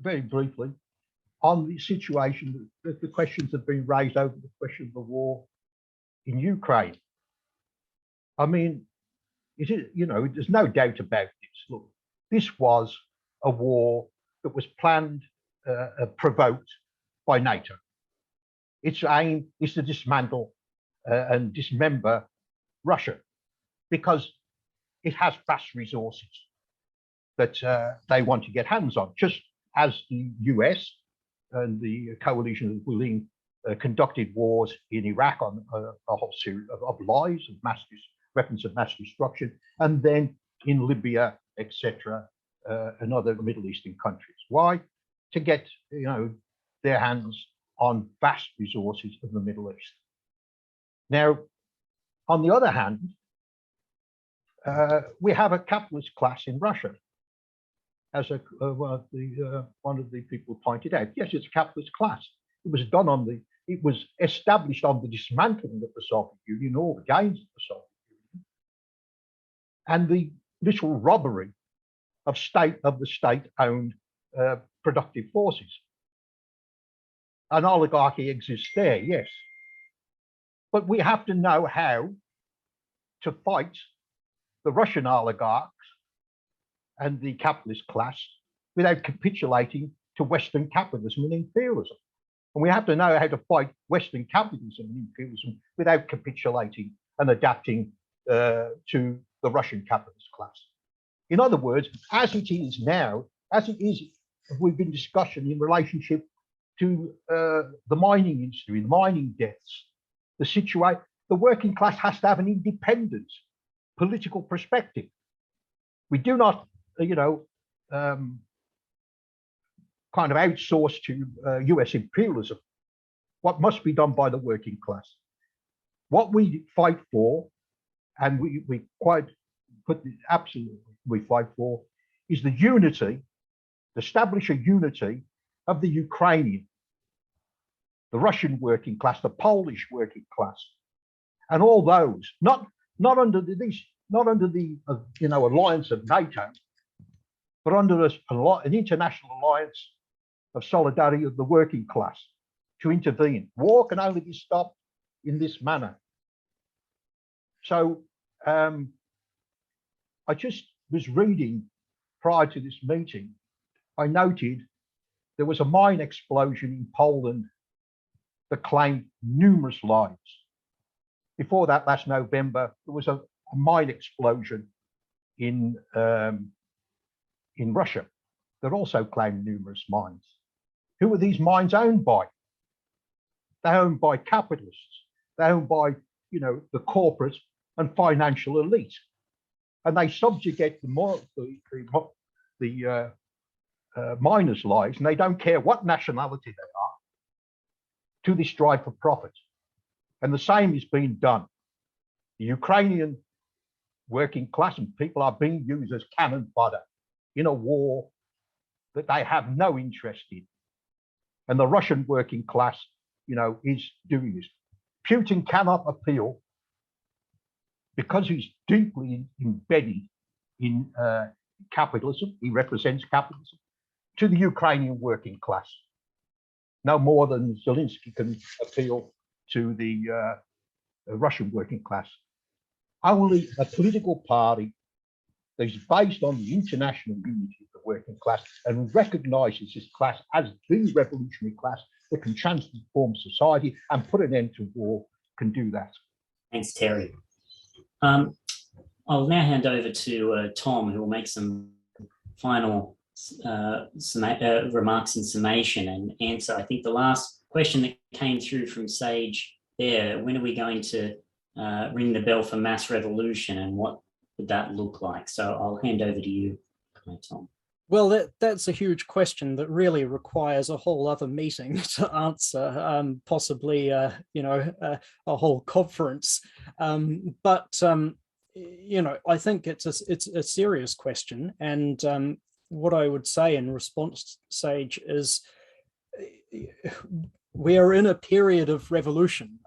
very briefly on the situation that the questions have been raised over the question of the war in Ukraine. I mean, there's no doubt about this. Look, this was a war that was planned, provoked by NATO. Its aim is to dismantle and dismember Russia, because it has vast resources that they want to get hands on, just as the US and the coalition of willing conducted wars in Iraq on a whole series of lies, of weapons of mass destruction, and then in Libya, etc., and other Middle Eastern countries. Why? To get their hands on vast resources of the Middle East. Now, on the other hand, we have a capitalist class in Russia, as one of the people pointed out. Yes, it's a capitalist class. It was established on the dismantling of the Soviet Union, all the gains of the Soviet Union, and the literal robbery of the state-owned productive forces. An oligarchy exists there, yes, but we have to know how to fight the Russian oligarchs and the capitalist class without capitulating to Western capitalism and imperialism. And we have to know how to fight Western capitalism and imperialism without capitulating and adapting to the Russian capitalist class. In other words, as it is now, as it is, we've been discussing in relationship to the mining industry, the mining deaths, the working class has to have an independent political perspective. We do not, kind of outsource to US imperialism what must be done by the working class. What we fight for, and we quite put the absolutely we fight for, is the unity, establish a unity of the Ukrainian, the Russian working class, the Polish working class, and all those, not under the alliance of NATO, but under an international alliance of solidarity of the working class to intervene. War can only be stopped in this manner. So I just was reading prior to this meeting, I noted there was a mine explosion in Poland that claimed numerous lives. Before that, last November, there was a mine explosion in Russia that also claimed numerous mines. Who are these mines owned by? They're owned by capitalists. They're owned by, you know, the corporate and financial elite, and they subjugate the miners' lives, and they don't care what nationality they are, to this drive for profit. And the same is being done. The Ukrainian working class and people are being used as cannon fodder in a war that they have no interest in. And the Russian working class, you know, is doing this. Putin cannot appeal because he's deeply embedded in capitalism. He represents capitalism to the Ukrainian working class. No more than Zelensky can appeal to the Russian working class. Only a political party that is based on the international unity of the working class and recognizes this class as the revolutionary class that can transform society and put an end to war can do that. Thanks, Terry. I'll now hand over to Tom, who will make some final remarks in summation and answer, I think, the last question that came through from Sage there. When are we going to ring the bell for mass revolution, and what would that look like? So I'll hand over to you, Tom. Well, that's a huge question that really requires a whole other meeting to answer, possibly, you know, a whole conference. But you know, I think it's a serious question, and what I would say in response, Sage, is we are in a period of revolution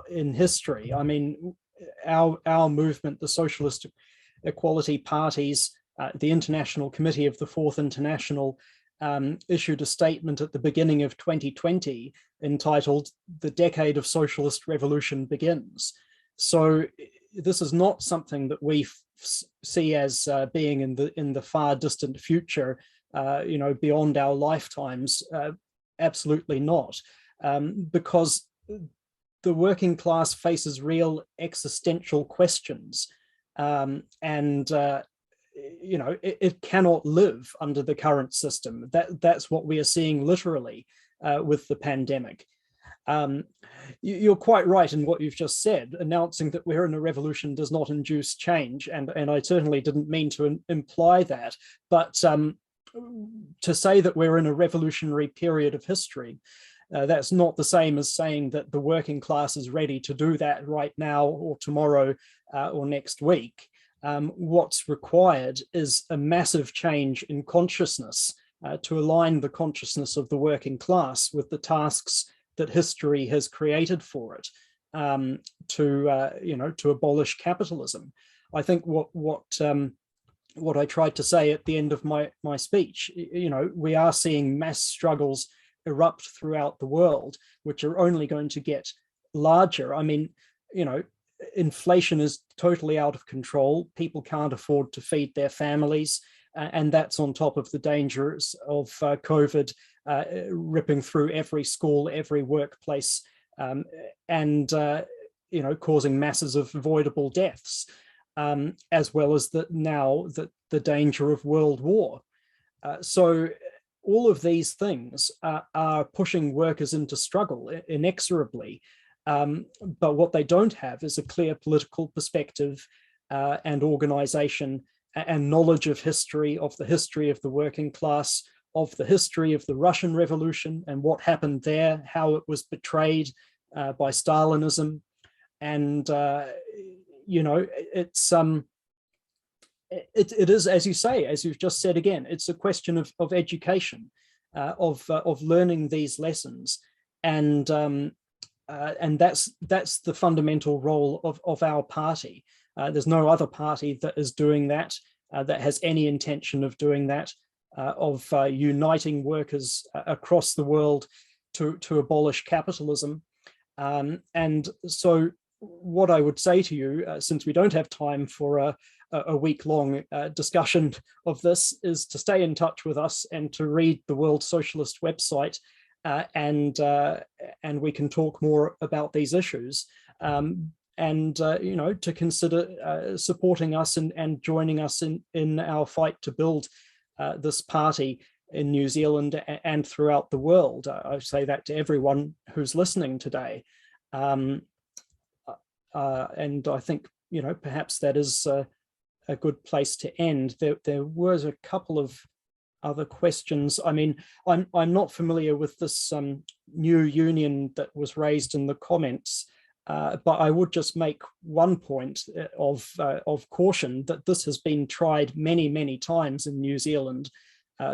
in history. I mean, our movement, the Socialist Equality Parties, the International Committee of the Fourth International, issued a statement at the beginning of 2020 entitled "The Decade of Socialist Revolution Begins." So this is not something that we see as being in the far distant future, you know, beyond our lifetimes. Absolutely not, because the working class faces real existential questions, and you know, it cannot live under the current system. That's what we are seeing literally with the pandemic. You're quite right in what you've just said. Announcing that we're in a revolution does not induce change, and I certainly didn't mean to imply that. But to say that we're in a revolutionary period of history, that's not the same as saying that the working class is ready to do that right now or tomorrow or next week. What's required is a massive change in consciousness to align the consciousness of the working class with the tasks that history has created for it, to you know, to abolish capitalism. I think what I tried to say at the end of my speech, you know, we are seeing mass struggles erupt throughout the world, which are only going to get larger. I mean, you know, inflation is totally out of control. People can't afford to feed their families, and that's on top of the dangers of COVID ripping through every school, every workplace, and you know, causing masses of avoidable deaths, as well as the danger of world war. So all of these things are pushing workers into struggle inexorably. But what they don't have is a clear political perspective and organization and knowledge of history, of the history of the working class, of the history of the Russian Revolution and what happened there, how it was betrayed by Stalinism. And, you know, it is, as you say, as you've just said again, it's a question of education, of learning these lessons. And that's the fundamental role of our party. There's no other party that is doing that, that has any intention of doing that, of uniting workers across the world to abolish capitalism. And so what I would say to you, since we don't have time for a week-long discussion of this is to stay in touch with us and to read the World Socialist website, and we can talk more about these issues. And to consider supporting us and joining us in our fight to build this party in New Zealand and throughout the world. I say that to everyone who's listening today. And I think, perhaps that is a good place to end. There was a couple of other questions. I mean, I'm not familiar with this new union that was raised in the comments, but I would just make one point of caution that this has been tried many, many times in New Zealand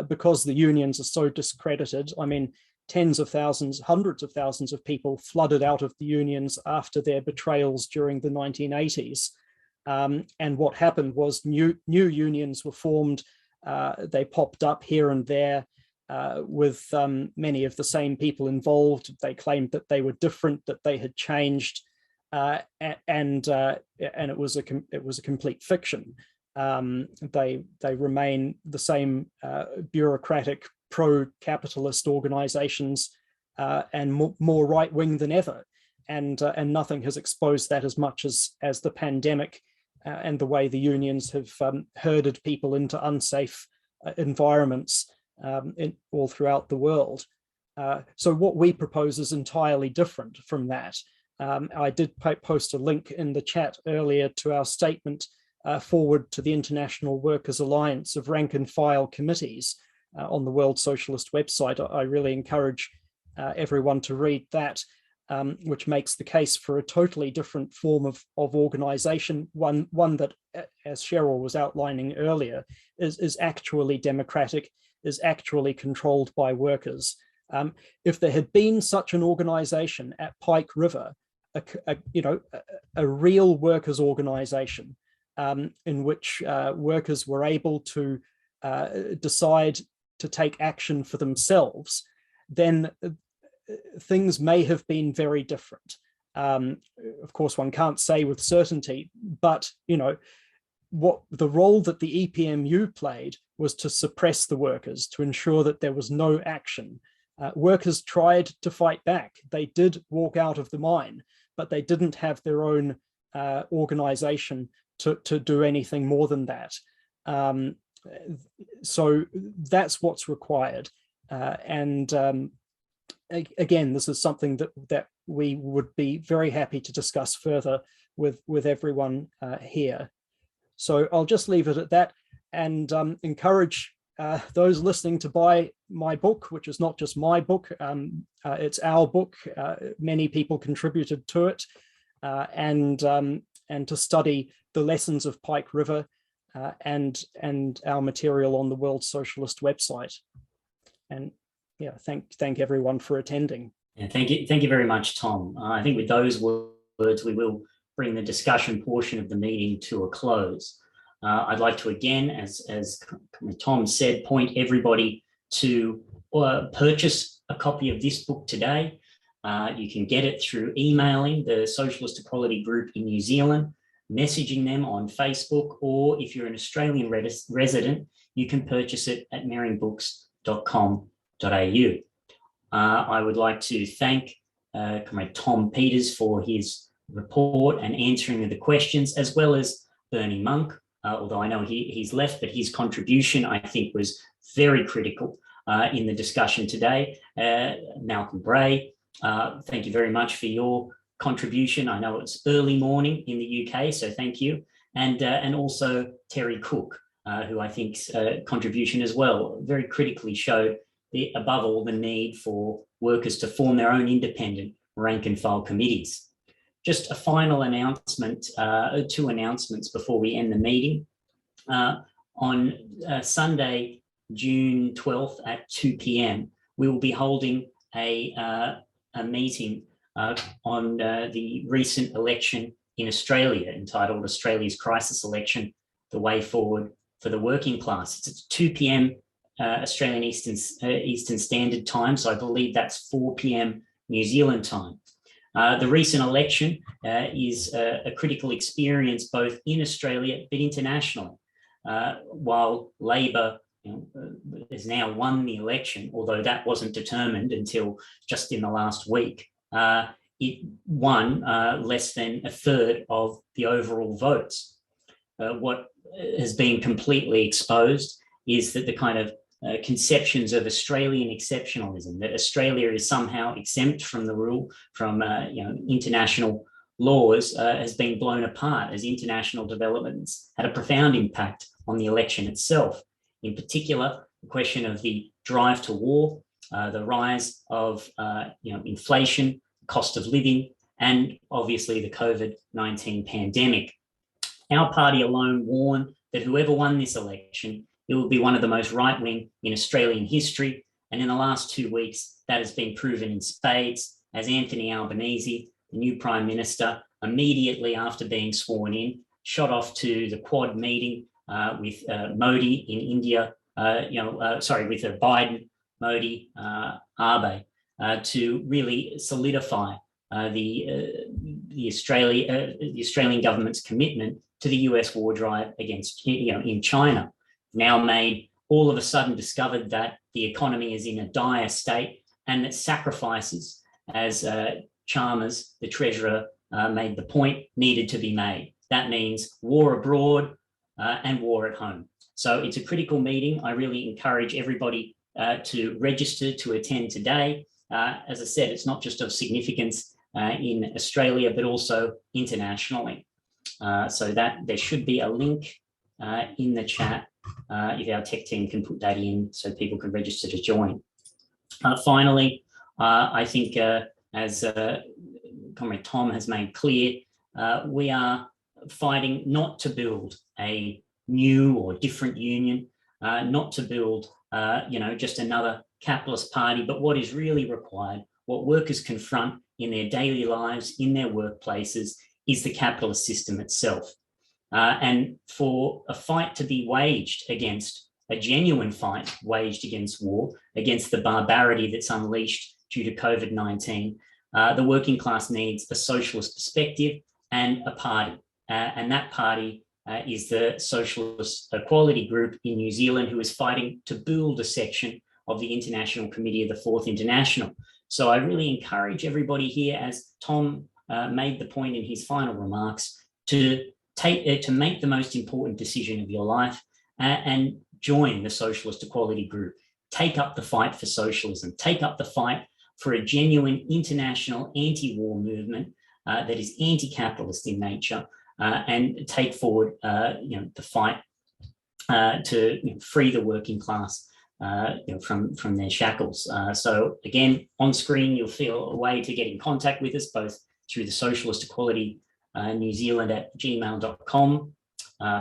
because the unions are so discredited. I mean, tens of thousands, hundreds of thousands of people flooded out of the unions after their betrayals during the 1980s. And what happened was new unions were formed. They popped up here and there with many of the same people involved. They claimed that they were different, that they had changed, and it was a complete fiction. They remain the same bureaucratic pro-capitalist organizations and more right-wing than ever, and nothing has exposed that as much as the pandemic and the way the unions have herded people into unsafe environments all throughout the world. So what we propose is entirely different from that. I did post a link in the chat earlier to our statement forward to the International Workers' Alliance of rank and file committees on the World Socialist website. I really encourage everyone to read that, which makes the case for a totally different form of organization, one that, as Cheryl was outlining earlier, is actually democratic, is actually controlled by workers. If there had been such an organization at Pike River, a real workers' organization in which workers were able to decide to take action for themselves, then things may have been very different. Of course, one can't say with certainty, but what the role that the EPMU played was to suppress the workers, to ensure that there was no action. Workers tried to fight back. They did walk out of the mine, but they didn't have their own organization to do anything more than that. So that's what's required. Again, this is something that we would be very happy to discuss further with everyone here. So I'll just leave it at that and encourage those listening to buy my book, which is not just my book, it's our book. Many people contributed to it, and to study the lessons of Pike River and our material on the World Socialist website. And yeah, thank everyone for attending. Yeah, thank you very much, Tom. I think with those words, we will bring the discussion portion of the meeting to a close. I'd like to again, as Tom said, point everybody to purchase a copy of this book today. You can get it through emailing the Socialist Equality Group in New Zealand, messaging them on Facebook, or if you're an Australian resident, you can purchase it at merringbooks.com.au. I would like to thank Comrade Tom Peters for his report and answering of the questions, as well as Bernie Monk, although I know he's left, but his contribution, I think, was very critical in the discussion today. Malcolm Bray, thank you very much for your contribution. I know it's early morning in the UK, so thank you. And also Terry Cook, who I think's contribution as well very critically showed above all the need for workers to form their own independent rank and file committees. Just a final announcement, two announcements before we end the meeting. On Sunday, June 12th at 2 p.m, we will be holding a meeting on the recent election in Australia entitled Australia's Crisis Election, The Way Forward for the Working Class. It's at 2 p.m. Australian Eastern Standard Time, so I believe that's 4 p.m. New Zealand time. The recent election is a critical experience both in Australia but internationally. While Labor has now won the election, although that wasn't determined until just in the last week, it won less than a third of the overall votes. What has been completely exposed is that the kind of conceptions of Australian exceptionalism, that Australia is somehow exempt from the rule, from international laws, has been blown apart as international developments had a profound impact on the election itself. In particular, the question of the drive to war, the rise of inflation, cost of living, and obviously the COVID-19 pandemic. Our party alone warned that whoever won this election, it will be one of the most right-wing in Australian history. And in the last 2 weeks, that has been proven in spades as Anthony Albanese, the new Prime Minister, immediately after being sworn in, shot off to the Quad meeting with Modi in India, with Biden, Modi, Abe, to really solidify the Australian government's commitment to the US war drive against, in China. Now made, all of a sudden discovered that the economy is in a dire state and that sacrifices, as Chalmers, the Treasurer, made the point, needed to be made. That means war abroad and war at home. So it's a critical meeting. I really encourage everybody to register to attend today. As I said, it's not just of significance in Australia, but also internationally. So that there should be a link in the chat if our tech team can put that in so people can register to join. Finally, I think as Comrade Tom has made clear, we are fighting not to build a new or different union, not to build just another capitalist party, but what is really required, what workers confront in their daily lives, in their workplaces, is the capitalist system itself. And for a fight to be waged against, a genuine fight waged against war, against the barbarity that's unleashed due to COVID-19, the working class needs a socialist perspective and a party. And that party is the Socialist Equality Group in New Zealand, who is fighting to build a section of the International Committee of the Fourth International. So I really encourage everybody here, as Tom made the point in his final remarks, to make the most important decision of your life and join the Socialist Equality Group. Take up the fight for socialism. Take up the fight for a genuine international anti-war movement that is anti-capitalist in nature, and take forward the fight to free the working class from their shackles. So again, on screen, you'll feel a way to get in contact with us, both through the Socialist Equality New Zealand at gmail.com,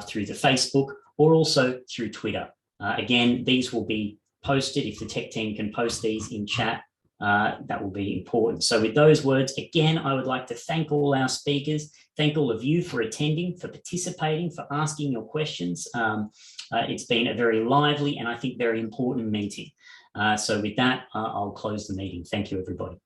through the Facebook, or also through Twitter. Again, these will be posted. If the tech team can post these in chat, that will be important. So with those words, again, I would like to thank all our speakers, thank all of you for attending, for participating, for asking your questions. It's been a very lively and I think very important meeting. So with that, I'll close the meeting. Thank you, everybody.